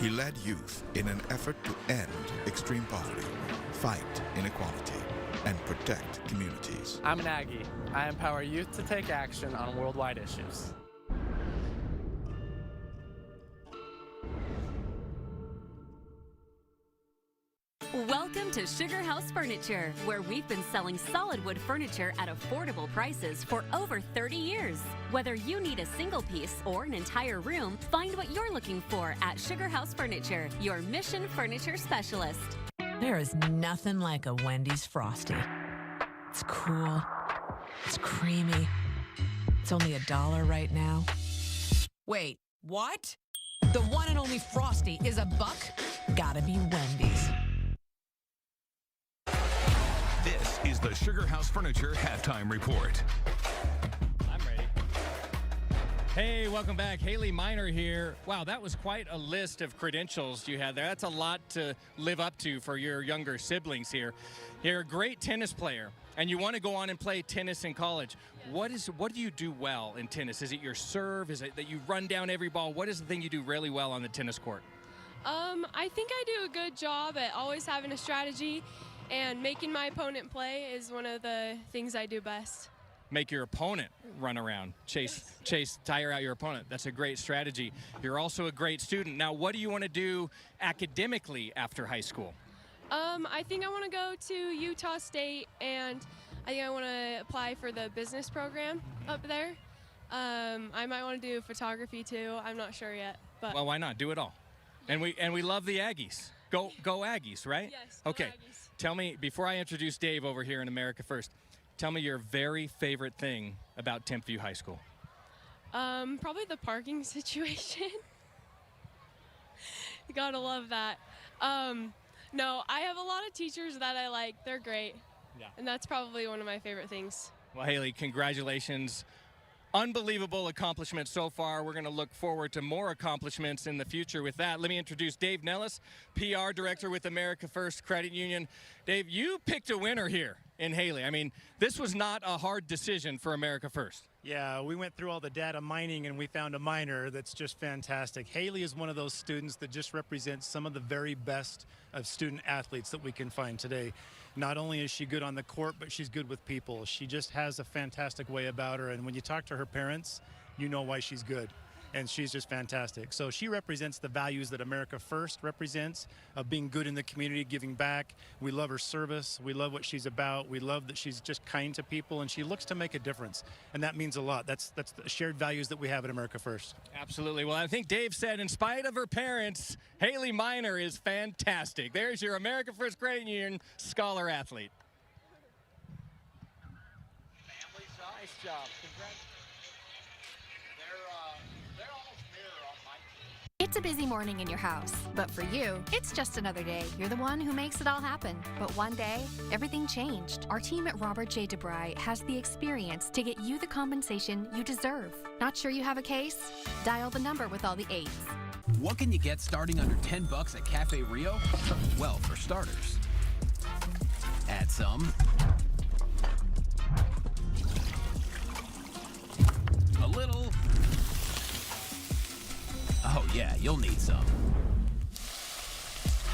He led youth in an effort to end extreme poverty, fight inequality, and protect communities. I'm an Aggie. I empower youth to take action on worldwide issues. Welcome to Sugar House Furniture, where we've been selling solid wood furniture at affordable prices for over 30 years. Whether you need a single piece or an entire room, find what you're looking for at Sugar House Furniture, your Mission Furniture specialist. There is nothing like a Wendy's Frosty. It's cool. It's creamy. It's only $1 right now. Wait, what? The one and only Frosty is $1? Gotta be Wendy's. This is the Sugar House Furniture Halftime Report. I'm ready. Hey, welcome back. Haley Miner here. Wow, that was quite a list of credentials you had there. That's a lot to live up to for your younger siblings here. You're a great tennis player, and you want to go on and play tennis in college. What do you do well in tennis? Is it your serve? Is it that you run down every ball? What is the thing you do really well on the tennis court? I think I do a good job at always having a strategy, and making my opponent play is one of the things I do best. Make your opponent run around, tire out your opponent. That's a great strategy. You're also a great student. Now, what do you want to do academically after high school? I think I want to go to Utah State, and I think I want to apply for the business program up there. I might want to do photography too. I'm not sure yet, but well, why not? Do it all. And we love the Aggies. Go Aggies, right? Yes. Go okay. Aggies. Tell me, before I introduce Dave over here in America First, tell me your very favorite thing about Timpview High School. Probably the parking situation. You gotta love that. No, I have a lot of teachers that I like. They're great. Yeah. And that's probably one of my favorite things. Well, Haley, congratulations. Unbelievable accomplishment so far. We're going to look forward to more accomplishments in the future with that. Let me introduce Dave Nellis, PR Director with America First Credit Union. Dave, you picked a winner here in Haley. I mean, this was not a hard decision for America First. Yeah, we went through all the data mining and we found a miner that's just fantastic. Haley is one of those students that just represents some of the very best of student athletes that we can find today. Not only is she good on the court, but she's good with people. She just has a fantastic way about her, and when you talk to her parents, you know why she's good. And she's just fantastic. So she represents the values that America First represents, of being good in the community, giving back. We love her service. We love what she's about. We love that she's just kind to people, and she looks to make a difference. And that means a lot. That's the shared values that we have at America First. Absolutely. Well, I think Dave said, in spite of her parents, Haley Miner is fantastic. There's your America First Credit Union scholar athlete. Nice job. It's a busy morning in your house, but for you, it's just another day. You're the one who makes it all happen. But one day, everything changed. Our team at Robert J. DeBry has the experience to get you the compensation you deserve. Not sure you have a case? Dial the number with all the 8s. What can you get starting under $10 at Cafe Rio? Well, for starters, add some. A little. Oh yeah, you'll need some.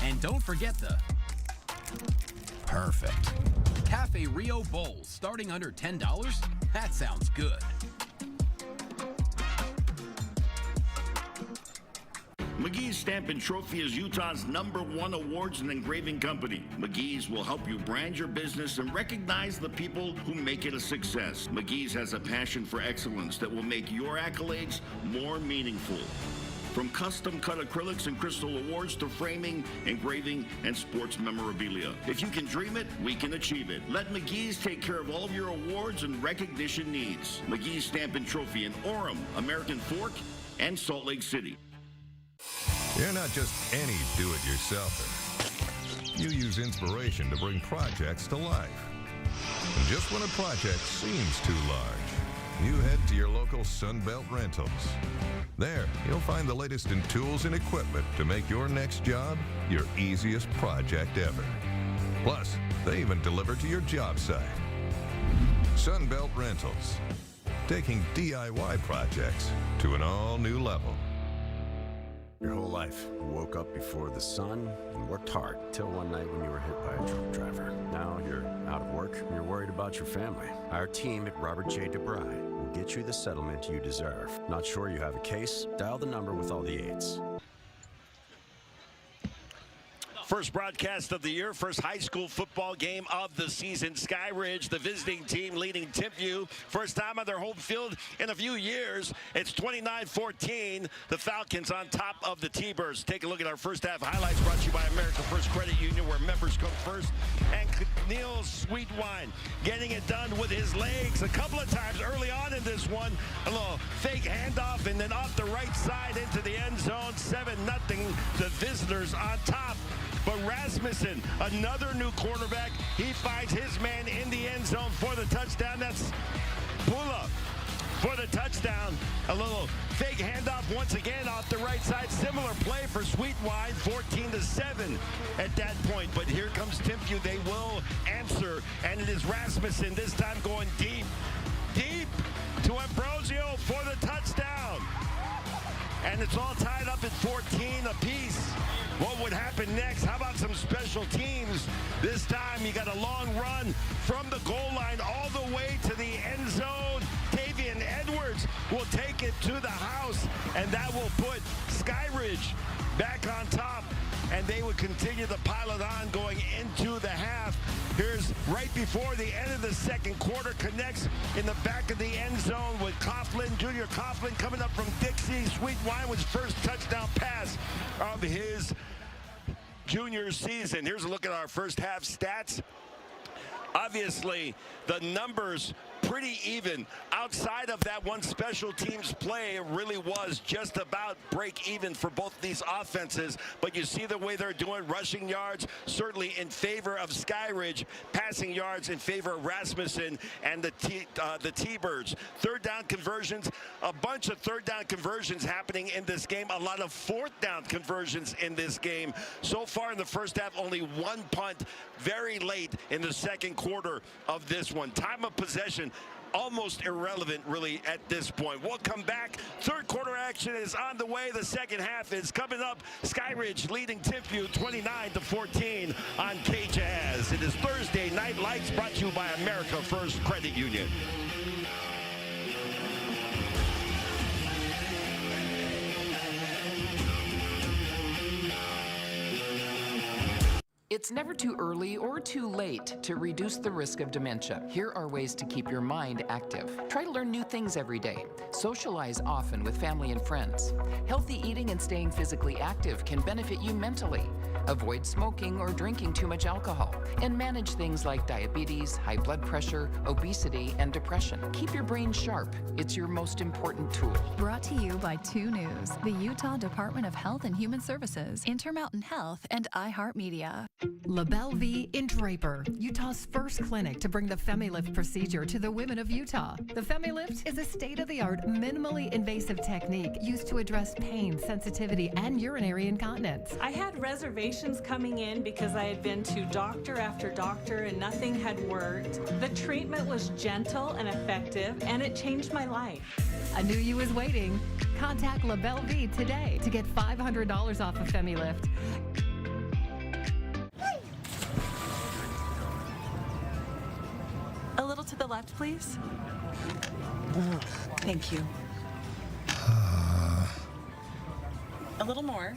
And don't forget the perfect Cafe Rio bowls starting under $10. That sounds good. McGee's Stamp and Trophy is Utah's #1 awards and engraving company. McGee's will help you brand your business and recognize the people who make it a success. McGee's has a passion for excellence that will make your accolades more meaningful. From custom-cut acrylics and crystal awards to framing, engraving, and sports memorabilia. If you can dream it, we can achieve it. Let McGee's take care of all of your awards and recognition needs. McGee's Stamp and Trophy in Orem, American Fork, and Salt Lake City. You're not just any do-it-yourselfer. You use inspiration to bring projects to life. And just when a project seems too large, you head to your local Sunbelt Rentals. There, you'll find the latest in tools and equipment to make your next job your easiest project ever. Plus, they even deliver to your job site. Sunbelt Rentals, taking DIY projects to an all-new level. Your whole life, you woke up before the sun and worked hard till one night when you were hit by a truck driver. Now you're out of work and you're worried about your family. Our team at Robert J. DeBry will get you the settlement you deserve. Not sure you have a case? Dial the number with all the 8s. First broadcast of the year, first high school football game of the season. Skyridge, the visiting team, leading Timpview. First time on their home field in a few years. It's 29-14. The Falcons on top of the T-Birds. Take a look at our first half highlights brought to you by America First Credit Union, where members come first. And Neil Sweetwine getting it done with his legs a couple of times early on in this one. A little fake handoff and then off the right side into the end zone. 7-0. The visitors on top. But Rasmussen, another new quarterback, he finds his man in the end zone for the touchdown. That's Bula for the touchdown. A little fake handoff once again off the right side. Similar play for Sweetwine, 14-7 at that point. But here comes Timpview. They will answer, and it is Rasmussen this time going deep to Ambrosio for the touchdown. And it's all tied up at 14 apiece. What would happen next? How about some special teams? This time you got a long run from the goal line all the way to the end zone. Tavian Edwards will take it to the house, and that will put Skyridge back on top. And they would continue to pile it on going into the half. Here's right before the end of the second quarter, connects in the back of the end zone with Coughlin, Junior Coughlin coming up from Dixie. Sweetwine was first touchdown pass of his junior season. Here's a look at our first half stats. Obviously, the numbers pretty even. Outside of that one special teams play, it really was just about break even for both these offenses. But you see the way they're doing. Rushing yards certainly in favor of Skyridge. Passing yards in favor of Rasmussen and the T-Birds. Third down conversions, a bunch of third down conversions happening in this game. A lot of fourth down conversions in this game. So far in the first half, only one punt very late in the second quarter of this one. Time of possession almost irrelevant really at this point. We'll come back. Third quarter action is on the way. The second half is coming up. Skyridge leading Timpview 29-14 on KJazz. It is Thursday Night Lights, brought to you by America First Credit Union. It's never too early or too late to reduce the risk of dementia. Here are ways to keep your mind active. Try to learn new things every day. Socialize often with family and friends. Healthy eating and staying physically active can benefit you mentally. Avoid smoking or drinking too much alcohol. And manage things like diabetes, high blood pressure, obesity, and depression. Keep your brain sharp. It's your most important tool. Brought to you by 2 News, the Utah Department of Health and Human Services, Intermountain Health, and iHeartMedia. LaBelle V in Draper, Utah's first clinic to bring the FemiLift procedure to the women of Utah. The FemiLift is a state-of-the-art, minimally invasive technique used to address pain, sensitivity, and urinary incontinence. I had reservations coming in because I had been to doctor after doctor and nothing had worked. The treatment was gentle and effective, and it changed my life. A new you is waiting. Contact LaBelle V today to get $500 off of FemiLift. A little to the left, please. Thank you. A little more.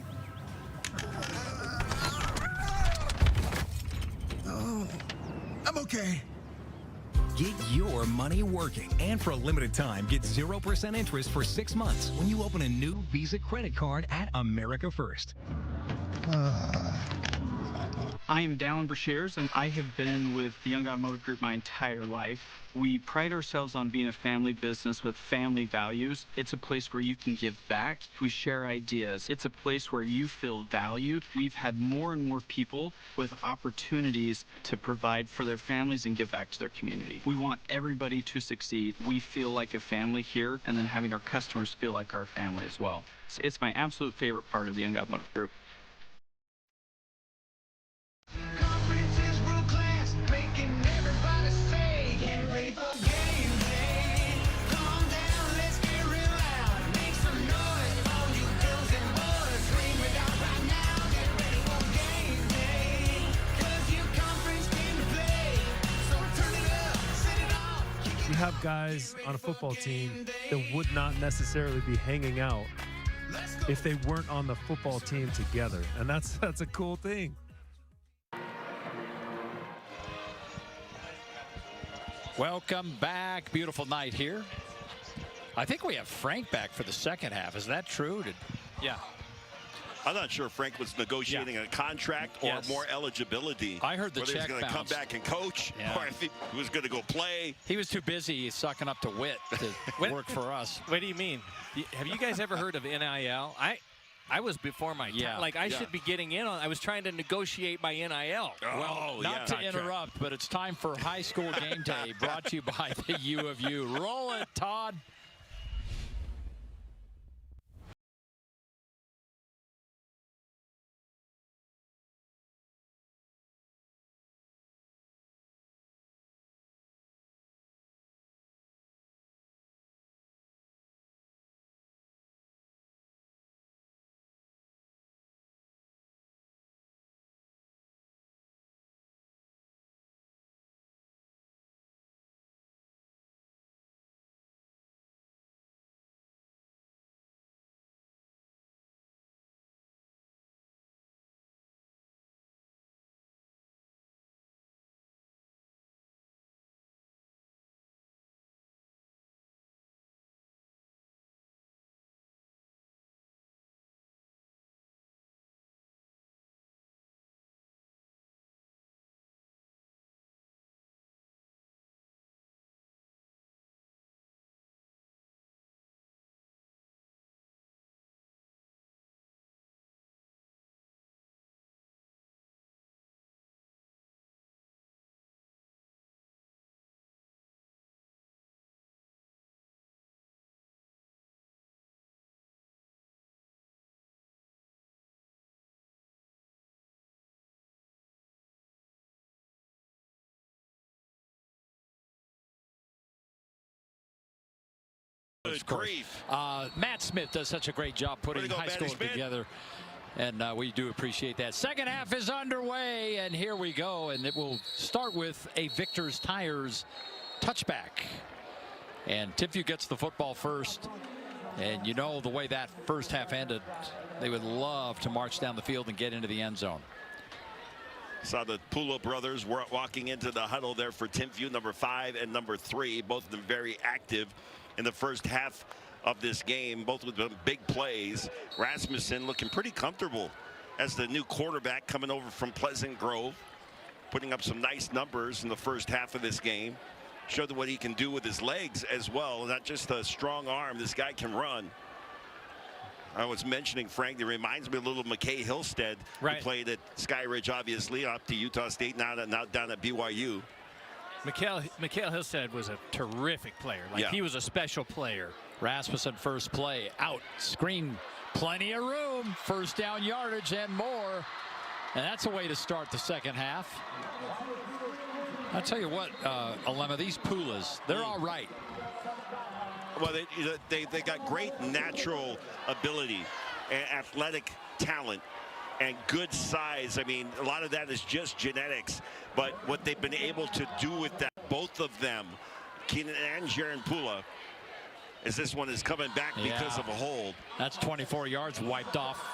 Oh, I'm okay. Get your money working. And for a limited time, get 0% interest for 6 months when you open a new Visa credit card at America First. I am Dallin Brashears, and I have been with the Young Automotive Group my entire life. We pride ourselves on being a family business with family values. It's a place where you can give back. We share ideas. It's a place where you feel valued. We've had more and more people with opportunities to provide for their families and give back to their community. We want everybody to succeed. We feel like a family here, and then having our customers feel like our family as well. So it's my absolute favorite part of the Young Automotive Group. You have guys on a football team that would not necessarily be hanging out if they weren't on the football team together, and that's a cool thing. Welcome back. Beautiful night here. I think we have Frank back for the second half. Is that true? Yeah. I'm not sure Frank was negotiating a contract or more eligibility. I heard the whether check he was going to come back and coach or if he was going to go play. He was too busy sucking up to Witt to work for us. What do you mean? Have you guys ever heard of NIL? I was before my time. Like, I should be getting in on. I was trying to negotiate my NIL. Well, not to interrupt, but it's time for High School Game Day, brought to you by the U of U. Roll it, Todd. Good grief. Matt Smith does such a great job putting high school together, and we do appreciate that. Second half is underway, and here we go, and it will start with a Victor's Tires touchback. And Timpview gets the football first, and you know the way that first half ended, they would love to march down the field and get into the end zone. Saw the Pula brothers were walking into the huddle there for Timpview, number 5 and number 3, both of them very active in the first half of this game, both with big plays. Rasmussen looking pretty comfortable as the new quarterback coming over from Pleasant Grove, putting up some nice numbers in the first half of this game. Showed what he can do with his legs as well, not just a strong arm. This guy can run. I was mentioning, Frank, it reminds me a little of McKay Hillstead, who played at Skyridge, obviously, up to Utah State, now down at BYU. Mikhail Hillstead was a terrific player. He was a special player. Rasmussen first play out, screen, plenty of room, first down yardage and more. And that's a way to start the second half. I'll tell you what, Alema, these Pulas, they're all right. Well, they got great natural ability and athletic talent and good size. I mean, a lot of that is just genetics, but what they've been able to do with that, both of them, Keenan and Jaron Pula, is this one is coming back because of a hold. That's 24 yards wiped off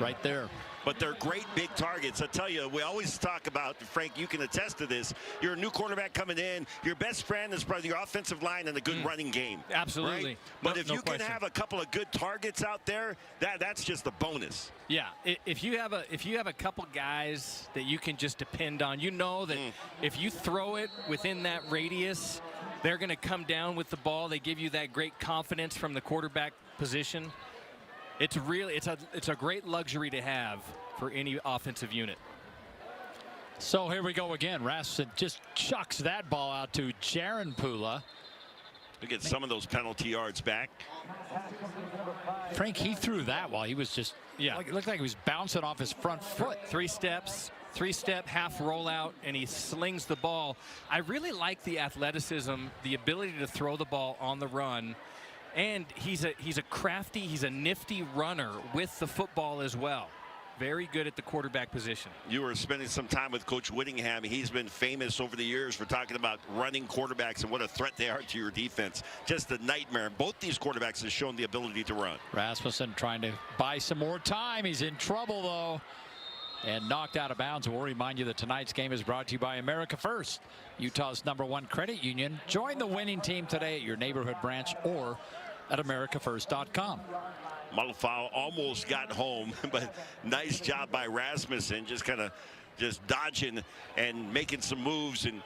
right there. But they're great big targets. I tell you, we always talk about, Frank, you can attest to this. You're a new quarterback coming in. Your best friend is probably your offensive line and a good running game. Absolutely. Right? But if you can have a couple of good targets out there, that's just a bonus. Yeah, if you have a couple guys that you can just depend on, you know that if you throw it within that radius, they're going to come down with the ball. They give you that great confidence from the quarterback position. It's a great luxury to have for any offensive unit. So here we go again. Rasmussen just chucks that ball out to Jaron Pula. To get some of those penalty yards back. Frank, he threw that while he was just, it looked like he was bouncing off his front foot. Three-step half rollout, and he slings the ball. I really like the athleticism, the ability to throw the ball on the run. And he's a crafty, he's a nifty runner with the football as well. Very good at the quarterback position. You were spending some time with Coach Whittingham. He's been famous over the years for talking about running quarterbacks and what a threat they are to your defense. Just a nightmare. Both these quarterbacks have shown the ability to run. Rasmussen trying to buy some more time. He's in trouble, though, and knocked out of bounds. We'll remind you that tonight's game is brought to you by America First, Utah's #1 credit union. Join the winning team today at your neighborhood branch or at americafirst.com. Malafau almost got home, but nice job by Rasmussen, just kind of dodging and making some moves and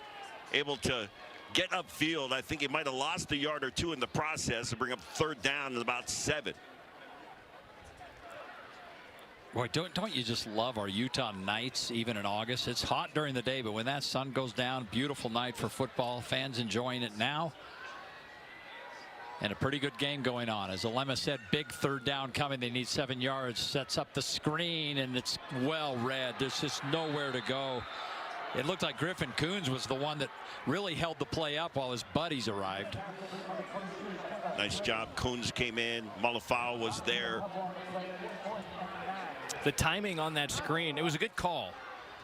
able to get upfield. I think he might have lost a yard or two in the process and bring up third down at about 7. Boy, don't you just love our Utah nights, even in August? It's hot during the day, but when that sun goes down, beautiful night for football. Fans enjoying it now. And a pretty good game going on. As Alema said, big third down coming. They need 7 yards. Sets up the screen, and it's well read. There's just nowhere to go. It looked like Griffin Coons was the one that really held the play up while his buddies arrived. Nice job. Coons came in. Malafau was there. The timing on that screen, it was a good call.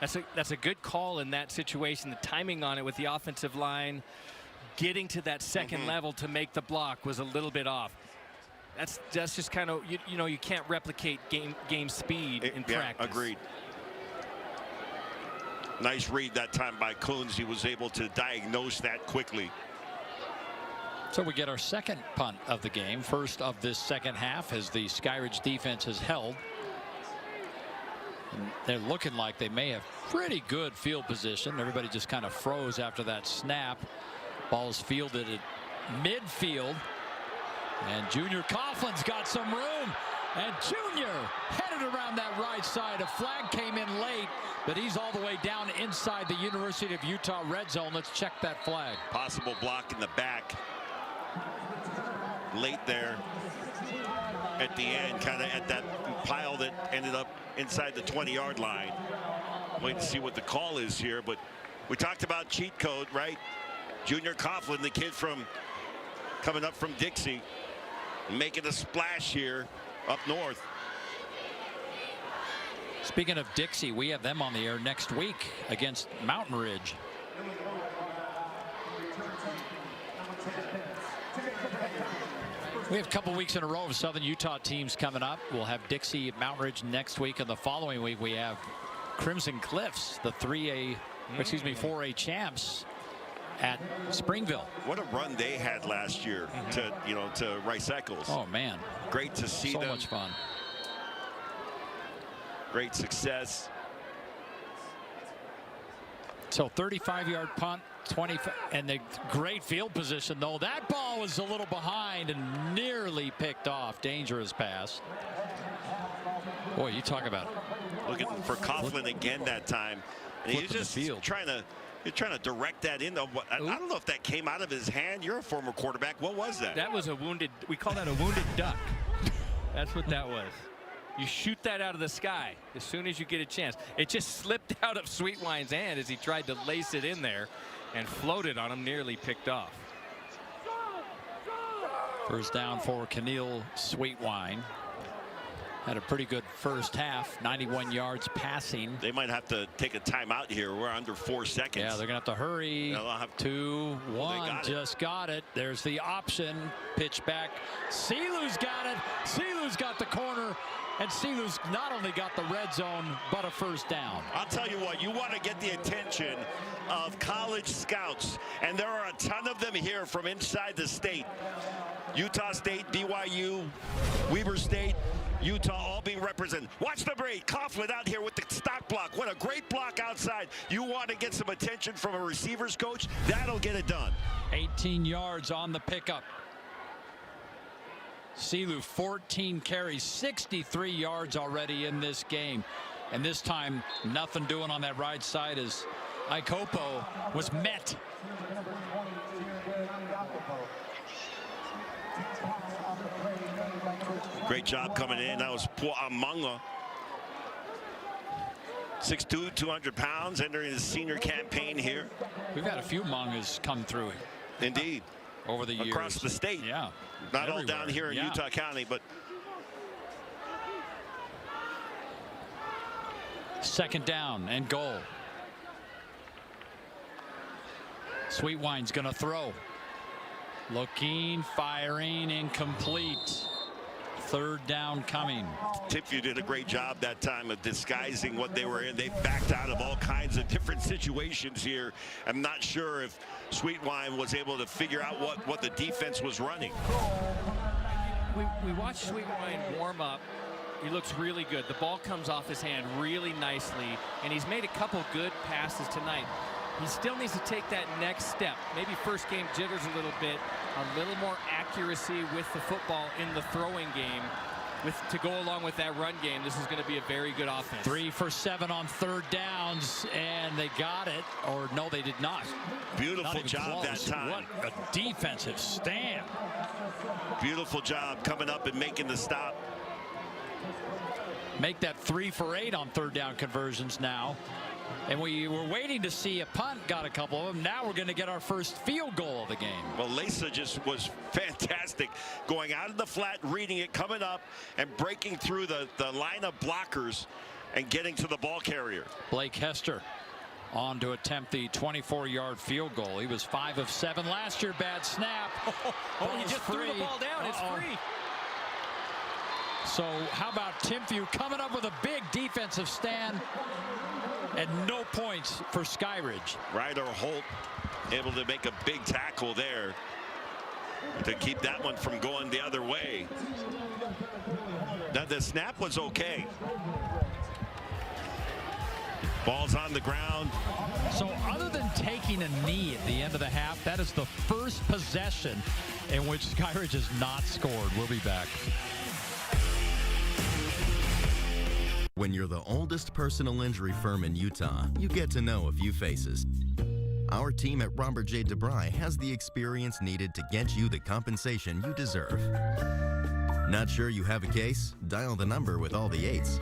That's a good call in that situation. The timing on it with the offensive line getting to that second level to make the block was a little bit off. That's just kind of, you know, you can't replicate game speed in practice. Agreed. Nice read that time by Coons. He was able to diagnose that quickly. So we get our second punt of the game, first of this second half, as the Skyridge defense has held. And they're looking like they may have pretty good field position. Everybody just kind of froze after that snap. Ball's fielded at midfield, and Junior Coughlin's got some room, and Junior headed around that right side. A flag came in late, but he's all the way down inside the University of Utah red zone. Let's check that flag. Possible block in the back late there at the end, kind of at that pile that ended up inside the 20-yard line. Wait to see what the call is here, but we talked about cheat code, right? Junior Coughlin, the kid coming up from Dixie, making a splash here up north. Speaking of Dixie, we have them on the air next week against Mountain Ridge. We have a couple weeks in a row of Southern Utah teams coming up. We'll have Dixie at Mountain Ridge next week, and the following week we have Crimson Cliffs, the 4A champs at Springville. What a run they had last year to Rice Eccles. Oh man, great to see them. So much fun. great success. So 35-yard punt, 25, and the great field position, though. That ball was a little behind and nearly picked off. Dangerous pass. Boy, you talk about looking for Coughlin again that time. And he's just trying to direct that in. I don't know if that came out of his hand. You're a former quarterback. What was that? That was a wounded. We call that a wounded duck. That's what that was. You shoot that out of the sky as soon as you get a chance. It just slipped out of Sweetwine's hand as he tried to lace it in there and floated on him, nearly picked off. First down for Keneal Sweetwine. Had a pretty good first half, 91 yards passing. They might have to take a timeout here. We're under 4 seconds. Yeah, they're going to have to hurry. 2, 1, just got it. There's the option. Pitch back. Silu's got it. Silu's got the corner. And Silu's not only got the red zone, but a first down. I'll tell you what, you want to get the attention of college scouts, and there are a ton of them here from inside the state. Utah State, BYU, Weber State, Utah all being represented. Watch the break. Coughlin out here with the stock block. What a great block outside. You want to get some attention from a receivers coach? That'll get it done. 18 yards on the pickup. Silu 14 carries, 63 yards already in this game. And this time, nothing doing on that right side as Ikopo was met. Great job coming in. That was Pu'amanga. 6'2", 200 pounds, entering his senior campaign here. We've had a few Mangas come through. Indeed. Over the years. Across the state. Yeah. Not everywhere. All down here in Utah County, but. Second down and goal. Sweetwine's going to throw. Looking, firing, incomplete. Third down coming. Timpview did a great job that time of disguising what they were in. They backed out of all kinds of different situations here. I'm not sure if Sweetwine was able to figure out what the defense was running. We watched Sweetwine warm up. He looks really good. The ball comes off his hand really nicely, and he's made a couple good passes tonight. He still needs to take that next step. Maybe first game jitters a little bit, a little more accuracy with the football in the throwing game. To go along with that run game, this is going to be a very good offense. 3 for 7 on third downs, and they got it. Or no, they did not. Beautiful job that time. What a defensive stand. Beautiful job coming up and making the stop. Make that 3 for 8 on third down conversions now. And we were waiting to see a punt, got a couple of them. Now we're going to get our first field goal of the game. Well, Lesa just was fantastic. Going out of the flat, reading it, coming up, and breaking through the line of blockers and getting to the ball carrier. Blake Hester on to attempt the 24-yard field goal. He was 5 of 7 last year. Bad snap. He just threw the ball down. It's free. So how about Timpview coming up with a big defensive stand? And no points for Skyridge. Ryder Holt able to make a big tackle there to keep that one from going the other way. Now the snap was okay. Ball's on the ground. So other than taking a knee at the end of the half, that is the first possession in which Skyridge has not scored. We'll be back. When you're the oldest personal injury firm in Utah, you get to know a few faces. Our team at Robert J. DeBry has the experience needed to get you the compensation you deserve. Not sure you have a case? Dial the number with all the 8s.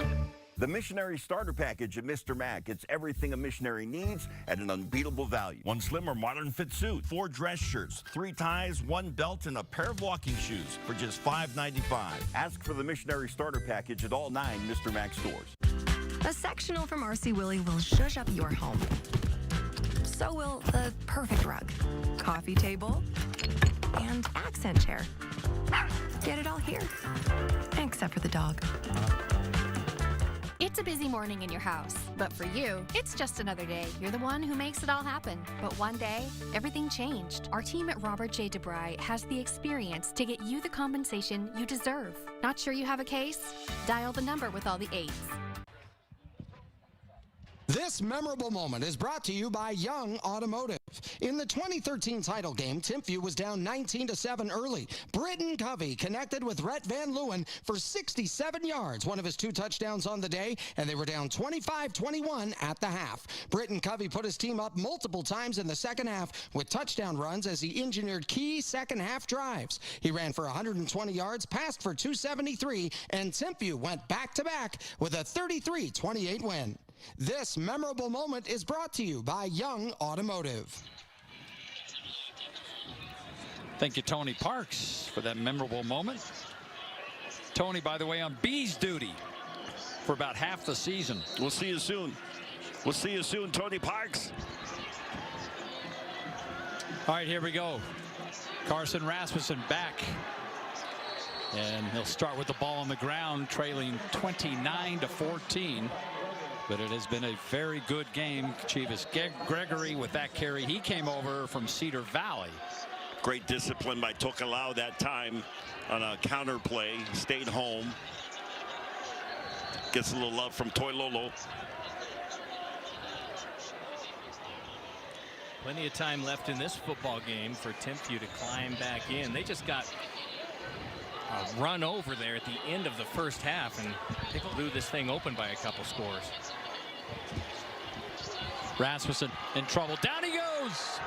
The Missionary Starter Package at Mr. Mac. It's everything a missionary needs at an unbeatable value. 1 slim or modern fit suit, 4 dress shirts, 3 ties, 1 belt, and a pair of walking shoes for just $5.95. Ask for the Missionary Starter Package at all 9 Mr. Mac stores. A sectional from RC Willey will zhuzh up your home. So will the perfect rug, coffee table, and accent chair. Get it all here, except for the dog. It's a busy morning in your house, but for you, it's just another day. You're the one who makes it all happen. But one day, everything changed. Our team at Robert J. DeBry has the experience to get you the compensation you deserve. Not sure you have a case? Dial the number with all the 8s. This memorable moment is brought to you by Young Automotive. In the 2013 title game, Timpview was down 19-7 early. Britton Covey connected with Rhett Van Leeuwen for 67 yards, one of his 2 touchdowns on the day, and they were down 25-21 at the half. Britton Covey put his team up multiple times in the second half with touchdown runs as he engineered key second half drives. He ran for 120 yards, passed for 273, and Timpview went back-to-back with a 33-28 win. This memorable moment is brought to you by Young Automotive. Thank you, Tony Parks, for that memorable moment. Tony, by the way, on B's duty for about half the season. We'll see you soon. We'll see you soon, Tony Parks. All right, here we go. Carson Rasmussen back. And he'll start with the ball on the ground, trailing 29-14. But it has been a very good game. Chivas Gregory with that carry. He came over from Cedar Valley. Great discipline by Tokelau that time on a counter play. Stayed home. Gets a little love from Toilolo. Plenty of time left in this football game for Timpview to climb back in. They just got a run over there at the end of the first half and they blew this thing open by a couple scores. Rasmussen in trouble. Down he goes.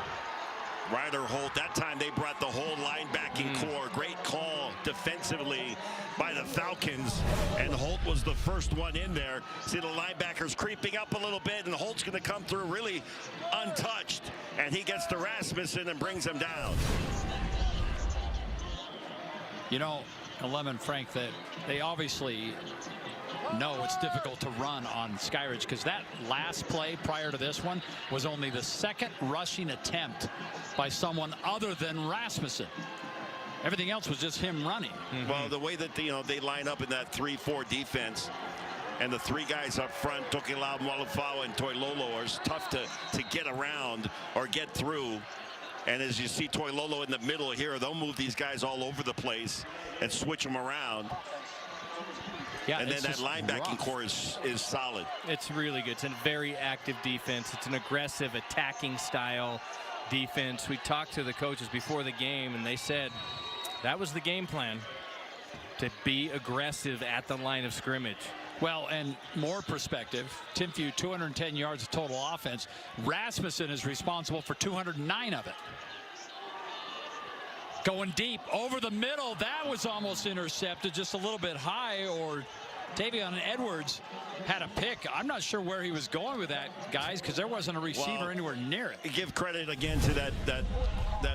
Ryder Holt. That time they brought the whole linebacking core. Great call defensively by the Falcons. And Holt was the first one in there. See the linebackers creeping up a little bit, and Holt's going to come through really untouched. And he gets to Rasmussen and brings him down. You know, Lemon Frank, that they obviously know it's difficult to run on Skyridge because that last play prior to this one was only the second rushing attempt by someone other than Rasmussen. Everything else was just him running. Well, the way that they line up in that 3-4 defense, and the 3 guys up front, Tokelau, Malafau, and Toilolo, are tough to get around or get through. And as you see Toilolo in the middle here, they'll move these guys all over the place and switch them around. Yeah, and then that linebacking core is solid. It's really good. It's a very active defense. It's an aggressive attacking style defense. We talked to the coaches before the game, and they said that was the game plan, to be aggressive at the line of scrimmage. Well, and more perspective, Timpview 210 yards of total offense. Rasmussen is responsible for 209 of it. Going deep over the middle. That was almost intercepted, just a little bit high, or Tavion Edwards had a pick. I'm not sure where he was going with that, guys, because there wasn't a receiver anywhere near it. Give credit again to that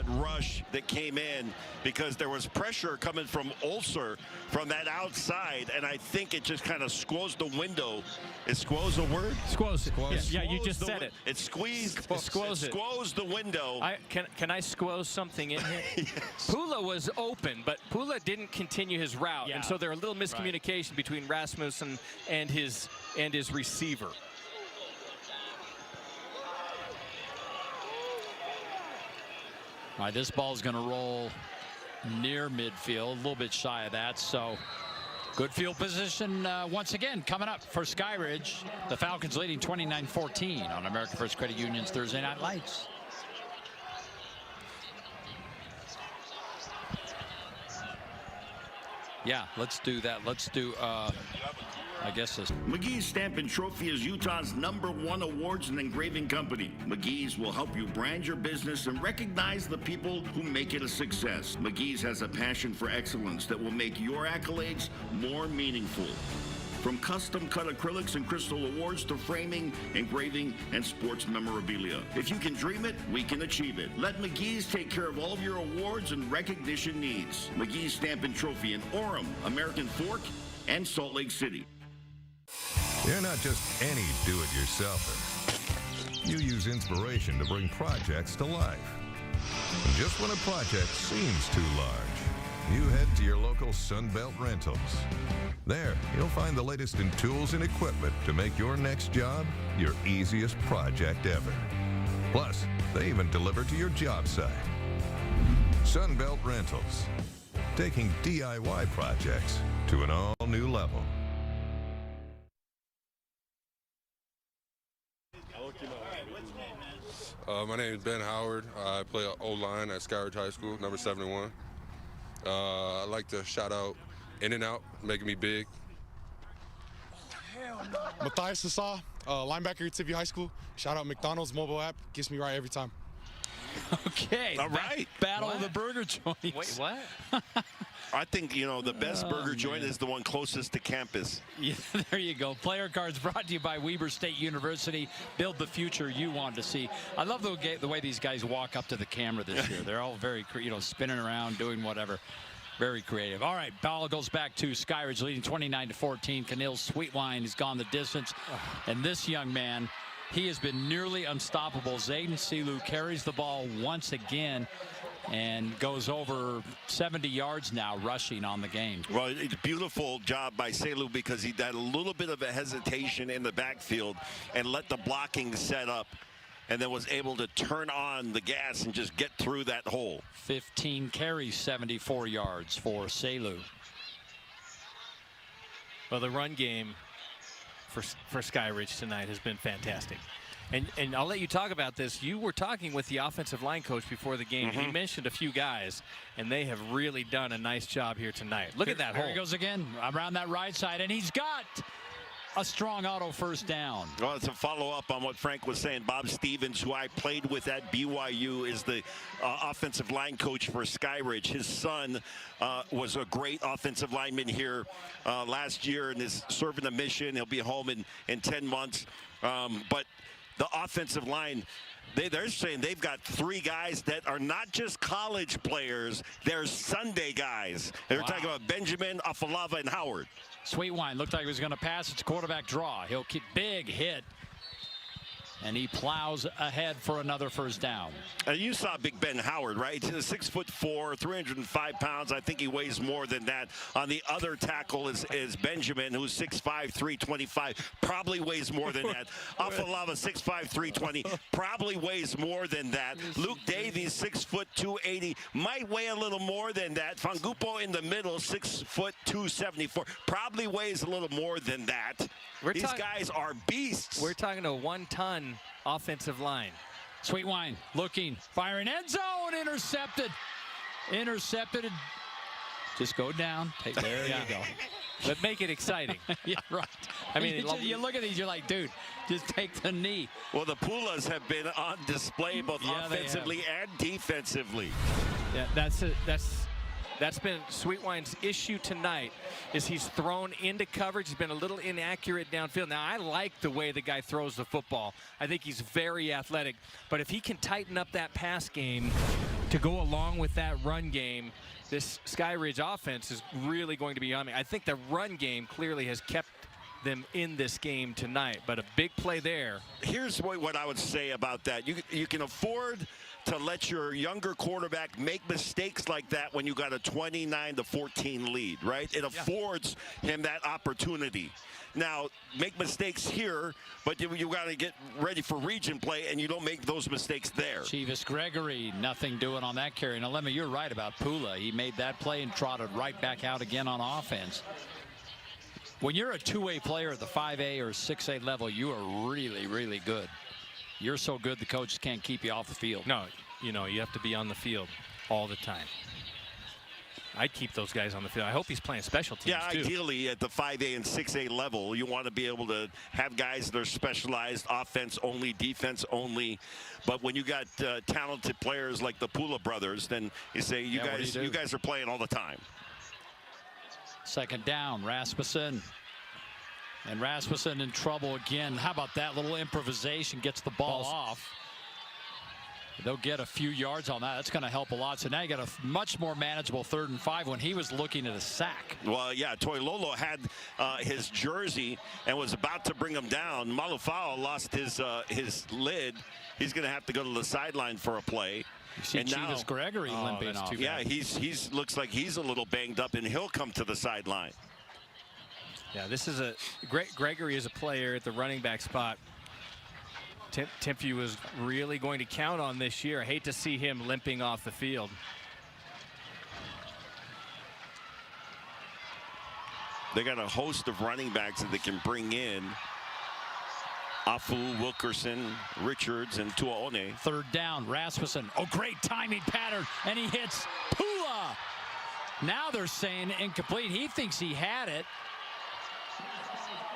rush that came in, because there was pressure coming from Ulcer from that outside, and I think it just kind of squoze the window. Is squoze a word? Squoze. Yeah, you just said it. It squeezed. Squoze the window. Can I squoze something in here? Yes. Pula was open, but Pula didn't continue his route, and so there are a little miscommunication between Rasmussen and his receiver. All right, this ball is going to roll near midfield, a little bit shy of that. So good field position once again coming up for Skyridge. The Falcons leading 29-14 on American First Credit Union's Thursday Night Lights. Yeah, let's do that. Let's do, I guess this. McGee's Stamp and Trophy is Utah's #1 awards and engraving company. McGee's will help you brand your business and recognize the people who make it a success. McGee's has a passion for excellence that will make your accolades more meaningful. From custom-cut acrylics and crystal awards to framing, engraving, and sports memorabilia. If you can dream it, we can achieve it. Let McGee's take care of all of your awards and recognition needs. McGee's Stamp and Trophy in Orem, American Fork, and Salt Lake City. You're not just any do-it-yourselfer. You use inspiration to bring projects to life. And just when a project seems too large, you head to your local Sunbelt Rentals. There, you'll find the latest in tools and equipment to make your next job your easiest project ever. Plus, they even deliver to your job site. Sunbelt Rentals, taking DIY projects to an all-new level. My name is Ben Howard. I play O-line at Skyridge High School, number 71. I'd like to shout out In-N-Out, making me big. Matthias Sassah, linebacker at Timpview High School. Shout out McDonald's mobile app. Gets me right every time. Okay. All right. Battle of the burger joints. Wait, what? I think, you know, the best burger joint is the one closest to campus. Yeah, there you go. Player cards brought to you by Weber State University. Build the future you want to see. I love the way these guys walk up to the camera this year. They're all very, spinning around, doing whatever. Very creative. All right, ball goes back to Skyridge, leading 29-14. Canil Sweetwine has gone the distance. And this young man, he has been nearly unstoppable. Zayden Silu carries the ball once again and goes over 70 yards now rushing on the game. Well, it's a beautiful job by Selu because he had a little bit of a hesitation in the backfield and let the blocking set up, and then was able to turn on the gas and just get through that hole. 15 carries, 74 yards for Selu. Well, the run game for Skyridge tonight has been fantastic. And I'll let you talk about this. You were talking with the offensive line coach before the game. He mentioned a few guys, and they have really done a nice job here tonight. Look at that hole. There he goes again around that right side, and he's got a strong auto first down. Well, it's a follow-up on what Frank was saying. Bob Stevens, who I played with at BYU, is the offensive line coach for Skyridge. His son was a great offensive lineman here last year and is serving a mission. He'll be home in 10 months. But the offensive line, they're saying they've got 3 guys that are not just college players. They're Sunday guys. They're talking about Benjamin, Afalava, and Howard. Sweetwine looked like he was going to pass. It's quarterback draw. He'll keep big hit. And he plows ahead for another first down. You saw Big Ben Howard, right? He's 6'4", 305 pounds. I think he weighs more than that. On the other tackle is Benjamin, who's 6'5", 325. Probably weighs more than that. Afalava, 6'5", 320. Probably weighs more than that. Luke Davies, 6 foot 280. Might weigh a little more than that. Fangupo in the middle, 6 foot 274. Probably weighs a little more than that. These guys are beasts. We're talking a 1-ton offensive line. Sweetwine looking, firing, end zone, intercepted. Intercepted. Just go down. There you go. But make it exciting. Yeah, right. I mean, you look at these, you're like, dude, just take the knee. Well, the Pulas have been on display both offensively and defensively. Yeah, that's been Sweetwine's issue tonight, is he's thrown into coverage. He's been a little inaccurate downfield. Now, I like the way the guy throws the football. I think he's very athletic. But if he can tighten up that pass game to go along with that run game, this Skyridge offense is really going to be on me. I think the run game clearly has kept them in this game tonight, but a big play there. Here's what I would say about that. You can afford to let your younger quarterback make mistakes like that when you got a 29-14 lead, right? It affords him that opportunity. Now, make mistakes here, but you got to get ready for region play, and you don't make those mistakes there. Chivas Gregory, nothing doing on that carry. Now, Lemmy, you're right about Pula. He made that play and trotted right back out again on offense. When you're a two-way player at the 5A or 6A level, you are really, really good. You're so good the coaches can't keep you off the field. No, you have to be on the field all the time. I'd keep those guys on the field. I hope he's playing special teams, too. Ideally at the 5A and 6A level, you want to be able to have guys that are specialized, offense only, defense only. But when you got talented players like the Pula brothers, then you say, you guys are playing all the time. Second down, Rasmussen. And Rasmussen in trouble again. How about that little improvisation? Gets the ball off. They'll get a few yards on that. That's going to help a lot. So now you got a much more manageable 3rd and 5 when he was looking at a sack. Well, yeah, Toilolo had his jersey and was about to bring him down. Malufao lost his lid. He's going to have to go to the sideline for a play. You see Chivas Gregory limping off. Yeah, he's looks like he's a little banged up, and he'll come to the sideline. Yeah, this is Gregory is a player at the running back spot. Timpview is really going to count on this year. I hate to see him limping off the field. They got a host of running backs that they can bring in. Afu, Wilkerson, Richards, and Tuaone. Third down, Rasmussen. Oh, great timing pattern, and he hits Pula. Now they're saying incomplete. He thinks he had it.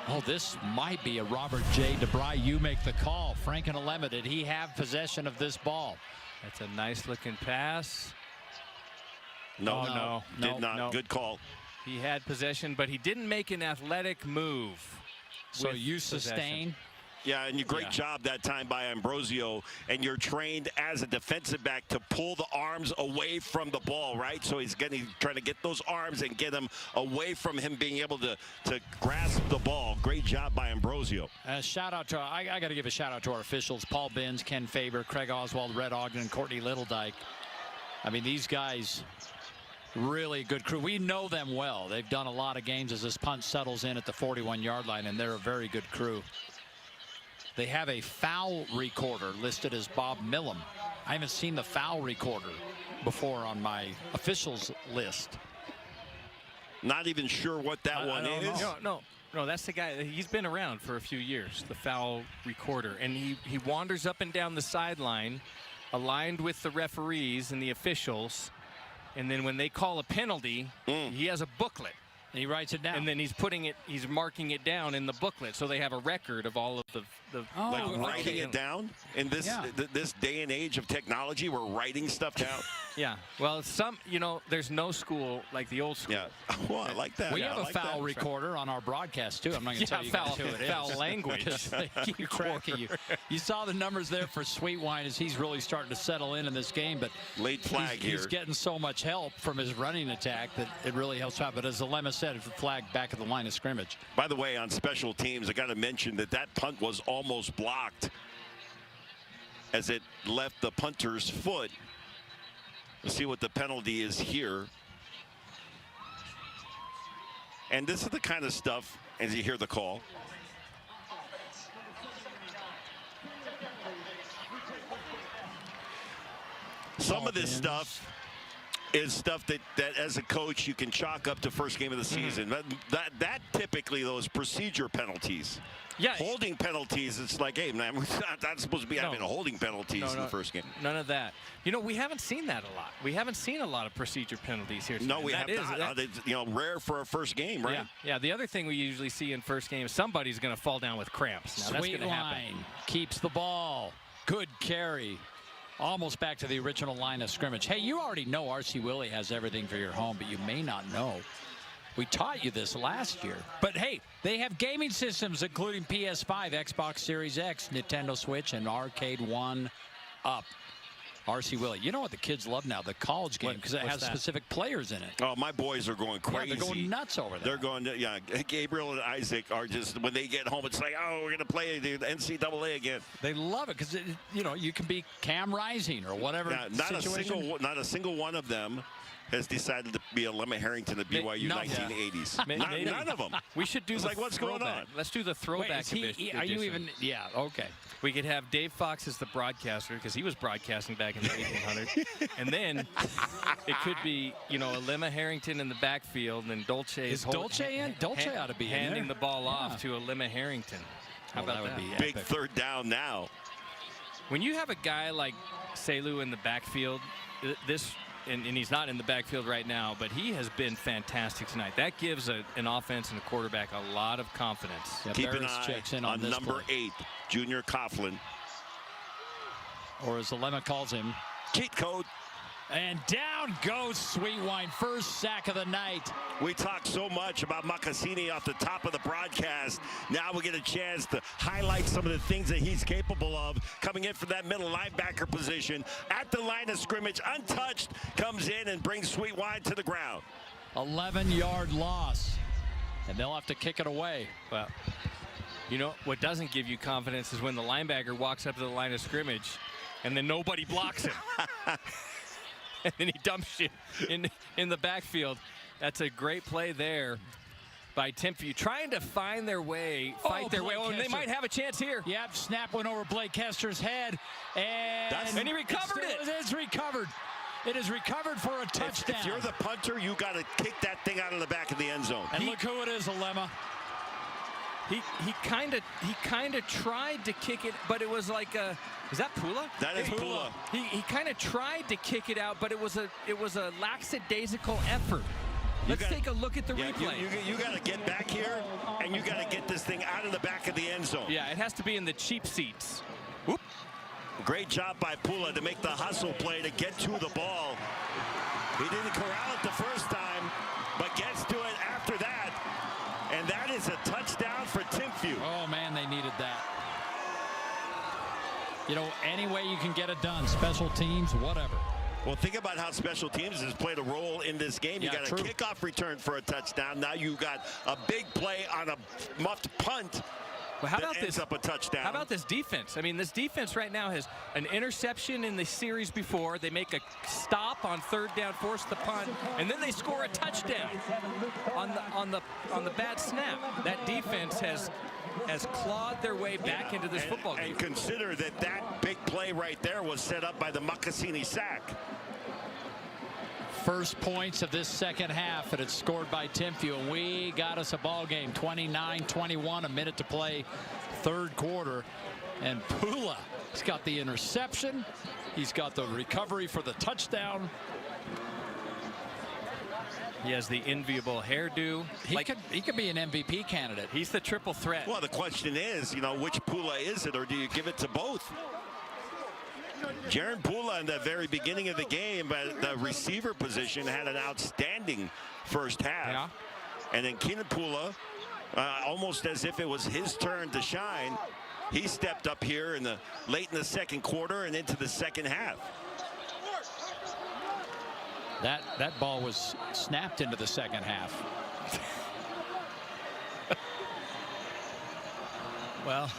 Oh, this might be a Robert J. DeBry. You make the call. Frank and Alema, did he have possession of this ball? That's a nice-looking pass. No, no, did not. no. Good call. He had possession, but he didn't make an athletic move. So you sustain? Yeah, and great job that time by Ambrosio. And you're trained as a defensive back to pull the arms away from the ball, right? So he's trying to get those arms and get them away from him being able to grasp the ball. Great job by Ambrosio. Shout out to, I got to give a shout out to our officials, Paul Binns, Ken Faber, Craig Oswald, Red Ogden, and Courtney Littledyke. I mean, these guys, really good crew. We know them well. They've done a lot of games as this punt settles in at the 41-yard line, and they're a very good crew. They have a foul recorder listed as Bob Millam. I haven't seen the foul recorder before on my officials list. Not even sure what that one is. No, that's the guy. He's been around for a few years, the foul recorder. And he wanders up and down the sideline, aligned with the referees and the officials. And then when they call a penalty, he has a booklet. And he writes it down. And then he's marking it down in the booklet, so they have a record of all of the like writing it down in this this day and age of technology. We're writing stuff down. Yeah. Well, there's no school like the old school. Yeah. Well, I like that. We have a foul recorder on our broadcast too. I'm not going to tell you guys who it is. Foul language. They keep track of you. You saw the numbers there for Sweetwine as he's really starting to settle in this game, but late flag here. He's getting so much help from his running attack that it really helps out. But as Alema said, it's a flag back at the line of scrimmage. By the way, on special teams, I got to mention that punt was almost blocked as it left the punter's foot. Let's see what the penalty is here. And this is the kind of stuff, as you hear the call. Some of this stuff is stuff that as a coach you can chalk up to first game of the season. That typically those procedure penalties. Yeah. Holding penalties, it's like, hey, man, we're not supposed to be having holding penalties in the first game. None of that. We haven't seen that a lot. We haven't seen a lot of procedure penalties here today. No, we have not. Rare for a first game, right? Yeah. The other thing we usually see in first game is somebody's going to fall down with cramps. Now, that's going to happen. Keeps the ball. Good carry. Almost back to the original line of scrimmage. Hey, you already know R.C. Willie has everything for your home, but you may not know. We taught you this last year. But hey, they have gaming systems including PS5, Xbox Series X, Nintendo Switch, and Arcade One Up. R.C. Willie. You know what the kids love now? The college game, because it has specific players in it. Oh, my boys are going crazy. Yeah, they're going nuts over there. They're going, Gabriel and Isaac are just, when they get home, it's like, oh, we're going to play the NCAA again. They love it because, you can be Cam Rising or whatever situation. Not a single one of them has decided to be a Lemma Harrington at BYU 1980s. None of them. We should do what's going on? Let's do the throwback edition. Are you even? Yeah, okay. We could have Dave Fox as the broadcaster because he was broadcasting back in the 1800s. And then it could be, a Lemma Harrington in the backfield and Dolce. Is Dolce in? Dolce ought to be handing the ball off to a Lemma Harrington. How about that? Would be big third down now. When you have a guy like Selu in the backfield, and he's not in the backfield right now, but he has been fantastic tonight. That gives an offense and a quarterback a lot of confidence. Yeah, Keep an eye on number 8, Junior Coughlin. Or as Alema calls him, cheat code. And down goes Sweetwine, first sack of the night. We talked so much about Macassini off the top of the broadcast. Now we get a chance to highlight some of the things that he's capable of. Coming in from that middle linebacker position at the line of scrimmage, untouched, comes in and brings Sweetwine to the ground. 11-yard loss, and they'll have to kick it away. Well, what doesn't give you confidence is when the linebacker walks up to the line of scrimmage and then nobody blocks him. And then he dumps you in the backfield. That's a great play there by Timpview, trying to find their way, fight their way. Oh, and they might have a chance here. Yep, snap went over Blake Kester's head, and he recovered it. It's recovered. It is recovered for a touchdown. If you're the punter, you got to kick that thing out of the back of the end zone. And look who it is, Alema. He kind of tried to kick it, but it was like a. Is that Pula? That is Pula. He kind of tried to kick it out, but it was a lackadaisical effort. Let's take a look at the replay. You got to get back here, and you got to get this thing out of the back of the end zone. Yeah, it has to be in the cheap seats. Whoop. Great job by Pula to make the hustle play to get to the ball. He didn't corral it the first time, but gets to it after that. And that is a touchdown for Timpview. Oh, man, they needed that. You know, any way you can get it done, special teams, whatever. Well, think about how special teams has played a role in this game. You got a kickoff return for a touchdown. Now you got a big play on a muffed punt. Well, how about ends up a touchdown? How about this defense? I mean, this defense right now has an interception in the series before. They make a stop on 3rd down, force the punt, and then they score a touchdown on the bad snap. That defense has clawed their way back into this football game. And consider that big play right there was set up by the Mocassini sack. First points of this second half, and it's scored by Timpview, and we got us a ball game. 29-21, a minute to play, 3rd quarter, and Pula has got the interception. He's got the recovery for the touchdown. He has the enviable hairdo. He could be an MVP candidate. He's the triple threat. Well, the question is, which Pula is it, or do you give it to both? Jaron Pula in the very beginning of the game at the receiver position had an outstanding first half. Yeah. And then Keenan Pula, almost as if it was his turn to shine, he stepped up here late in the second quarter and into the second half. That ball was snapped into the second half. Well,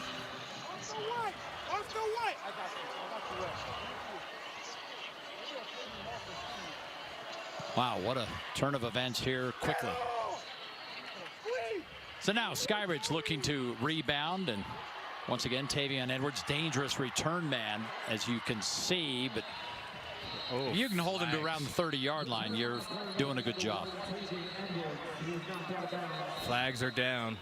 wow, what a turn of events here quickly. So now Skyridge looking to rebound, and once again Tavion Edwards, dangerous return man, as you can see, but if you can hold him to around the 30-yard line, you're doing a good job. Flags are down.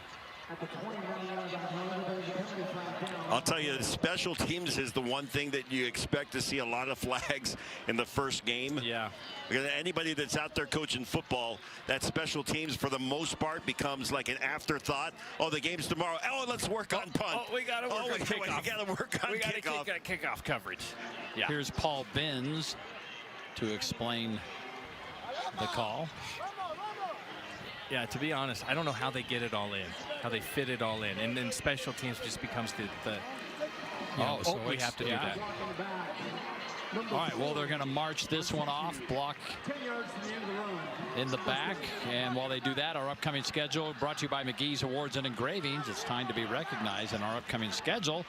I'll tell you, special teams is the one thing that you expect to see a lot of flags in the first game. Yeah. Because anybody that's out there coaching football, that special teams for the most part becomes like an afterthought. Oh, the game's tomorrow. Oh, let's work on punt. Oh, we got to work on kickoff. We got to work on kickoff. We got kickoff coverage. Yeah. Here's Paul Binns to explain the call. Yeah, to be honest, I don't know how they get it all in, how they fit it all in, and then special teams just becomes we have to do that. All right, well, they're going to march this one off, block in the back, and while they do that, our upcoming schedule brought to you by McGee's Awards and Engravings. It's time to be recognized in our upcoming schedule.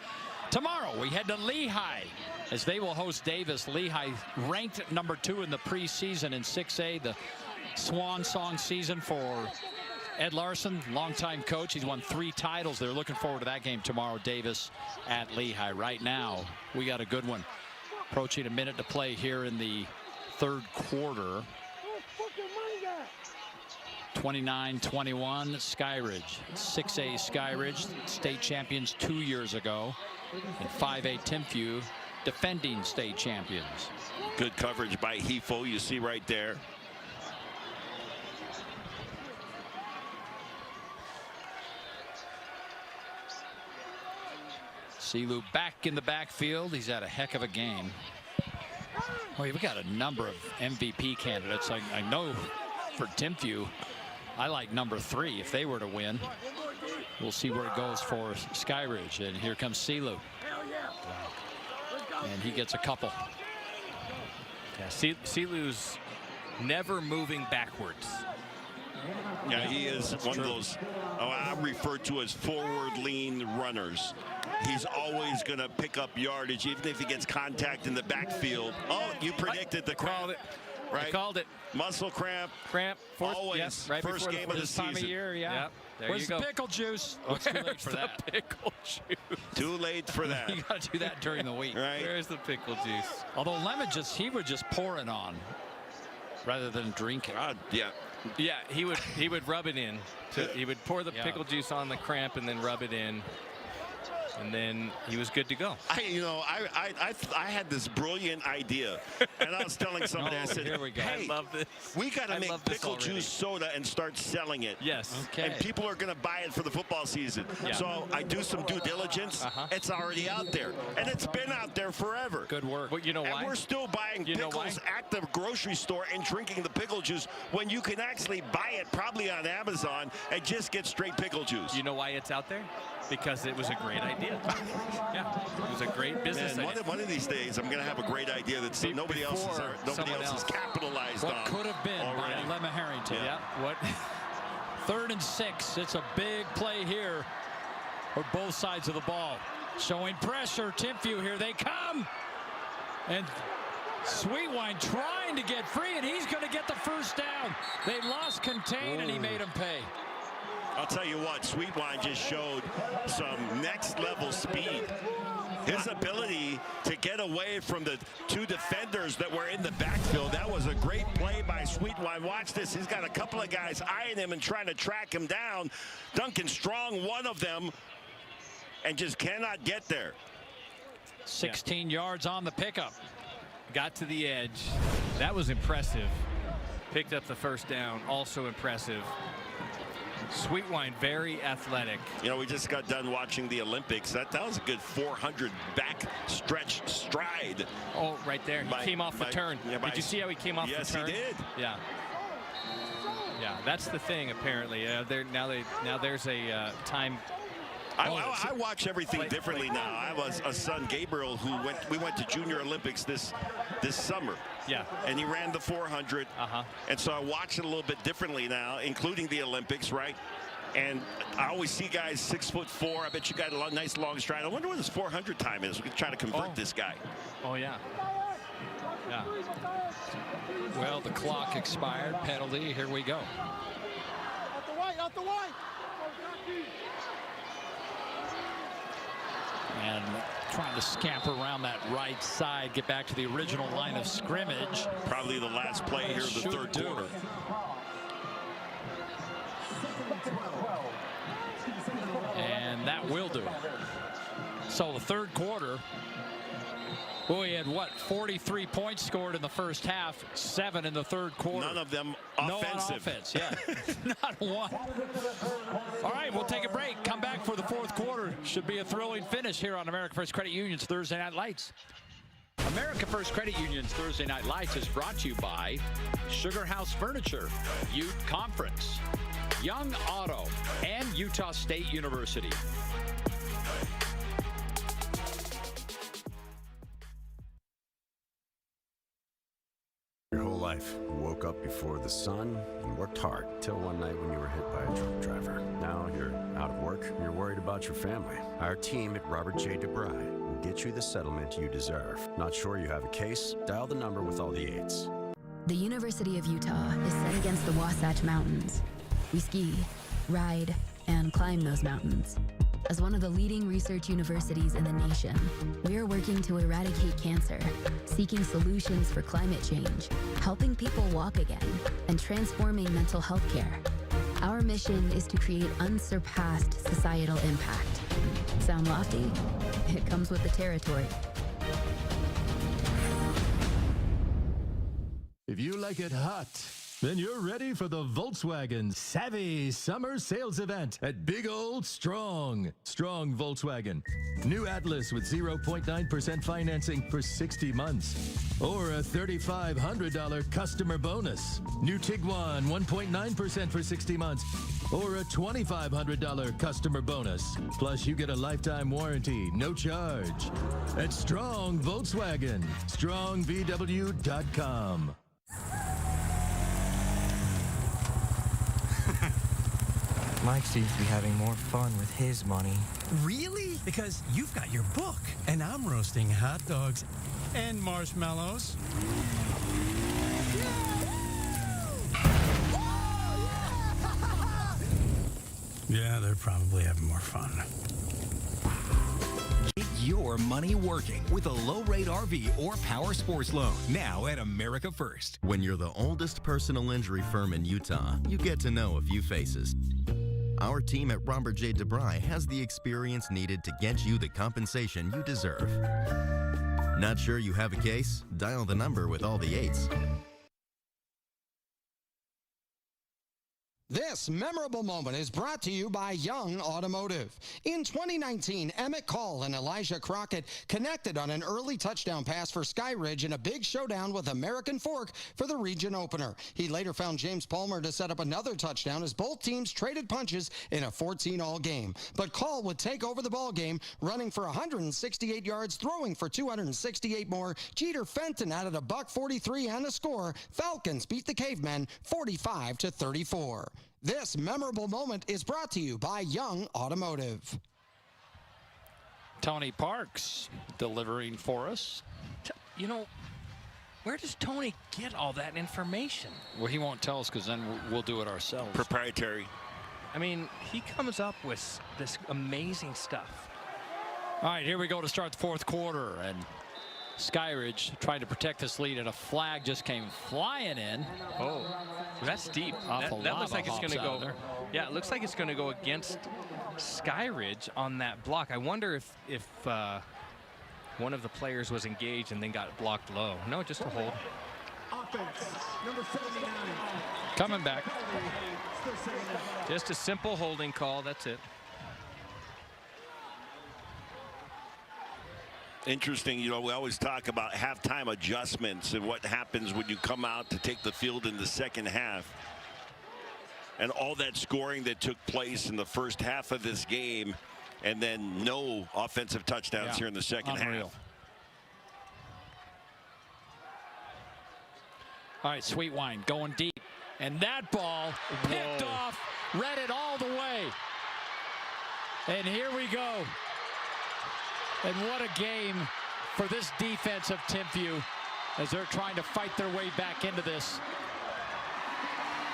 Tomorrow, we head to Lehigh as they will host Davis. Lehigh ranked number 2 in the preseason in 6A, the swan song season for Ed Larson, longtime coach. He's won 3 titles. They're looking forward to that game tomorrow. Davis at Lehigh. Right now, we got a good one. Approaching a minute to play here in the 3rd quarter. 29-21 Skyridge. 6A Skyridge, state champions 2 years ago. And 5A Timpview, defending state champions. Good coverage by Hefo, you see right there. Silu back in the backfield. He's had a heck of a game. Well, we've got a number of MVP candidates. I know for Timpview, I like number 3 if they were to win. We'll see where it goes for Skyridge. And here comes Silu. And he gets a couple. Yeah, Silu's never moving backwards. Yeah, he is one of those I refer to as forward lean runners. He's always going to pick up yardage, even if he gets contact in the backfield. Oh, you predicted the cramp. Right? I called it. Muscle cramp. Always. Yes, right first game of the season. Time of year, yeah. Yep. There Where's you go. the pickle juice? Oh, it's too late for that. Pickle juice. Too late for that. You got to do that during the week. Right. Where's the pickle juice? Although Lemon he would just pour it on. rather than drinking. Yeah. Yeah, he would rub it in. He would pour the pickle juice on the cramp and then rub it in. And then he was good to go. I had this brilliant idea, and I was telling somebody, I said, here we go. hey, I love this. We got to make pickle juice soda and start selling it. Yes. Okay. And people are going to buy it for the football season. Yeah. So I do some due diligence. It's already out there, and it's been out there forever. Good work. Well, you know why? And we're still buying pickles at the grocery store and drinking the pickle juice when you can actually buy it probably on Amazon and just get straight pickle juice. You know why it's out there? Because it was a great idea. Yeah, it was a great business idea. One of these days, I'm going to have a great idea that nobody else has capitalized on. What could have been by Lemma Harrington. Yeah. What? 3rd and 6. It's a big play here for both sides of the ball. Showing pressure. Timpview here. They come. And Sweetwine trying to get free, and he's going to get the first down. They lost contain, and he made him pay. I'll tell you what, Sweetwine just showed some next-level speed. His ability to get away from the 2 defenders that were in the backfield, that was a great play by Sweetwine. Watch this. He's got a couple of guys eyeing him and trying to track him down. Duncan Strong, one of them, and just cannot get there. 16 yards on the pickup. Got to the edge. That was impressive. Picked up the first down. Also impressive. Sweetwine, very athletic. We just got done watching the Olympics. That was a good 400 back stretch stride. Oh, right there. He came off the turn. Did you see how he came off the turn? Yes, he did. Yeah. Yeah, that's the thing, apparently. Now there's a time. I watch everything differently now. I have a son, Gabriel, we went to Junior Olympics this summer. Yeah. And he ran the 400. And so I watch it a little bit differently now, including the Olympics, right? And I always see guys 6'4". I bet you got a nice long stride. I wonder what his 400 time is. We can try to convert this guy. Oh, yeah. Yeah. Well, the clock expired. Penalty. Here we go. Out the white. And trying to scamper around that right side, get back to the original line of scrimmage. Probably the last play here of the third quarter. And that will do. So the third quarter, we had 43 points scored in the first half, 7 in the third quarter. None of them offensive. No on offense, yeah. Not one. All right, we'll take a break. Come back for the fourth quarter. Should be a thrilling finish here on America First Credit Union's Thursday Night Lights. America First Credit Union's Thursday Night Lights is brought to you by Sugar House Furniture, Ute Conference, Young Auto, and Utah State University. Your whole life, you woke up before the sun and worked hard till one night when you were hit by a truck driver. Now you're out of work and you're worried about your family. Our team at Robert J. DeBry will get you the settlement you deserve. Not sure you have a case? Dial the number with all the 8s. The University of Utah is set against the Wasatch Mountains. We ski, ride, and climb those mountains. As one of the leading research universities in the nation, we are working to eradicate cancer, seeking solutions for climate change, helping people walk again, and transforming mental health care. Our mission is to create unsurpassed societal impact. Sound lofty? It comes with the territory. If you like it hot, then you're ready for the Volkswagen Savvy Summer Sales Event at Big Old Strong Volkswagen. New Atlas with 0.9% financing for 60 months. Or a $3,500 customer bonus. New Tiguan 1.9% for 60 months. Or a $2,500 customer bonus. Plus you get a lifetime warranty, no charge. At Strong Volkswagen. StrongVW.com. Mike seems to be having more fun with his money. Really? Because you've got your book, and I'm roasting hot dogs and marshmallows. Yeah, they're probably having more fun. Get your money working with a low-rate RV or power sports loan now at America First. When you're the oldest personal injury firm in Utah, you get to know a few faces. Our team at Robert J. DeBry has the experience needed to get you the compensation you deserve. Not sure you have a case? Dial the number with all the 8s. This memorable moment is brought to you by Young Automotive. In 2019, Emmett Call and Elijah Crockett connected on an early touchdown pass for Skyridge in a big showdown with American Fork for the region opener. He later found James Palmer to set up another touchdown as both teams traded punches in a 14-all game. But Call would take over the ball game, running for 168 yards, throwing for 268 more. Jeter Fenton added a $143 and a score. Falcons beat the Cavemen 45-34. This memorable moment is brought to you by Young Automotive. Tony Parks delivering for us. You know, where does Tony get all that information? Well, he won't tell us because then we'll do it ourselves. Proprietary. I mean, he comes up with this amazing stuff. All right, here we go to start the fourth quarter. And Skyridge trying to protect this lead, and a flag just came flying in. Oh, that's deep. That looks like it's going to go. Yeah, it looks like it's going to go against Skyridge on that block. I wonder if one of the players was engaged and then got blocked low. No, just a hold. Offense, number 79. Coming back. Just a simple holding call. That's it. Interesting, you know, we always talk about halftime adjustments and what happens when you come out to take the field in the second half. And all that scoring that took place in the first half of this game, and then no offensive touchdowns here in the second half. All right, Sweetwine going deep. And that ball picked off, read it all the way. And here we go. And what a game for this defense of Timpview as they're trying to fight their way back into this.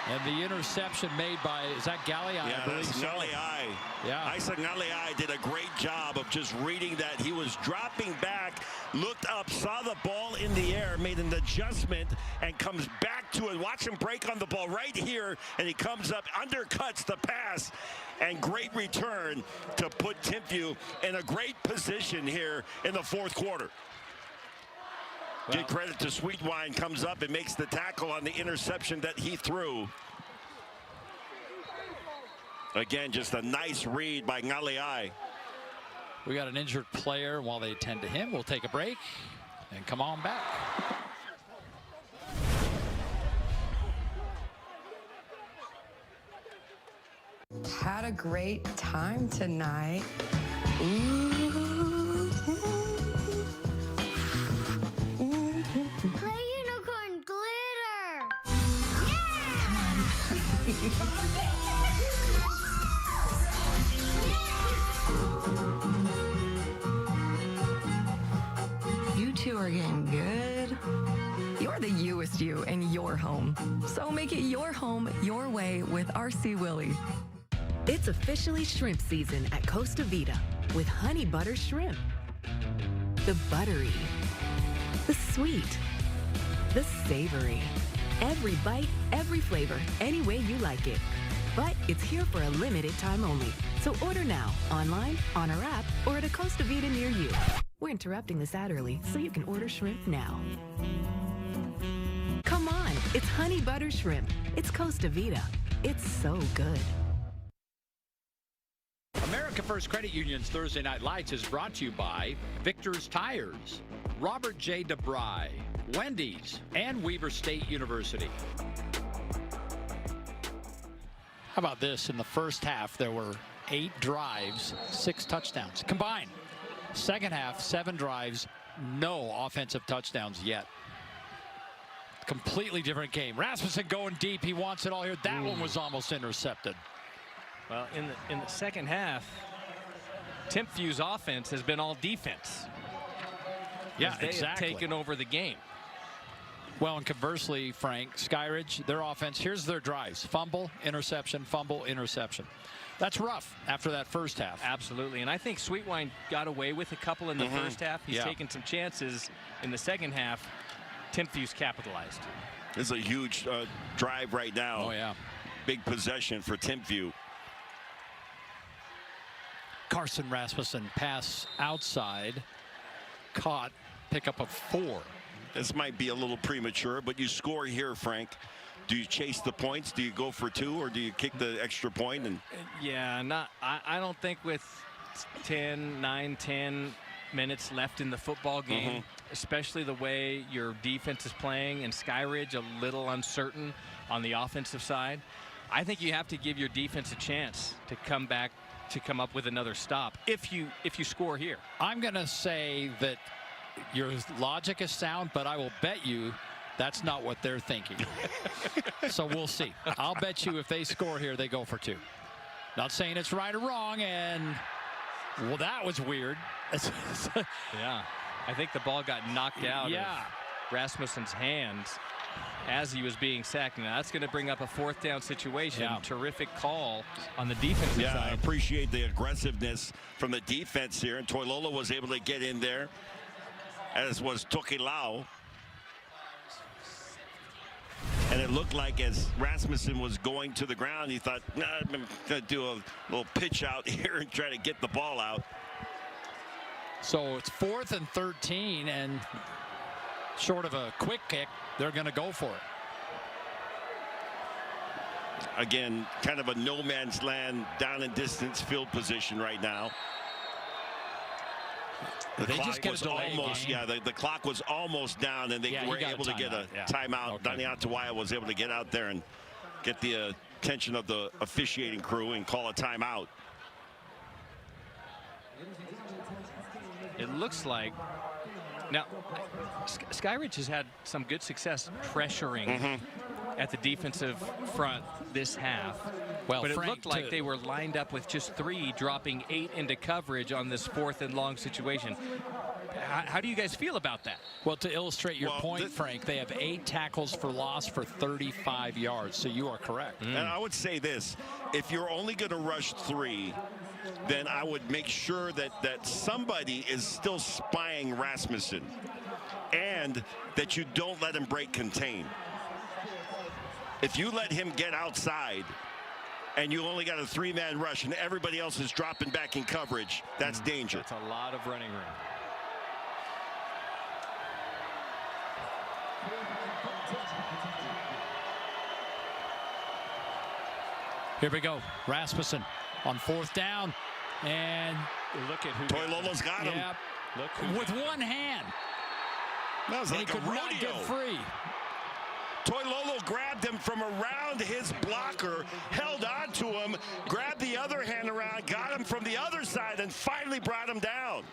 And the interception made by, is that Galliai? Yeah, that's Galliai. Yeah. Isa Galliai did a great job of just reading that. He was dropping back, looked up, saw the ball in the air, made an adjustment, and comes back to it. Watch him break on the ball right here, and he comes up, undercuts the pass, and great return to put Timpview in a great position here in the fourth quarter. Well, give credit to Sweetwine, comes up and makes the tackle on the interception that he threw. Again, just a nice read by Galliai. We got an injured player. While they attend to him, we'll take a break and come on back. Had a great time tonight. Ooh. Play unicorn glitter. You two are getting good. You're the youest you in your home. So make it your home your way with RC Willie. It's officially shrimp season at Costa Vida with honey butter shrimp. The buttery, the sweet, the savory. Every bite, every flavor, any way you like it. But it's here for a limited time only. So order now, online, on our app, or at a Costa Vida near you. We're interrupting this ad early so you can order shrimp now. Come on, it's honey butter shrimp. It's Costa Vida. It's so good. America First Credit Union's Thursday Night Lights is brought to you by Victor's Tires, Robert J. DeBry, Wendy's, and Weber State University. How about this? In the first half, there were 8 drives, 6 touchdowns combined. Second half, 7 drives, no offensive touchdowns yet. Completely different game. Rasmussen going deep. He wants it all here. That one was almost intercepted. Well, in the second half, Timpview's offense has been all defense. Yeah, they exactly. have taken over the game. Well, and conversely, Frank, Skyridge, their offense, here's their drives. Fumble, interception, fumble, interception. That's rough after that first half. Absolutely, and I think Sweetwine got away with a couple in the first half. He's taken some chances in the second half. Timpview's capitalized. This is a huge drive right now. Oh, yeah. Big possession for Timpview. Carson Rasmussen pass outside. Caught. Pickup of 4. This might be a little premature, but you score here, Frank. Do you chase the points? Do you go for 2, or do you kick the extra point? And yeah, I don't think with 9, 10 minutes left in the football game, especially the way your defense is playing, and Skyridge a little uncertain on the offensive side, I think you have to give your defense a chance to come back, to come up with another stop if you score here. I'm going to say that your logic is sound, but I will bet you that's not what they're thinking. So we'll see. I'll bet you if they score here, they go for 2. Not saying it's right or wrong, and well, that was weird. Yeah, I think the ball got knocked out of Rasmussen's hands as he was being sacked. Now that's going to bring up a 4th down situation. Terrific call on the defensive side. I appreciate the aggressiveness from the defense here, and Toilolo was able to get in there, as was Tokelau. And it looked like as Rasmussen was going to the ground, he thought, nah, I'm going to do a little pitch out here and try to get the ball out. So it's 4th and 13, and short of a quick kick, they're going to go for it. Again, kind of a no man's land, down and distance field position right now. The clock was almost, the clock was almost down, and they were able to get a timeout. Daniel Tawaya was able to get out there and get the attention of the officiating crew and call a timeout. It looks like now Skyridge has had some good success pressuring at the defensive front this half. Well, but it Frank, looked like they were lined up with just 3, dropping 8 into coverage on this 4th and long situation. How do you guys feel about that? Well, to illustrate your point, Frank, they have 8 tackles for loss for 35 yards, so you are correct. And I would say this, if you're only going to rush 3, then I would make sure that somebody is still spying Rasmussen, and that you don't let him break contain. If you let him get outside and you only got a 3-man rush and everybody else is dropping back in coverage, that's danger. That's a lot of running room. Here we go. Rasmussen on 4th down, and look at who Toilolo's got him. Look who with one hand. That was like he could not get free. Toilolo grabbed him from around his blocker, held on to him, grabbed the other hand around, got him from the other side, and finally brought him down.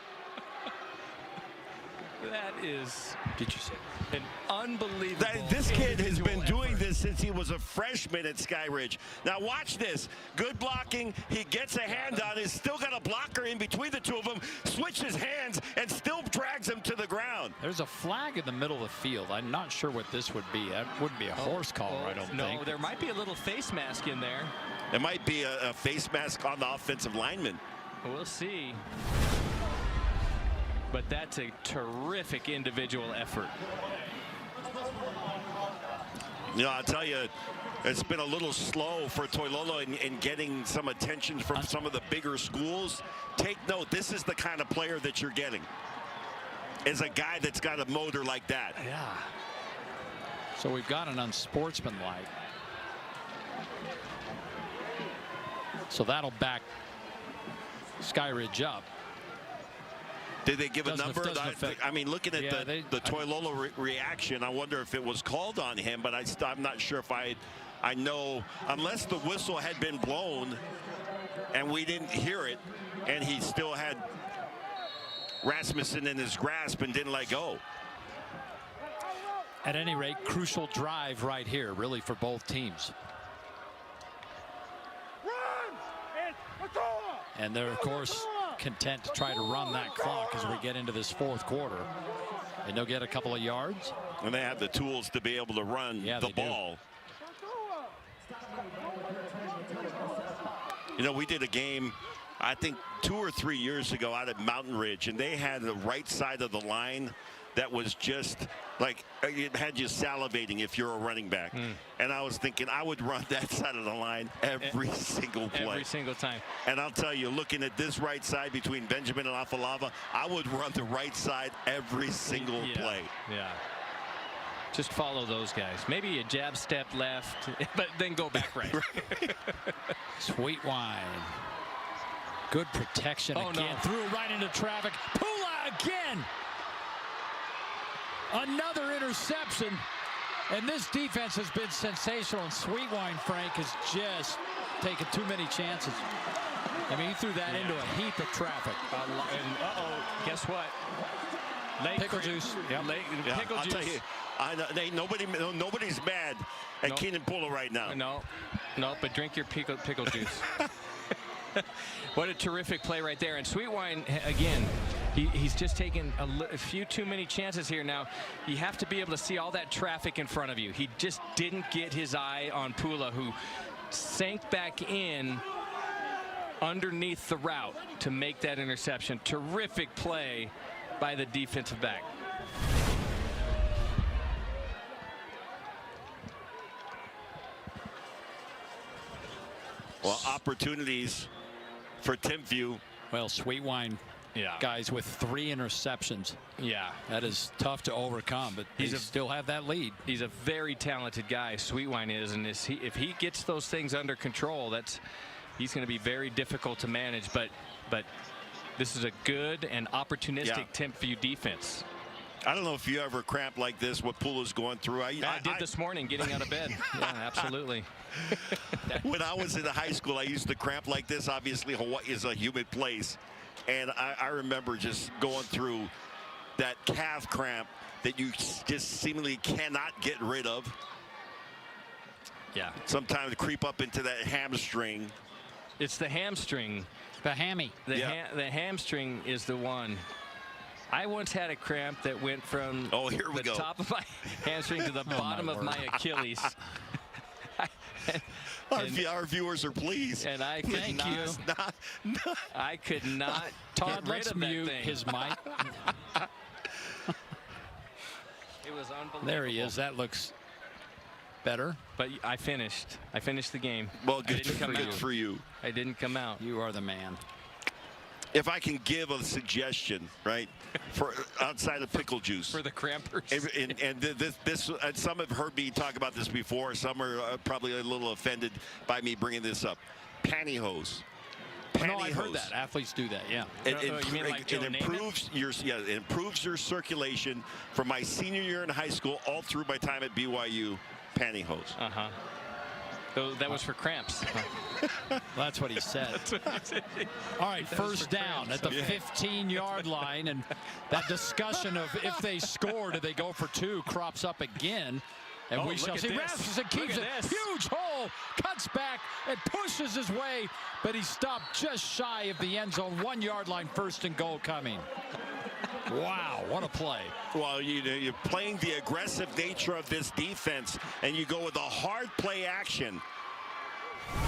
That is, did you say, an unbelievable. This kid has been doing this since he was a freshman at Skyridge. Now watch this. Good blocking. He gets a hand on it. Still got a blocker in between the two of them. Switches hands and still drags him to the ground. There's a flag in the middle of the field. I'm not sure what this would be. That wouldn't be a horse collar, I don't think. No, there might be a little face mask in there. It might be a face mask on the offensive lineman. We'll see. But that's a terrific individual effort. You know, I'll tell you, it's been a little slow for Toilolo in getting some attention from some of the bigger schools. Take note, this is the kind of player that you're getting, is a guy that's got a motor like that. Yeah. So we've got an unsportsmanlike. So that'll back Skyridge up. Did they give a number? I mean, looking at the Toilolo reaction, I wonder if it was called on him, but I'm not sure if I know, unless the whistle had been blown and we didn't hear it, and he still had Rasmussen in his grasp and didn't let go. At any rate, crucial drive right here, really, for both teams. And they're, of course, content to try to run that clock as we get into this 4th quarter. And they'll get a couple of yards. And they have the tools to be able to run the ball. You know, we did a game, I think 2 or 3 years ago out at Mountain Ridge, and they had the right side of the line that was just like, it had you salivating if you're a running back. And I was thinking I would run that side of the line every single play. Every single time. And I'll tell you, looking at this right side between Benjamin and Afalava, I would run the right side every single play. Yeah. Just follow those guys. Maybe a jab step left, but then go back right. Sweet Wine. Good protection again. Threw it right into traffic. Pula again. Another interception. And this defense has been sensational. And Sweet Wine, Frank, has just taken too many chances. I mean, he threw that into a heap of traffic. And guess what? Pickle juice. Pickle I'll juice. tell you, nobody's mad at Keenan Pula right now. No, but drink your pickle juice. What a terrific play right there. And Sweet Wine, again, he's just taken a few too many chances here. Now, you have to be able to see all that traffic in front of you. He just didn't get his eye on Pula, who sank back in underneath the route to make that interception. Terrific play by the defensive back. Well, opportunities for Timpview. Well, Sweet Wine, guys, with 3 interceptions. Yeah. That is tough to overcome, but they still have that lead. He's a very talented guy, Sweet Wine is, and if he gets those things under control, he's going to be very difficult to manage, but this is a good and opportunistic Timpview defense. I don't know if you ever cramp like this, what Pula's going through. I did this morning getting out of bed. Yeah, absolutely. When I was in high school, I used to cramp like this. Obviously, Hawaii is a humid place. And I remember just going through that calf cramp that you just seemingly cannot get rid of. Yeah. Sometimes creep up into that hamstring. It's the hamstring. The hammy. The hamstring is the one. I once had a cramp that went from the top of my hamstring to the bottom of my Achilles. Our viewers are pleased. And I could I could not Todd, get rid of that mute thing. his mic. It was unbelievable. There he is. That looks better. But I finished. I finished the game. Well, good for you. I didn't come out. You are the man. If I can give a suggestion, right, for outside of pickle juice for the crampers, and this some have heard me talk about this before. Some are probably a little offended by me bringing this up. Pantyhose. No, I heard that. Athletes do that. Yeah. It improves your circulation. From my senior year in high school, all through my time at BYU, pantyhose. So that was for cramps. That's what he said. All right, first down at the 15-yard line, and that discussion of if they score, do they go for 2, crops up again. And we shall see. Rasmussen keeps it. Huge hole, cuts back, and pushes his way, but he stopped just shy of the end zone. 1-yard line, 1st and goal coming. Wow, what a play. Well, you're playing the aggressive nature of this defense, and you go with a hard play action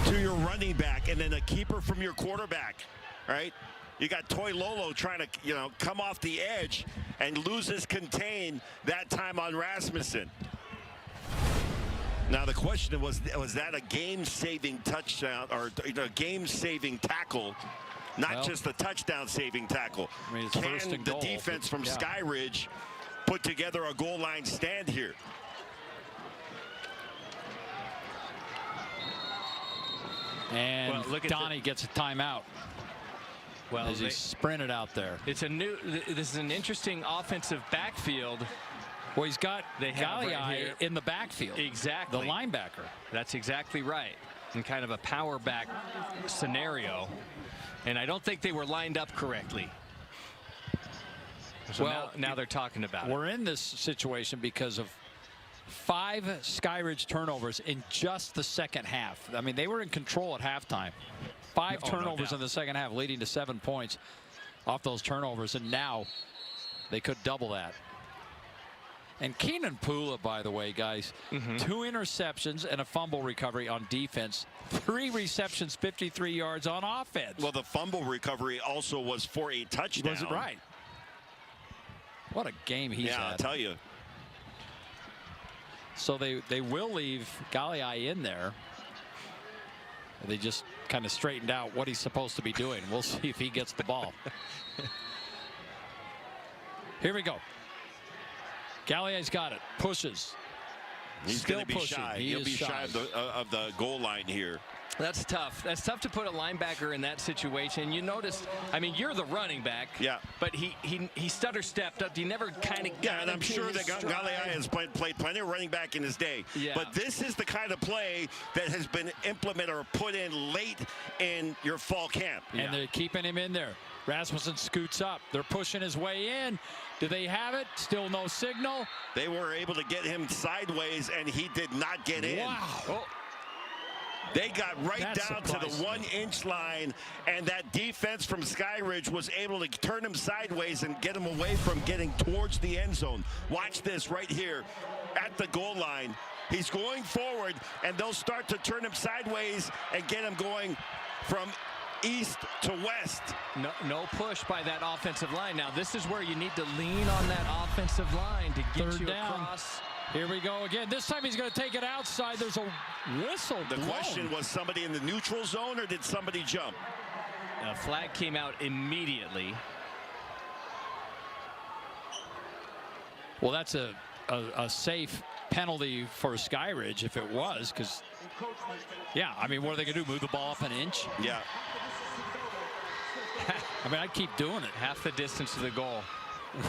to your running back and then a keeper from your quarterback, right? You got Toy Lolo trying to, come off the edge and loses contain that time on Rasmussen. Now, the question was that a game-saving touchdown or a game-saving tackle? Not just a touchdown-saving tackle. Can the defense from Skyridge put together a goal line stand here? And Donnie gets a timeout. Well, as he sprinted out there. This is an interesting offensive backfield. Well, he's got Galliai in the backfield. Exactly. The linebacker. That's exactly right. In kind of a power back scenario. And I don't think they were lined up correctly. So now they're talking about it. We're in this situation because of 5 Skyridge turnovers in just the second half. I mean, they were in control at halftime. 5 turnovers in the second half, leading to 7 points off those turnovers. And now they could double that. And Keenan Pula, by the way, guys, 2 interceptions and a fumble recovery on defense. 3 receptions, 53 yards on offense. Well, the fumble recovery also was for a touchdown. Was it right? What a game he's had. Yeah, I'll tell you. So they will leave Galliai in there. They just kind of straightened out what he's supposed to be doing. We'll see if he gets the ball. Here we go. Galliai's got it. Pushes. He's going to be shy. He'll be shy of the goal line here. That's tough. That's tough to put a linebacker in that situation. You notice, I mean, you're the running back. Yeah. But he stutter stepped up. He never kind of got. Yeah, and I'm sure that Galliai has played plenty of running back in his day. Yeah. But this is the kind of play that has been implemented or put in late in your fall camp. And they're keeping him in there. Rasmussen scoots up. They're pushing his way in. Do they have it? Still no signal. They were able to get him sideways, and he did not get in. Wow. Oh. They got down to the 1-inch line, and that defense from Skyridge was able to turn him sideways and get him away from getting towards the end zone. Watch this right here at the goal line. He's going forward, and they'll start to turn him sideways and get him going from east to west. No push by that offensive line. Now, this is where you need to lean on that offensive line to get Third you down. across. Here we go again. This time he's going to take it outside. There's a whistle The blown. question was somebody in the neutral zone, or did somebody jump? A flag came out immediately. Well, that's a safe penalty for Skyridge if it was, because, yeah, I mean, what are they going to do? Move the ball up an inch? Yeah. I mean, I'd keep doing it. Half the distance to the goal.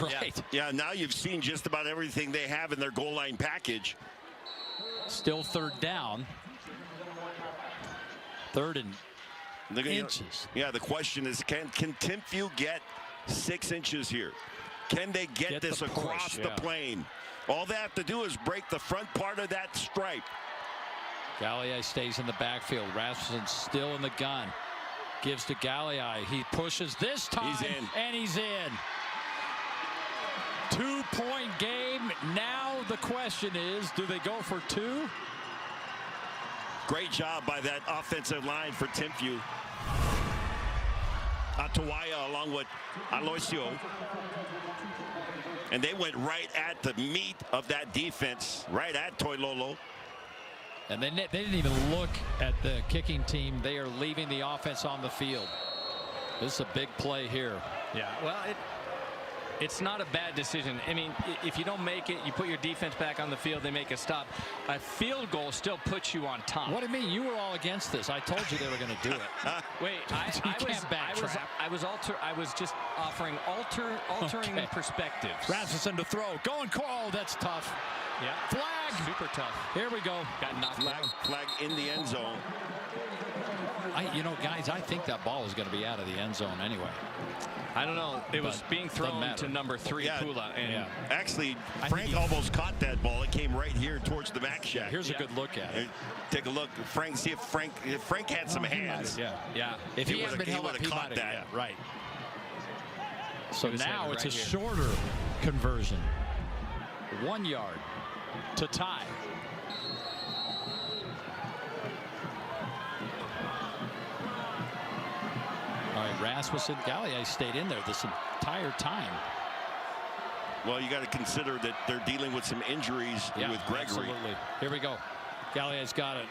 Right. Yeah, now you've seen just about everything they have in their goal line package. Still third down. Third and inches. Yeah, the question is, can Timpview get 6 inches here? Can they get this across the plane? All they have to do is break the front part of that stripe. Galliai stays in the backfield. Rasmussen still in the gun. Gives to Galliai. He pushes this time. He's in. And he's in. 2-point game. Now the question is, do they go for 2? Great job by that offensive line for Timpview. Atawaya along with Aloisio. And they went right at the meat of that defense, right at Toilolo. And they didn't even look at the kicking team. They are leaving the offense on the field. This is a big play here. Yeah, well, it's not a bad decision. I mean, if you don't make it, you put your defense back on the field, they make a stop. A field goal still puts you on top. What do you mean? You were all against this. I told you they were going to do it. Wait, I was just offering altering perspectives. Rasmussen to throw. Going call. Oh, that's tough. Yeah. Flag. Super tough. Here we go. Got knocked down. Flag in the end zone. You know, guys, I think that ball is going to be out of the end zone anyway. I don't know. It was being thrown to number 3, Pula. And actually, Frank almost caught that ball. It came right here towards the back shack. Here's a good look at it. Take a look. Frank, see if Frank had some hands. Yeah. If he hadn't been held up, he caught that. Yeah, right. So now it's a shorter conversion. 1 yard to tie. All right, Rasmussen, Galliai stayed in there this entire time. Well, you got to consider that they're dealing with some injuries with Gregory. Absolutely. Here we go. Galliai's got it.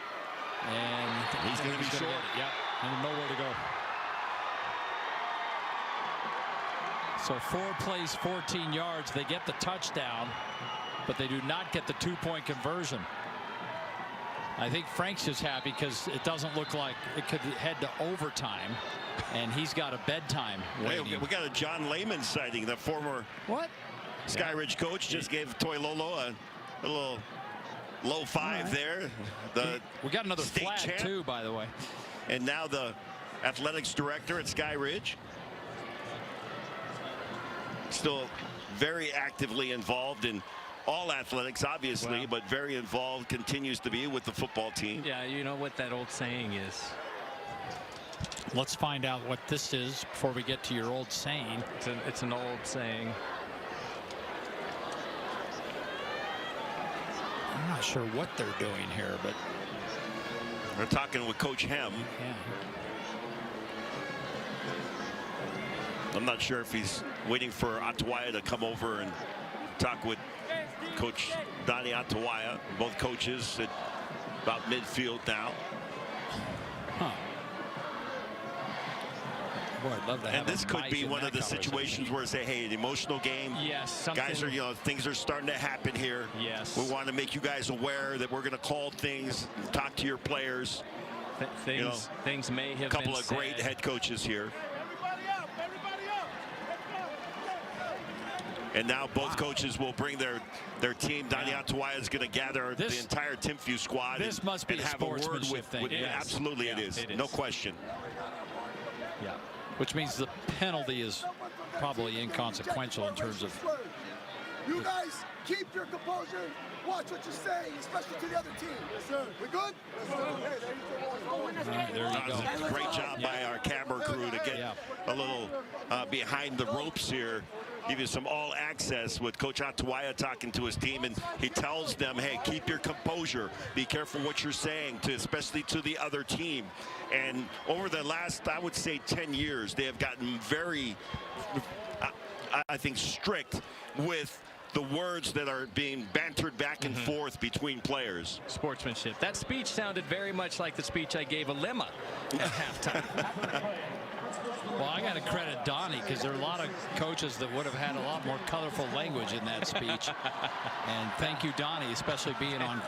And he's going to be short. Yep. And nowhere to go. So 4 plays, 14 yards. They get the touchdown, but they do not get the 2-point conversion. I think Frank's just happy because it doesn't look like it could head to overtime, and he's got a bedtime waiting. Hey, we got a John Lehman sighting. The former Skyridge coach just gave Toilolo a little low 5 there. We got another state flag champ. too, by the way. And now the athletics director at Skyridge. Still very actively involved in all athletics, obviously, but very involved continues to be with the football team. Yeah, you know what that old saying is. Let's find out what this is before we get to your old saying. It's an old saying. I'm not sure what they're doing here, but we're talking with Coach Hem. Yeah. I'm not sure if he's waiting for Atawaya to come over and talk with Coach Donnie Atawaya. Both coaches at about midfield now. Huh. Boy, I'd love to have. And this could be one of the situations where say, hey, an emotional game. Yes. Guys are, things are starting to happen here. Yes. We want to make you guys aware that we're going to call things, talk to your players. Things may have been a couple of great head coaches here. And now both coaches will bring their team. Donnie Atawaya is going to gather the entire Timpview squad. This must be and a have a word sportsmanship with. thing. Yes. Absolutely, it is. No question. Yeah. Which means the penalty is probably inconsequential in terms of. You guys keep your composure. Watch what you're saying, especially to the other team. Yes, sir. We good? Yes, sir. Right, there you go. Great job by our camera crew to get a little behind the ropes here. Give you some all access with Coach Atawaya talking to his team, and he tells them, hey, keep your composure. Be careful what you're saying, especially to the other team. And over the last, I would say, 10 years, they have gotten very, I think, strict with the words that are being bantered back and forth between players. Sportsmanship. That speech sounded very much like the speech I gave Alema at halftime. Well, I got to credit Donnie because there are a lot of coaches that would have had a lot more colorful language in that speech. And thank you, Donnie, especially being on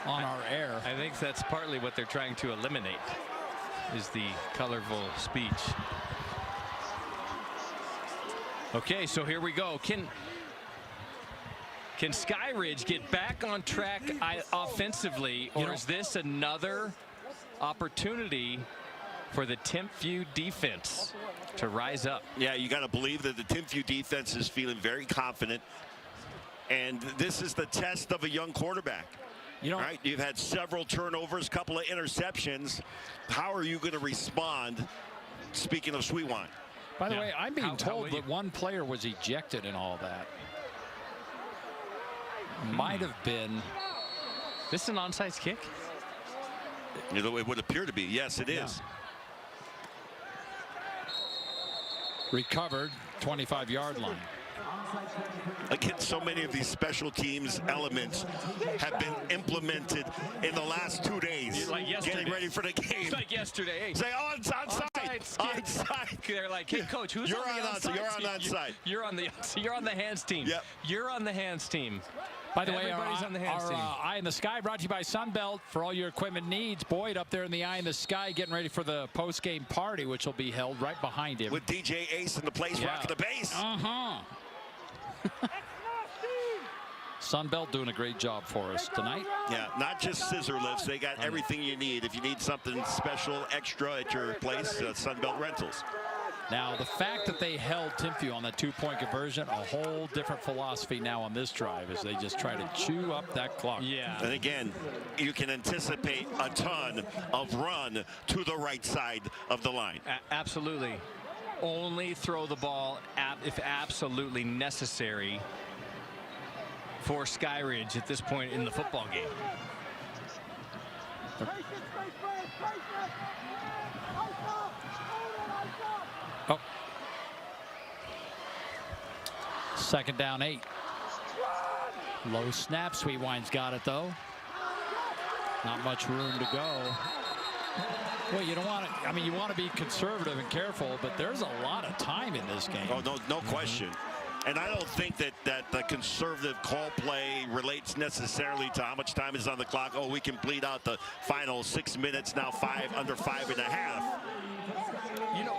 our air. I think that's partly what they're trying to eliminate is the colorful speech. Okay, so here we go. Can Skyridge get back on track offensively, or is this another opportunity for the Timpview defense to rise up? Yeah, you got to believe that the Timpview defense is feeling very confident, and this is the test of a young quarterback. Right? You've had several turnovers, couple of interceptions. How are you going to respond? Speaking of sweet wine. By the way, I'm being told that one player was ejected in all that. Might have been. This an onside kick? It would appear to be. Yes, it is. Recovered, 25-yard line. Again, so many of these special teams elements have been implemented in the last 2 days. Like getting ready for the game. It's like yesterday. Hey, say, oh, it's onside. Onside. They're like, hey, coach, who's you're on the onside? You're on onside. You're on the hands team. Yep. You're on the hands team. By the way, everybody's on the hands team. Eye in the Sky brought to you by Sunbelt for all your equipment needs. Boyd up there in the Eye in the Sky getting ready for the post-game party, which will be held right behind him. With DJ Ace in the place, rocking the bass. Sunbelt doing a great job for us tonight. Yeah, not just scissor lifts. They got everything you need. If you need something special, extra at your place, Sunbelt Rentals. Now, the fact that they held Timpview on that two-point conversion, a whole different philosophy now on this drive as they just try to chew up that clock. Yeah. And again, you can anticipate a ton of run to the right side of the line. Absolutely. Only throw the ball if absolutely necessary for Skyridge at this point in the football game. Oh. Second down 8. Low snap. Sweet Wine's got it though. Not much room to go. Well, you don't want to. I mean, you want to be conservative and careful, but there's a lot of time in this game. Oh, no question. And I don't think that the conservative call play relates necessarily to how much time is on the clock. Oh, we can bleed out the final 6 minutes, now under 5.5. You know,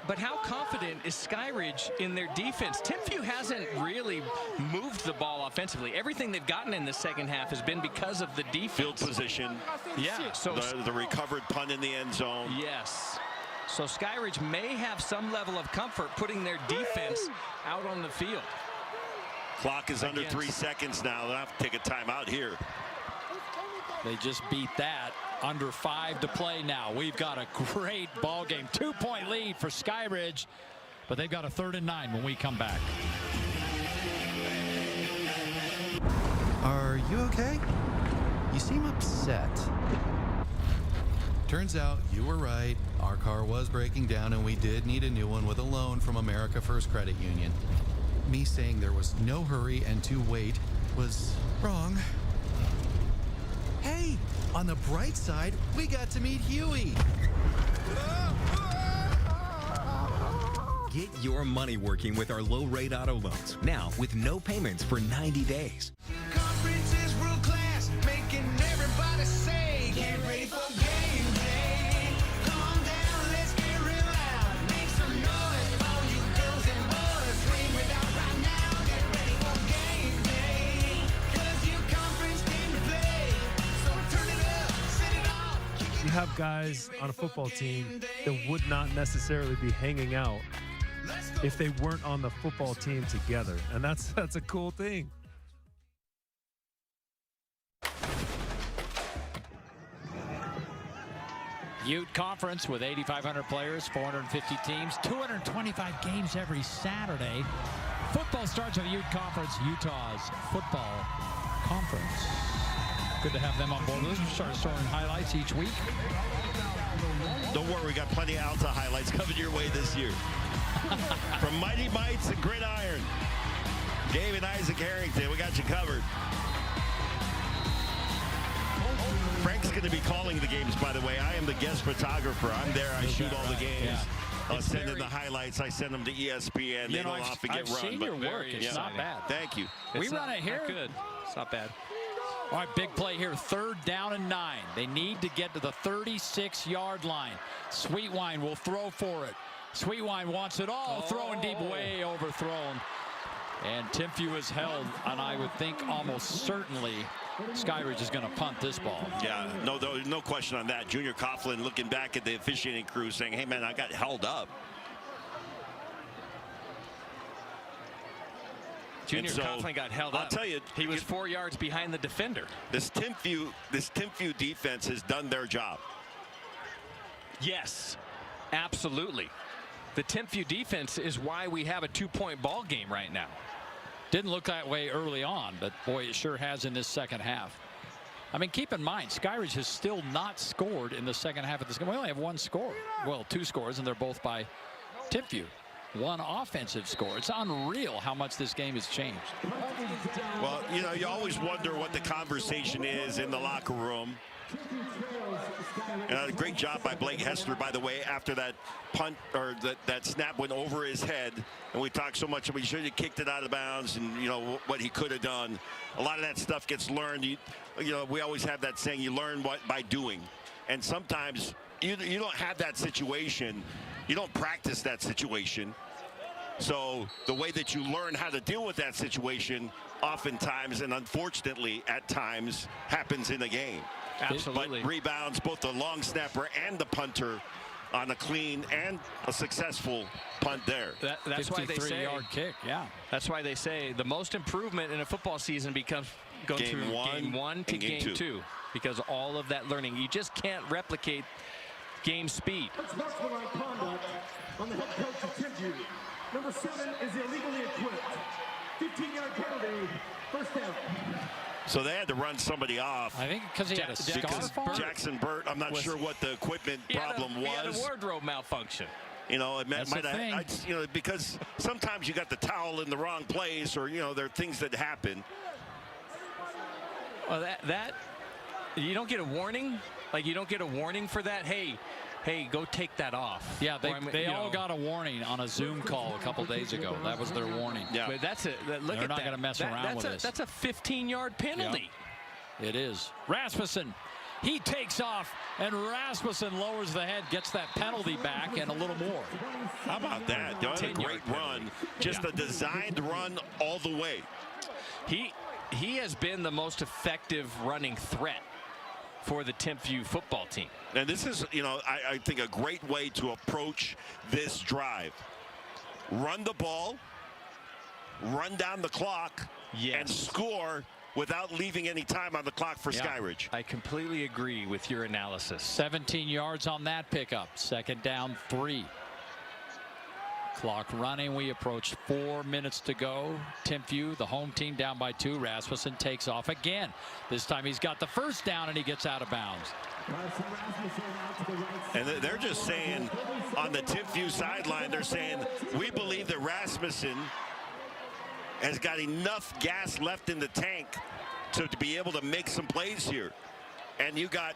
but how confident is Skyridge in their defense? Timpview hasn't really moved the ball offensively. Everything they've gotten in the second half has been because of the defense. Field position. Yeah. So the recovered punt in the end zone. Yes. So Skyridge may have some level of comfort putting their defense out on the field. Clock is under 3 seconds now. They'll have to take a timeout here. They just beat that. Under 5 to play now. We've got a great ball game. 2-point lead for Skyridge, but they've got a 3rd and 9 when we come back. Are You okay? You seem upset. Turns out you were right. Our car was breaking down and we did need a new one with a loan from America First Credit Union. Me saying there was no hurry and to wait was wrong. Hey, on the bright side, we got to meet Huey. Get your money working with our low-rate auto loans. Now, with no payments for 90 days. Conference is world class, making everybody say, get ready for game day. Calm down, let's get real loud. Make some noise, all you girls and boys. Scream it out right now, get ready for game day. 'Cause your conference came to play. So turn it up, set it off. You have guys on a football team that would not necessarily be hanging out if they weren't on the football team together. And that's a cool thing. Ute Conference with 8,500 players, 450 teams, 225 games every Saturday. Football starts with Ute Conference, Utah's football conference. Good to have them on board with us. We'll start storing highlights each week. Don't worry, we got plenty of Alta highlights coming your way this year. From Mighty Mites and Gridiron, Dave and Isaac Harrington, we got you covered. Frank's going to be calling the games, by the way. I am the guest photographer. I'm there. I shoot all the games. Yeah. I'll send in the highlights. I send them to ESPN. They don't often get run. I've seen your work. It's not bad. Thank you. We run it here. Good. It's not bad. All right, big play here. 3rd down and 9. They need to get to the 36-yard line. Sweetwine will throw for it. Sweetwine wants it all. Throwing deep, way overthrown. And Timpview is held, and I would think almost certainly Skyridge is going to punt this ball. Yeah, no question on that. Junior Coughlin looking back at the officiating crew saying, hey, man, I got held up. Junior Coughlin got held up. I'll tell you, he was 4 yards behind the defender. This Timpview defense has done their job. Yes, absolutely. The Timpview defense is why we have a 2-point ball game right now. Didn't look that way early on, but boy, it sure has in this second half. I mean, keep in mind, Skyridge has still not scored in the second half of this game. We only have 1 score. Well, 2 scores, and they're both by Timpview. 1 offensive score. It's unreal how much this game has changed. Well, you know, you always wonder what the conversation is in the locker room. And a great job by Blake Hester, by the way, after that punt or that snap went over his head. And we talked so much about he should have kicked it out of bounds and, you know, what he could have done. A lot of that stuff gets learned. You know, we always have that saying, you learn by doing. And sometimes you don't have that situation. You don't practice that situation. So the way that you learn how to deal with that situation oftentimes and unfortunately at times happens in a game. Absolutely. But rebounds, both the long snapper and the punter on a clean and a successful punt there. That's why they say 53-yard kick. Yeah. That's why they say the most improvement in a football season becomes going through game 1 to game 2 because all of that learning, you just can't replicate game speed. Unsportsmanlike conduct on the head coach of Timpview. Number 7 is illegally equipped. 15-yard penalty, first down. So they had to run somebody off. I think because he had a scarf on. Jackson Burt, I'm not sure what the equipment problem was. He had a wardrobe malfunction. You know, it might have, you know, because sometimes you got the towel in the wrong place, or you know, there are things that happen. Well, that you don't get a warning. Like you don't get a warning for that. Hey, go take that off. Yeah, they all got a warning on a Zoom call a couple days ago. That was their warning. Yeah, but that's it. Look, they're not going to mess around with this. That's a 15-yard penalty. Yep. It is. Rasmussen, he takes off, and Rasmussen lowers the head, gets that penalty back, and a little more. How about that? That was a great run. Just a designed run all the way. He has been the most effective running threat for the Timpview football team. And this is, you know, I think a great way to approach this drive. Run the ball, run down the clock, and score without leaving any time on the clock for Skyridge. I completely agree with your analysis. 17 yards on that pickup. 2nd down, 3. Clock running. We approach 4 minutes to go. Timpview, the home team, down by 2. Rasmussen takes off again. This time he's got the first down and he gets out of bounds. And they're just saying on the Timpview sideline, they're saying, we believe that Rasmussen has got enough gas left in the tank to be able to make some plays here. And you got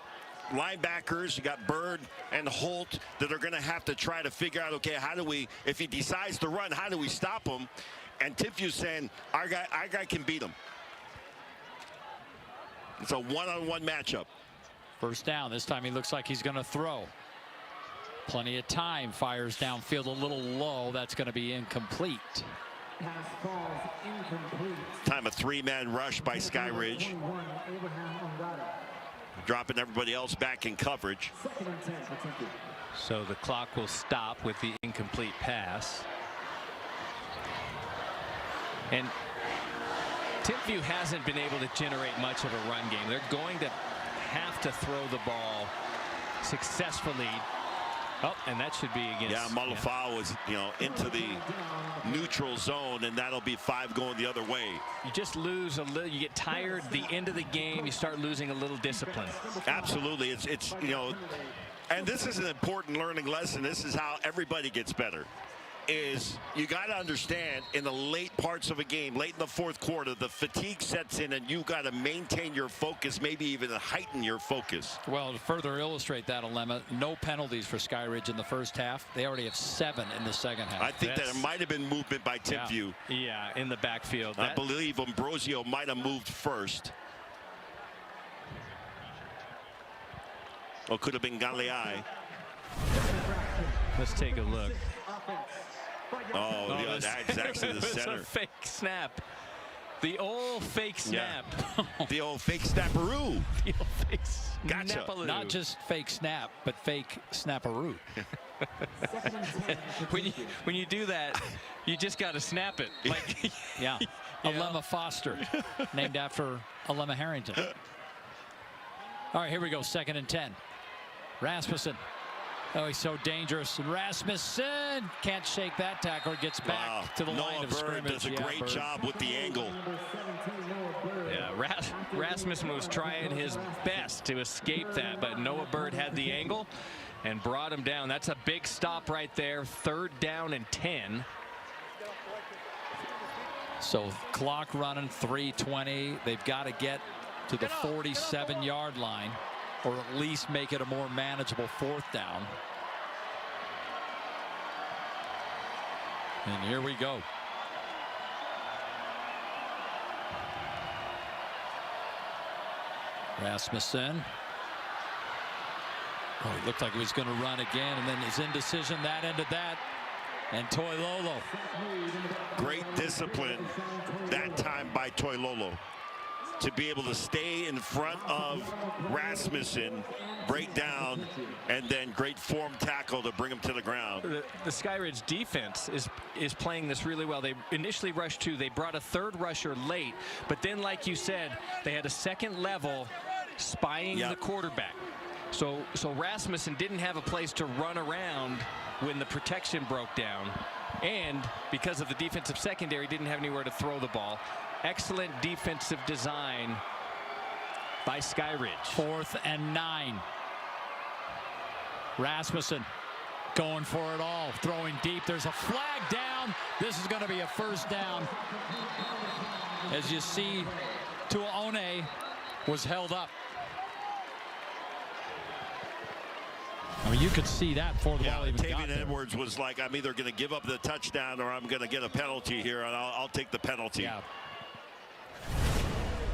linebackers, you got Bird and Holt that are going to have to try to figure out, okay, how do we, if he decides to run, how do we stop him? And Timpview's saying, our guy can beat him. It's a one-on-one matchup. First down. This time he looks like he's going to throw. Plenty of time. Fires downfield a little low. That's going to be incomplete. Pass falls incomplete. Time a 3-man rush by Skyridge. Dropping everybody else back in coverage. So the clock will stop with the incomplete pass. And Timpview hasn't been able to generate much of a run game. They're going to have to throw the ball successfully. Oh, and that should be against. Yeah, Malafau was, into the neutral zone, and that'll be 5 going the other way. You just lose a little. You get tired. The end of the game, you start losing a little discipline. Absolutely, it's and this is an important learning lesson. This is how everybody gets better. Is you got to understand in the late parts of a game, late in the 4th quarter, the fatigue sets in and you got to maintain your focus, maybe even heighten your focus. Well, to further illustrate that, Alema, no penalties for Skyridge in the first half. They already have 7 in the second half. I think that it might have been movement by Timpview. Yeah, in the backfield. I believe Ambrosio might have moved first. Or could have been Galeai. Let's take a look. Oh, yeah, that's actually the center. It's a fake snap. The old fake snap. Yeah. The old fake snapperoo. The old fake Gotcha. snapaloo. Not just fake snap, but fake snapperoo. when you do that, you just got to snap it. Like, yeah. Alema Foster, named after Alema Harrington. All right, here we go. 2nd and 10. Rasmussen. Oh, he's so dangerous. And Rasmussen can't shake that tackle. Gets back to the line of scrimmage. Does a great job with the angle. Yeah, Rasmussen was trying his best to escape that, but Noah Bird had the angle and brought him down. That's a big stop right there. 3rd down and 10. So clock running, 3:20. They've got to get to the 47-yard line, or at least make it a more manageable 4th down. And here we go. Rasmussen. Oh, he looked like he was going to run again, and then his indecision, that ended that. And Toilolo. Great discipline that time by Toilolo to be able to stay in front of Rasmussen, break down, and then great form tackle to bring him to the ground. The Skyridge defense is playing this really well. They initially rushed 2. They brought a 3rd rusher late, but then, like you said, they had a 2nd level spying the quarterback. So Rasmussen didn't have a place to run around when the protection broke down, and because of the defensive secondary, didn't have anywhere to throw the ball. Excellent defensive design by Skyridge. 4th and 9. Rasmussen going for it all, throwing deep. There's a flag down. This is going to be a 1st down. As you see, Tuaone was held up. I mean, you could see that before the ball even got there. Edwards was like, I'm either going to give up the touchdown or I'm going to get a penalty here, and I'll take the penalty. Yeah.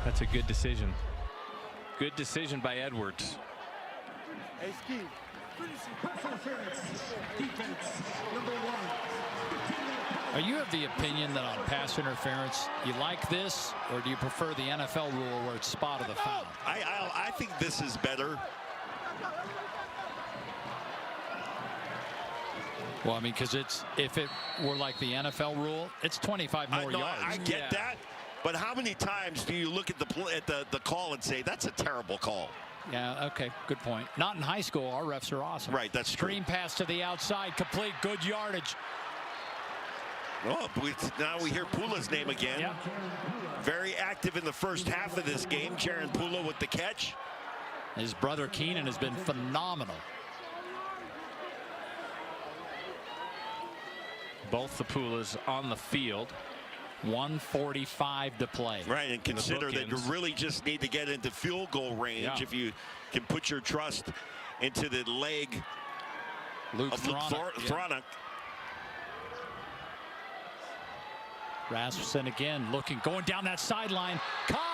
That's a good decision. Good decision by Edwards. Hey, Ski. Defense, number 1. Are you of the opinion that on pass interference, you like this, or do you prefer the NFL rule where it's spot of the foul? I think this is better. Well, I mean, because if it were like the NFL rule, it's 25 more yards. I get that, but how many times do you look at the call and say that's a terrible call? Yeah, okay, good point. Not in high school. Our refs are awesome. Right, that's true. Screen pass to the outside, complete, good yardage. Oh, now we hear Pula's name again. Yep. Very active in the first half of this game. Jaron Pula with the catch. His brother Keenan has been phenomenal. Both the Pulas on the field. 1:45 to play. Right, and consider that you really just need to get into field goal range if you can put your trust into the leg Luke of Thronach. Rasmussen again going down that sideline. Caught.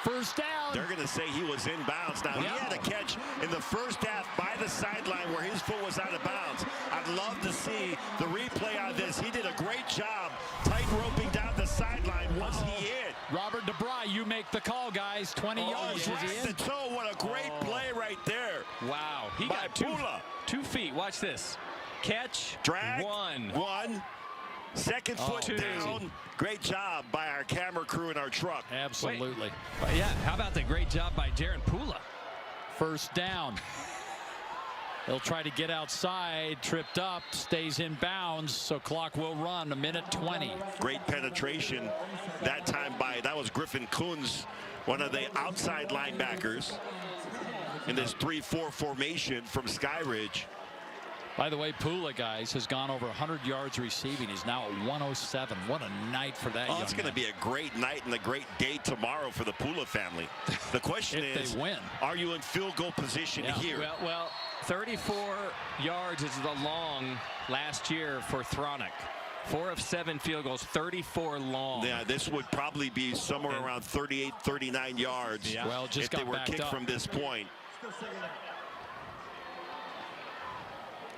First down. They're going to say he was inbounds. Now, he had a catch in the first half by the sideline where his foot was out of bounds. I'd love to see the replay on this. He did a great job tight roping down the sideline once he hit. Robert DeBry, you make the call, guys. 20 yards. Is he in? The toe. What a great play right there. Wow. He got 2 feet. Watch this. Catch. Drag. One. Second foot down. Great job by our camera crew in our truck. Absolutely. Yeah, how about the great job by Jaron Pula? First down. He'll try to get outside, tripped up, stays in bounds, so clock will run 1:20. Great penetration that time that was Griffin Kunz, one of the outside linebackers in this 3-4 formation from Skyridge. By the way, Pula, guys, has gone over 100 yards receiving. He's now at 107. What a night for that young man. It's going to be a great night and a great day tomorrow for the Pula family. The question is, they win, are you in field goal position here? Well, 34 yards is the long last year for Thronach. 4 of 7 field goals, 34 long. Yeah, this would probably be somewhere around 38, 39 yards if they were kicked from this point.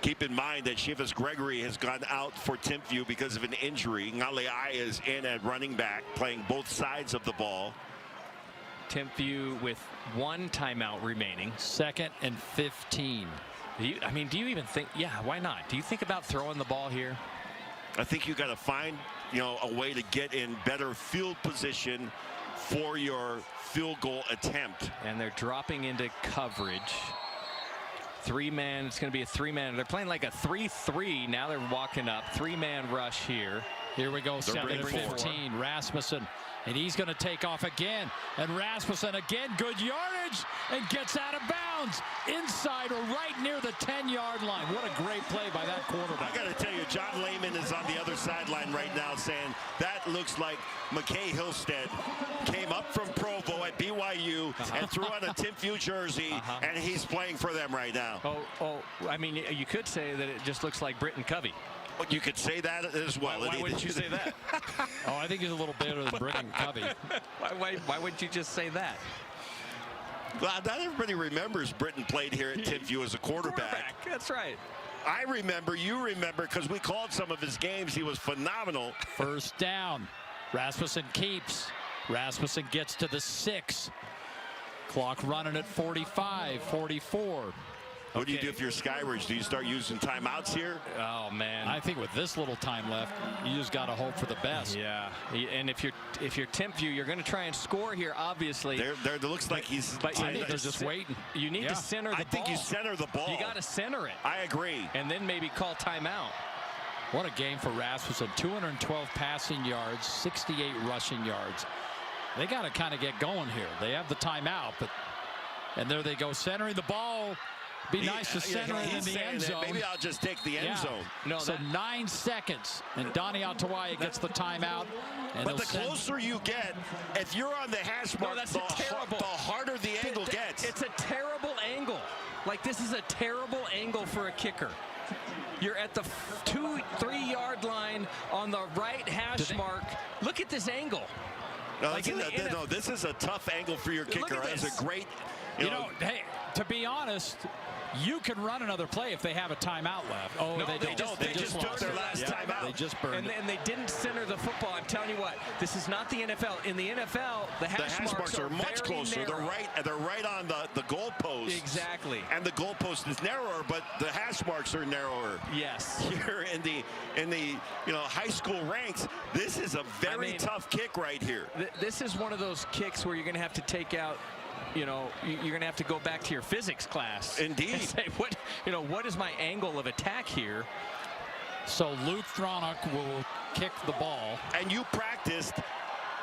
Keep in mind that Shivas Gregory has gone out for Timpview because of an injury. Ngaleai is in at running back, playing both sides of the ball. Timpview with 1 timeout remaining. 2nd and 15. Do you even think, why not? Do you think about throwing the ball here? I think you got to find, a way to get in better field position for your field goal attempt. And they're dropping into coverage. 3-man, it's going to be a 3-man. They're playing like a 3-3. Now they're walking up. 3-man rush here. Here we go, 2nd and 15. Rasmussen, and he's going to take off again. And Rasmussen again, good yardage, and gets out of bounds. Inside or right near the 10-yard line. What a great play by that quarterback. I got to tell you, John Lehman is on the other sideline right now saying that looks like McKay Hillstead came up from Provo at BYU and threw on a Timpview jersey, and he's playing for them right now. I mean, you could say that it just looks like Britton Covey. Well, you could say that as well. Why wouldn't you say that? I think he's a little better than Britton Covey. Why wouldn't you just say that? Well, not everybody remembers Britton played here at Timpview as a quarterback. That's right. I remember, you remember, because we called some of his games. He was phenomenal. First down. Rasmussen keeps. Rasmussen gets to the 6. Clock running at 45, 44. What do you do if you're Skyridge? Do you start using timeouts here? Oh, man. I think with this little time left, you just got to hope for the best. Yeah. And if you're Timpview, you're going to try and score here, obviously. It looks like he's... But I think they're just waiting. You need to center the ball. I think you center the ball. You got to center it. I agree. And then maybe call timeout. What a game for Rasmussen. 212 passing yards, 68 rushing yards. They got to kind of get going here. They have the timeout, and there they go, centering the ball. Be nice to center it in the end zone. Maybe I'll just take the end zone. No, so 9 seconds, and Donnie Atawaya gets the timeout. And but the closer you get, if you're on the hash mark, the harder the angle gets. It's a terrible angle. Like, this is a terrible angle for a kicker. You're at the 2-3 yard line on the right hash mark. Look at this angle. No, this is a tough angle for your kicker. That's a great, hey, to be honest, you can run another play if they have a timeout left. Oh, no, they don't. They just took their last timeout. They just burned it. And they didn't center the football. I'm telling you what, this is not the NFL. In the NFL, the hash marks are much closer. Narrow. They're right on the goalpost. Exactly. And the goalpost is narrower, but the hash marks are narrower. Yes. Here in the high school ranks, this is a very tough kick right here. This is one of those kicks where you're going to have to take out. You're going to have to go back to your physics class. Indeed. And say, what is my angle of attack here? So Luke Thronach will kick the ball. And you practiced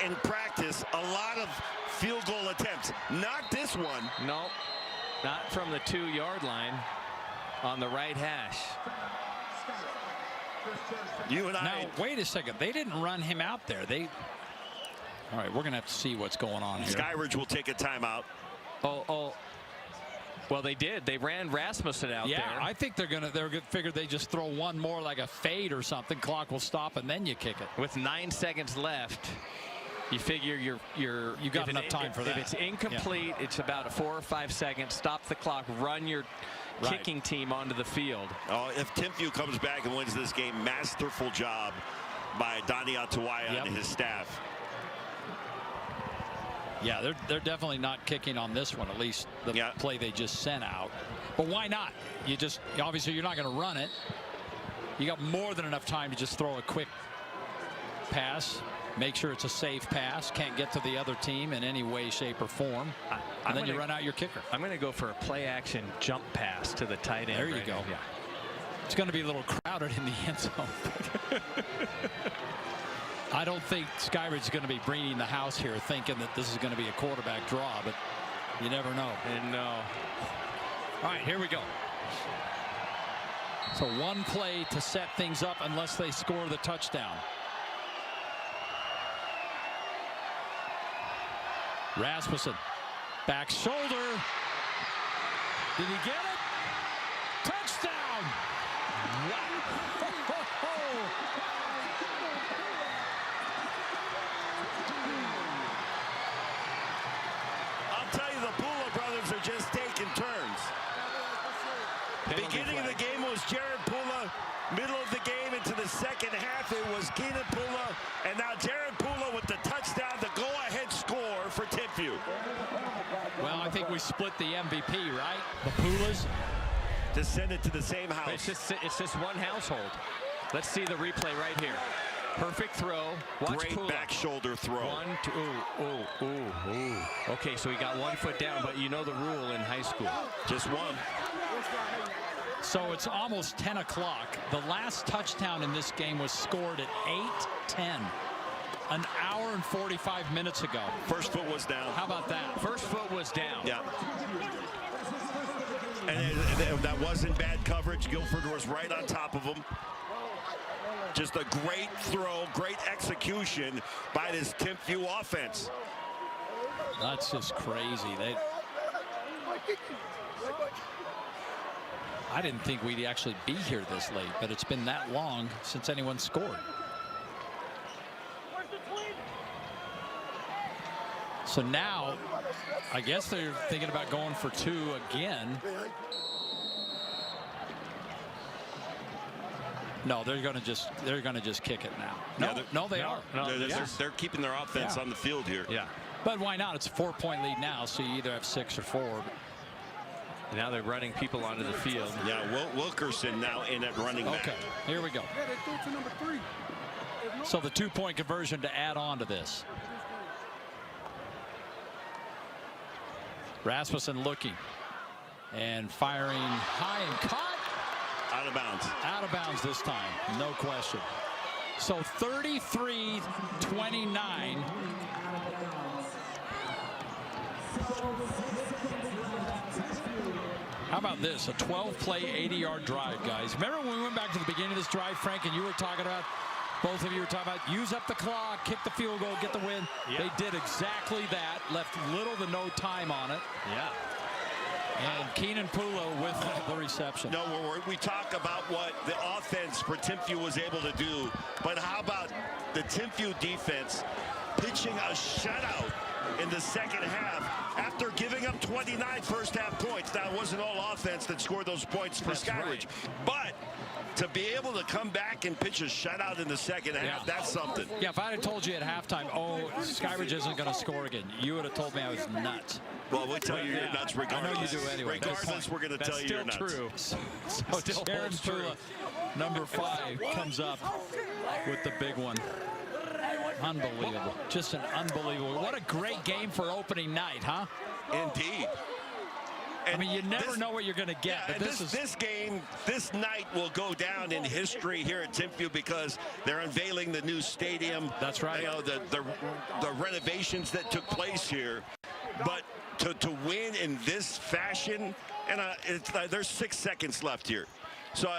in practice a lot of field goal attempts. Not this one. No, not from the 2-yard line on the right hash. You and I. Now, wait a second. They didn't run him out there. All right, we're going to have to see what's going on here. Skyridge will take a timeout. Oh. Well, they did. They ran Rasmussen out there. Yeah, I think they're gonna figure they just throw one more like a fade or something. Clock will stop and then you kick it. With 9 seconds left, you figure you got enough time for that. If it's incomplete, it's about a 4 or 5 seconds. Stop the clock. Run your kicking team onto the field. Oh, if Timpview comes back and wins this game, masterful job by Donnie Atawaya and his staff. Yeah, they're definitely not kicking on this one, at least the play they just sent out. But why not? Obviously you're not going to run it. You got more than enough time to just throw a quick pass. Make sure it's a safe pass. Can't get to the other team in any way, shape, or form. And then you run out your kicker. I'm going to go for a play-action jump pass to the tight end. There you go. Yeah. It's going to be a little crowded in the end zone. I don't think Skyridge is going to be bringing the house here thinking that this is going to be a quarterback draw, but you never know. And no. All right, here we go. So one play to set things up unless they score the touchdown. Rasmussen, back shoulder. Did he get it? Touchdown! Wow. I'll tell you, the Pula brothers are just taking turns. The beginning of the game was Jared Pula. Middle of the game into the second half, it was Keenan Pula. And now Jared Pula with the touchdown, the go-ahead score for Timpview. Well, I think we split the MVP, right? The Pulas. To send it to the same house. It's just one household. Let's see the replay right here. Perfect throw. Watch Great Pula. back shoulder throw. 1, 2, ooh. Okay, so he got 1 foot down, but you know the rule in high school. Just one. So it's almost 10 o'clock. The last touchdown in this game was scored at 8:10. An hour and 45 minutes ago. First foot was down. How about that? First foot was down. Yeah. And that wasn't bad coverage. Guilford was right on top of him. Just a great throw, great execution by this Timpview offense. That's just crazy. I didn't think we'd actually be here this late, but it's been that long since anyone scored. So now, I guess they're thinking about going for 2 again. No, they're going to just kick it now. No, they are. They're keeping their offense on the field here. Yeah. But why not? It's a 4-point lead now, so you either have 6 or 4. Now they're running people onto the field. Yeah, Wilkerson now in at running back. Okay, here we go. So the 2-point conversion to add on to this. Rasmussen looking and firing high and caught. Out of bounds. Out of bounds this time, no question. So 33-29. How about this? A 12-play, 80-yard drive, guys. Remember when we went back to the beginning of this drive, Frank, and you were talking about, both of you were talking about, use up the clock, kick the field goal, get the win. Yeah. They did exactly that, left little to no time on it. Yeah. And Keenan Pula with the reception. No, we talk about what the offense for Timpview was able to do, but how about the Timpview defense pitching a shutout in the second half after giving up 29 first half points. Now, it wasn't all offense that scored those points for Skyridge, but to be able to come back and pitch a shutout in the second half, that's something. Yeah, if I had told you at halftime, oh, Skyridge isn't going to score again, you would have told me I was nuts. Well, we'll tell you you're nuts regardless. I know you do anyway. Regardless, we're going to tell you you're nuts. True. So Jared Pula, number 5, comes up with the big one. Unbelievable. Just an unbelievable. What a great game for opening night, huh? Indeed. I mean, you never know what you're going to get. Yeah, but this game, this night will go down in history here at Timpview because they're unveiling the new stadium. That's right. You know, the renovations that took place here. But to win in this fashion, and there's 6 seconds left here. So,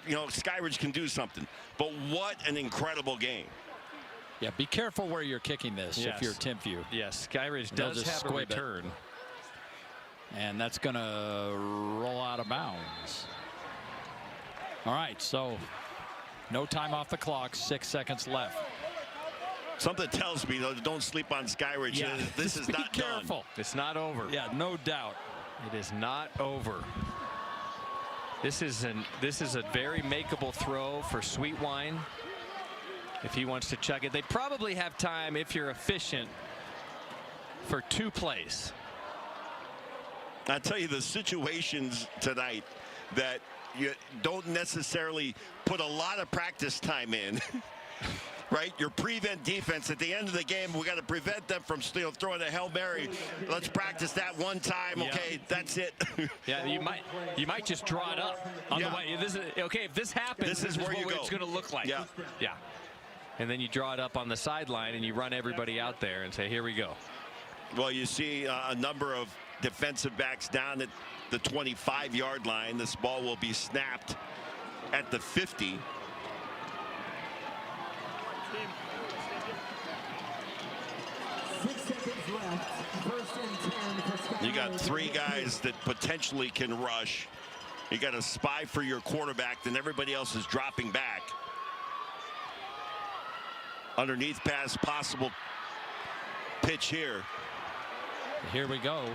you know, Skyridge can do something. But what an incredible game. Yeah, be careful where you're kicking this if you're Timpview. Yes, Skyridge does have a return. And that's going to roll out of bounds. All right, so no time off the clock, 6 seconds left. Something tells me, though, don't sleep on Skyridge. Yeah, this is not careful. done. It's not over. Yeah, no doubt. It is not over. This is a very makeable throw for Sweetwine. If he wants to chug it, they probably have time, if you're efficient, for 2 plays. I'll tell you the situations tonight that you don't necessarily put a lot of practice time in. Right? Your prevent defense at the end of the game, we got to prevent them from throwing a Hail Mary. Let's practice that one time. Yeah. Okay, that's it. Yeah, you might just draw it up on the way. Okay, if this happens, this is where what it's going to look like. Yeah. Yeah. And then you draw it up on the sideline and you run everybody out there and say, here we go. Well, you see a number of defensive backs down at the 25-yard line. This ball will be snapped at the 50. You got 3 guys that potentially can rush. You got to spy for your quarterback, then everybody else is dropping back. Underneath pass, possible pitch here. Here we go.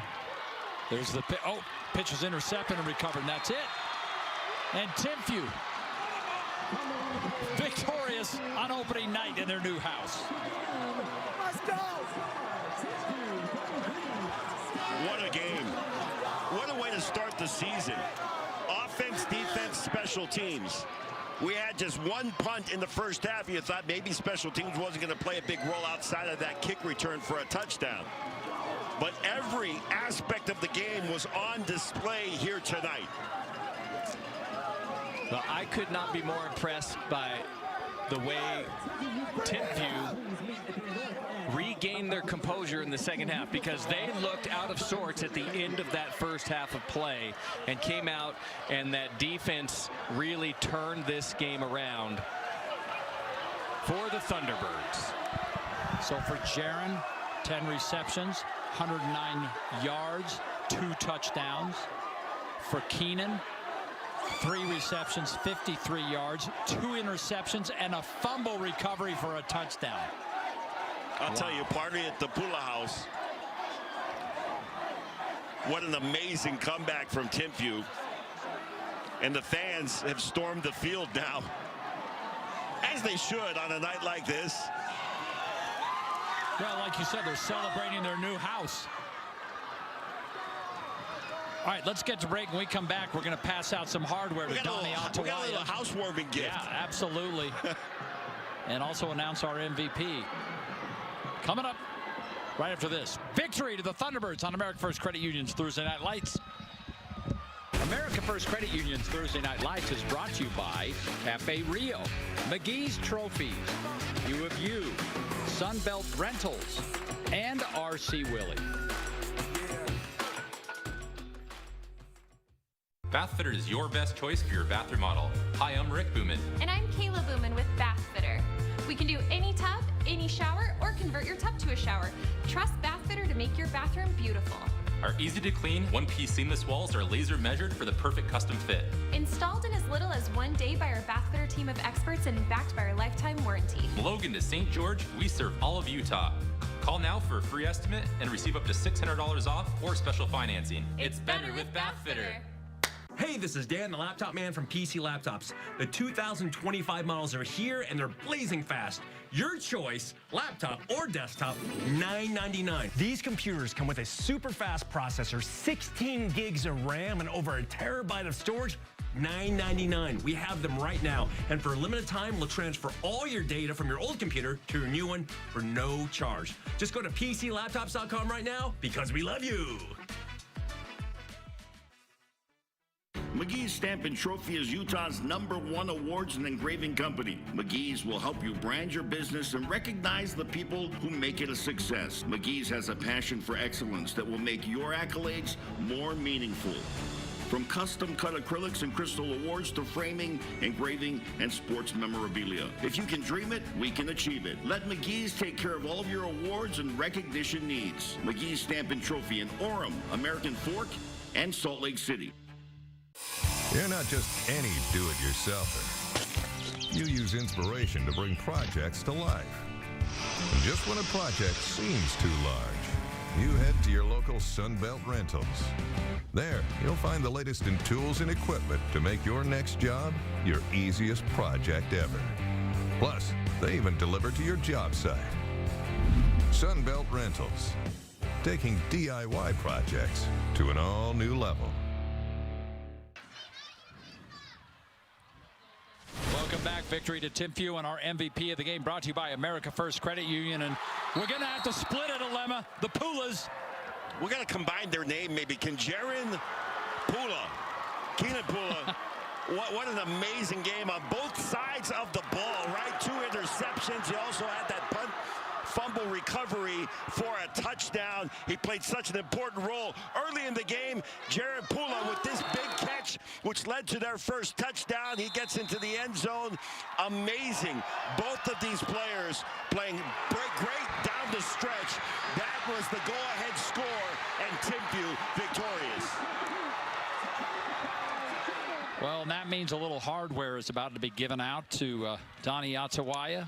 There's the pitch is intercepted and recovered, and that's it. And Timpview victorious on opening night in their new house. Let's go! What a game. What a way to start the season. Offense, defense, special teams. We had just 1 punt in the first half. You thought maybe special teams wasn't going to play a big role outside of that kick return for a touchdown. But every aspect of the game was on display here tonight. Well, I could not be more impressed by the way Timpview regained their composure in the second half, because they looked out of sorts at the end of that first half of play and came out, and that defense really turned this game around for the Thunderbirds. So for Jaron, 10 receptions, 109 yards, 2 touchdowns. For Keenan, 3 receptions, 53 yards, 2 interceptions, and a fumble recovery for a touchdown. I'll tell you, party at the Pula House. What an amazing comeback from Timpview. And the fans have stormed the field now, as they should on a night like this. Well, like you said, they're celebrating their new house. All right, let's get to break. When we come back, we're going to pass out some hardware to Donnie Altawaya. We got a little housewarming gift. Yeah, absolutely. And also announce our MVP. Coming up right after this. Victory to the Thunderbirds on America First Credit Union's Thursday Night Lights. America First Credit Union's Thursday Night Lights is brought to you by Cafe Rio, McGee's Trophies, U of U, Sunbelt Rentals, and RC Willie. Bathfitter is your best choice for your bathroom model. Hi, I'm Rick Booman. And I'm Kayla Booman with Bathfitter. We can do any tub, any shower, or convert your tub to a shower. Trust Bathfitter to make your bathroom beautiful. Our easy-to-clean, one-piece seamless walls are laser measured for the perfect custom fit. Installed in as little as 1 day by our Bathfitter team of experts and backed by our lifetime warranty. Logan to St. George, we serve all of Utah. Call now for a free estimate and receive up to $600 off or special financing. It's better with Bathfitter. Hey, this is Dan, the laptop man from PC Laptops. The 2025 models are here and they're blazing fast. Your choice, laptop or desktop, $999. These computers come with a super fast processor, 16 gigs of RAM, and over 1 terabyte of storage. $999. We have them right now. And for a limited time, we'll transfer all your data from your old computer to your new one for no charge. Just go to PCLaptops.com right now because we love you. McGee's Stamp and Trophy is Utah's #1 awards and engraving company. McGee's will help you brand your business and recognize the people who make it a success. McGee's has a passion for excellence that will make your accolades more meaningful. From custom-cut acrylics and crystal awards to framing, engraving, and sports memorabilia. If you can dream it, we can achieve it. Let McGee's take care of all of your awards and recognition needs. McGee's Stamp and Trophy in Orem, American Fork, and Salt Lake City. You're not just any do-it-yourselfer. You use inspiration to bring projects to life. And just when a project seems too large, you head to your local Sunbelt Rentals. There, you'll find the latest in tools and equipment to make your next job your easiest project ever. Plus, they even deliver to your job site. Sunbelt Rentals, taking DIY projects to an all-new level. Welcome back. Victory to Timpview, and our MVP of the game brought to you by America First Credit Union. And we're going to have to split it, Alema. The Pulas. We're going to combine their name, maybe. Keenan Pula. What an amazing game on both sides of the ball, right? 2 interceptions. He also had that punt fumble recovery for a touchdown. He played such an important role early in the game. Jared Pula with this big catch, which led to their first touchdown. He gets into the end zone. Amazing. Both of these players playing great down the stretch. That was the go-ahead score, and Timpview victorious. Well, and that means a little hardware is about to be given out to Donnie Atawaya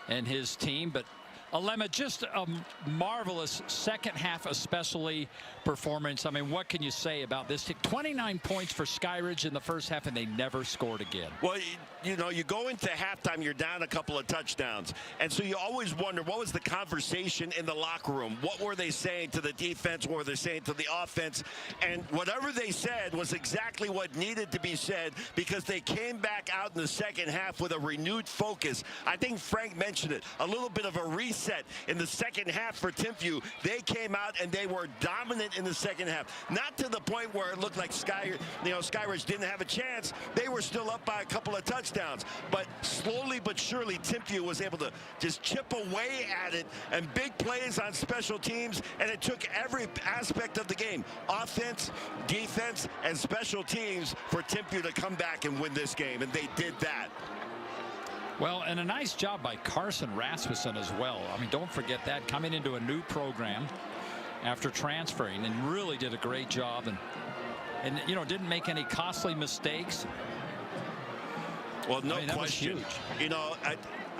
and his team. But Alema, just a marvelous second half, especially performance. I mean, what can you say about this? 29 points for Skyridge in the first half, and they never scored again. Well, you know, you go into halftime, you're down a couple of touchdowns. And so you always wonder, what was the conversation in the locker room? What were they saying to the defense? What were they saying to the offense? And whatever they said was exactly what needed to be said, because they came back out in the second half with a renewed focus. I think Frank mentioned it, a little bit of a reset in the second half for Timpview. They came out and they were dominant in the second half. Not to the point where it looked like Skyridge didn't have a chance. They were still up by a couple of touchdowns. But slowly but surely, Timpview was able to just chip away at it, and big plays on special teams, and it took every aspect of the game, offense, defense, and special teams, for Timpview to come back and win this game, and they did that. Well, and a nice job by Carson Rasmussen as well. I mean, don't forget that, coming into a new program after transferring, and really did a great job, and you know, didn't make any costly mistakes. Well, no question. You know,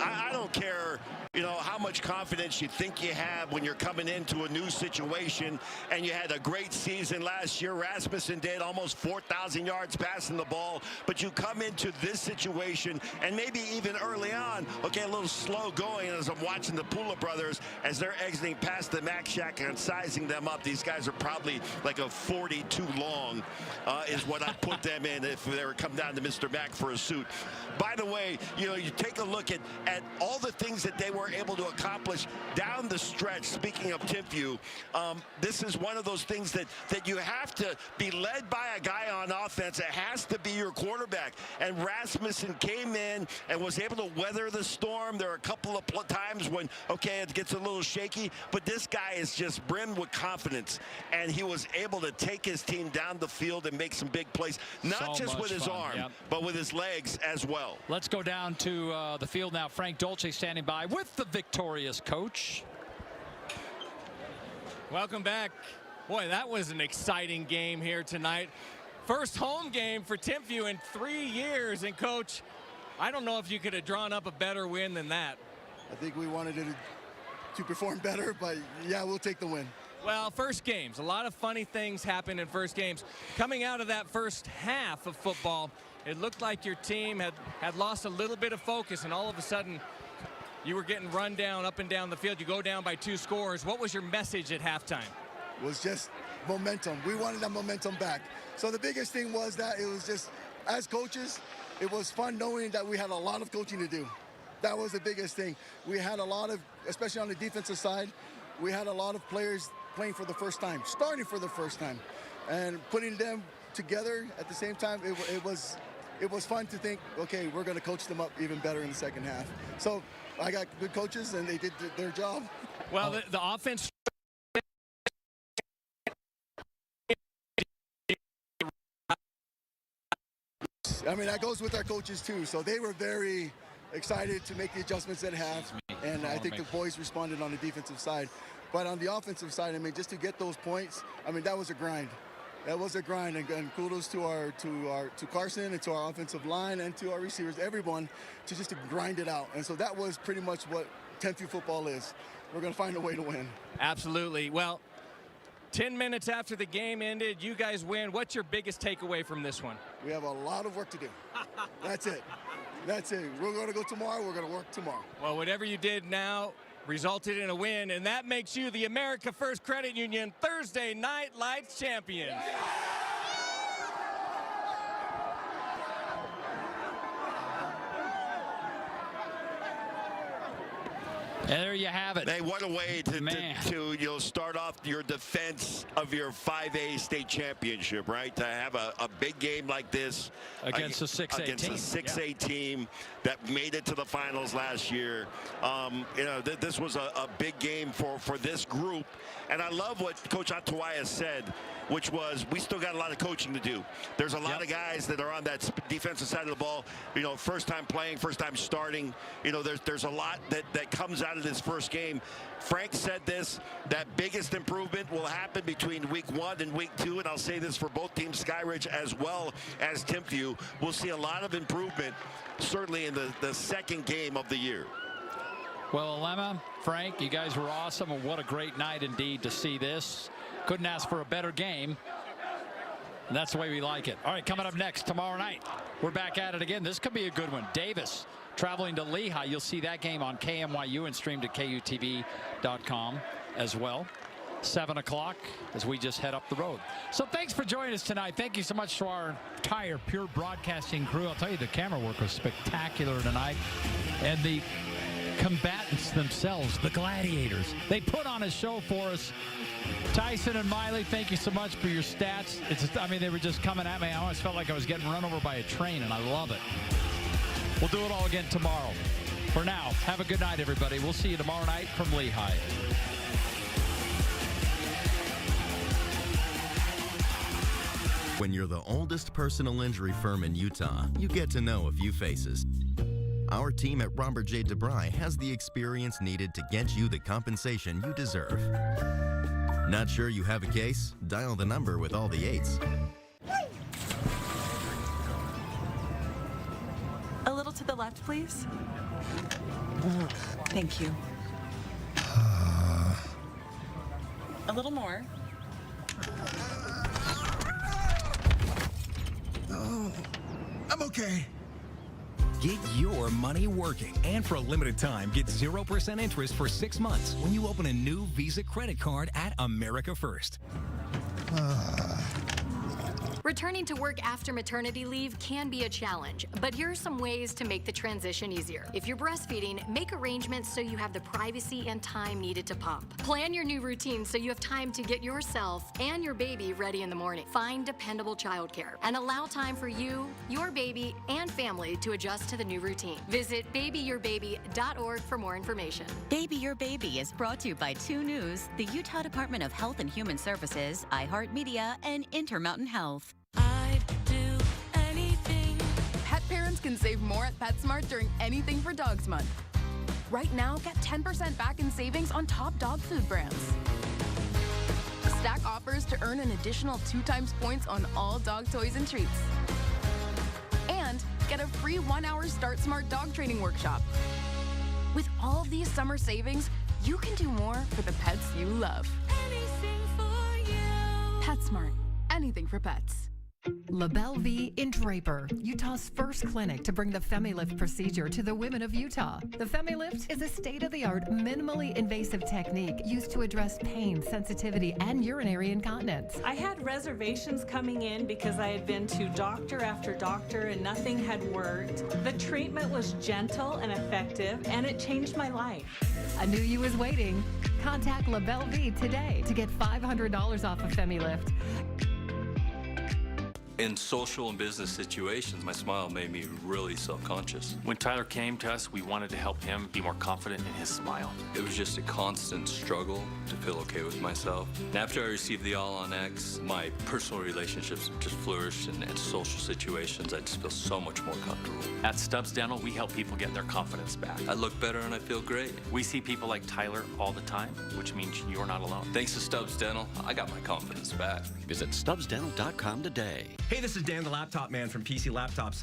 I don't care, you know, how much confidence you think you have when you're coming into a new situation, and you had a great season last year. Rasmussen did almost 4,000 yards passing the ball, but you come into this situation, and maybe even early on, okay, a little slow going as I'm watching the Pula brothers as they're exiting past the Mac Shack and sizing them up. These guys are probably like a 42 long is what I put them in if they were come down to Mr. Mac for a suit. By the way, you know, you take a look at all the things that they were able to accomplish down the stretch. Speaking of Timpview, this is one of those things that you have to be led by a guy on offense. It has to be your quarterback. And Rasmussen came in and was able to weather the storm. There are a couple of times when, okay, it gets a little shaky, but this guy is just brimmed with confidence, and he was able to take his team down the field and make some big plays, not just with his arm, but with his legs as well. Let's go down to the field now. Frank Dolce standing by with the victorious coach. Welcome back. Boy, that was an exciting game here tonight. First home game for Timpview in 3 years. And, Coach, I don't know if you could have drawn up a better win than that. I think we wanted it to perform better, but, yeah, we'll take the win. Well, first games, a lot of funny things happen in first games. Coming out of that first half of football, it looked like your team had lost a little bit of focus, and all of a sudden you were getting run down up and down the field. You go down by 2 scores. What was your message at halftime? It was just momentum. We wanted that momentum back. So the biggest thing was that it was just, as coaches, it was fun knowing that we had a lot of coaching to do. That was the biggest thing. We had a lot of, especially on the defensive side, we had a lot of players playing for the first time, starting for the first time, and putting them together at the same time, it was fun to think, okay, we're going to coach them up even better in the second half. So I got good coaches, and they did their job. Well, the offense. I mean, that goes with our coaches, too. So they were very excited to make the adjustments at half, and I think the boys responded on the defensive side. But on the offensive side, I mean, just to get those points, I mean, that was a grind. That was a grind, and kudos to Carson and to our offensive line and to our receivers, everyone, to just to grind it out. And so that was pretty much what Timpview football is. We're going to find a way to win. Absolutely. Well, 10 minutes after the game ended, you guys win. What's your biggest takeaway from this one? We have a lot of work to do. That's it. That's it. We're going to go tomorrow. We're going to work tomorrow. Well, whatever you did now resulted in a win, and that makes you the America First Credit Union Thursday Night Lights champions. And there you have it. Hey, what a way to start off your defense of your 5A state championship, right? To have a big game like this against a 6A against team. a 6A team that made it to the finals last year. You know, this was a big game for this group, and I love what Coach Atuaya said, which was we still got a lot of coaching to do. There's a lot of guys that are on that defensive side of the ball, you know, first time playing, first time starting. You know, there's a lot that comes out of this first game. Frank said this, that biggest improvement will happen between week 1 and week 2, and I'll say this for both teams, Skyridge as well as Timpview. We'll see a lot of improvement, certainly in the second game of the year. Well, Alema, Frank, you guys were awesome, and what a great night indeed to see this. Couldn't ask for a better game, and that's the way we like it. All right, coming up next tomorrow night, we're back at it again. This could be a good one. Davis traveling to Lehigh. You'll see that game on KMYU and streamed at KUTV.com as well. 7 o'clock as we just head up the road. So thanks for joining us tonight. Thank you so much to our entire Pure Broadcasting crew. I'll tell you, the camera work was spectacular tonight. And the combatants themselves, the gladiators, they put on a show for us. Tyson and Miley, thank you so much for your stats. I mean, they were just coming at me. I always felt like I was getting run over by a train, and I love it. We'll do it all again tomorrow. For now, have a good night, everybody. We'll see you tomorrow night from Lehigh. When you're the oldest personal injury firm in Utah, you get to know a few faces. Our team at Robert J. DeBry has the experience needed to get you the compensation you deserve. Not sure you have a case? Dial the number with all the 8s. A little to the left, please. Thank you. A little more. Oh, I'm okay. Get your money working. And for a limited time, get 0% interest for 6 months when you open a new Visa credit card at America First. Returning to work after maternity leave can be a challenge, but here are some ways to make the transition easier. If you're breastfeeding, make arrangements so you have the privacy and time needed to pump. Plan your new routine so you have time to get yourself and your baby ready in the morning. Find dependable childcare and allow time for you, your baby, and family to adjust to the new routine. Visit babyyourbaby.org for more information. Baby Your Baby is brought to you by 2 News, the Utah Department of Health and Human Services, iHeartMedia, and Intermountain Health. Pet parents can save more at PetSmart during Anything for Dogs Month. Right now, get 10% back in savings on top dog food brands. Stack offers to earn an additional 2 times points on all dog toys and treats. And get a free 1-hour Start Smart dog training workshop. With all these summer savings, you can do more for the pets you love. Anything for you. PetSmart. Anything for pets. LaBelle V in Draper, Utah's first clinic to bring the FemiLift procedure to the women of Utah. The FemiLift is a state-of-the-art, minimally invasive technique used to address pain, sensitivity, and urinary incontinence. I had reservations coming in because I had been to doctor after doctor and nothing had worked. The treatment was gentle and effective, and it changed my life. A new you is waiting. Contact LaBelle V today to get $500 off of FemiLift. In social and business situations, my smile made me really self-conscious. When Tyler came to us, we wanted to help him be more confident in his smile. It was just a constant struggle to feel okay with myself. And after I received the All on X, my personal relationships just flourished, and in social situations, I just feel so much more comfortable. At Stubbs Dental, we help people get their confidence back. I look better and I feel great. We see people like Tyler all the time, which means you're not alone. Thanks to Stubbs Dental, I got my confidence back. Visit StubbsDental.com today. Hey, this is Dan the Laptop Man from PC Laptops.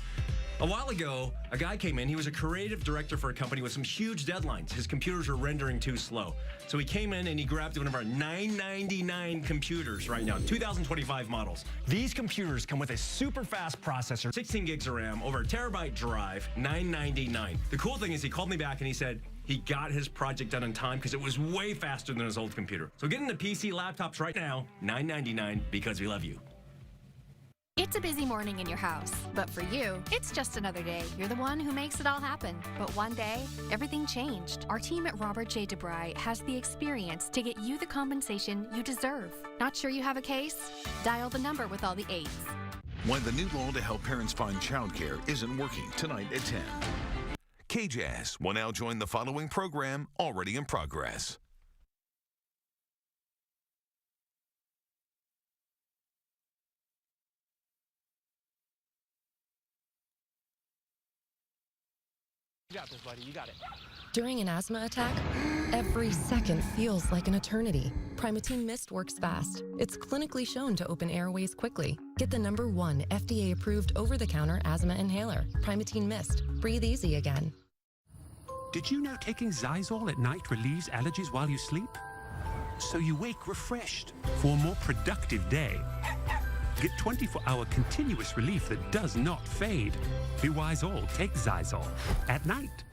A while ago, a guy came in. He was a creative director for a company with some huge deadlines. His computers were rendering too slow. So he came in and he grabbed one of our $999 computers right now, 2025 models. These computers come with a super fast processor, 16 gigs of RAM, over a terabyte drive, $999. The cool thing is he called me back and he said he got his project done in time because it was way faster than his old computer. So get into PC Laptops right now, $999, because we love you. It's a busy morning in your house, but for you, it's just another day. You're the one who makes it all happen. But one day, everything changed. Our team at Robert J. DeBry has the experience to get you the compensation you deserve. Not sure you have a case? Dial the number with all the 8s. When the new law to help parents find childcare isn't working, tonight at 10. KJAS will now join the following program already in progress. You got this, buddy. You got it. During an asthma attack, every second feels like an eternity. Primatene Mist works fast. It's clinically shown to open airways quickly. Get the #1 FDA-approved over-the-counter asthma inhaler. Primatene Mist. Breathe easy again. Did you know taking Zysol at night relieves allergies while you sleep? So you wake refreshed for a more productive day. Get 24-hour continuous relief that does not fade. Be wise all, take Zysol at night.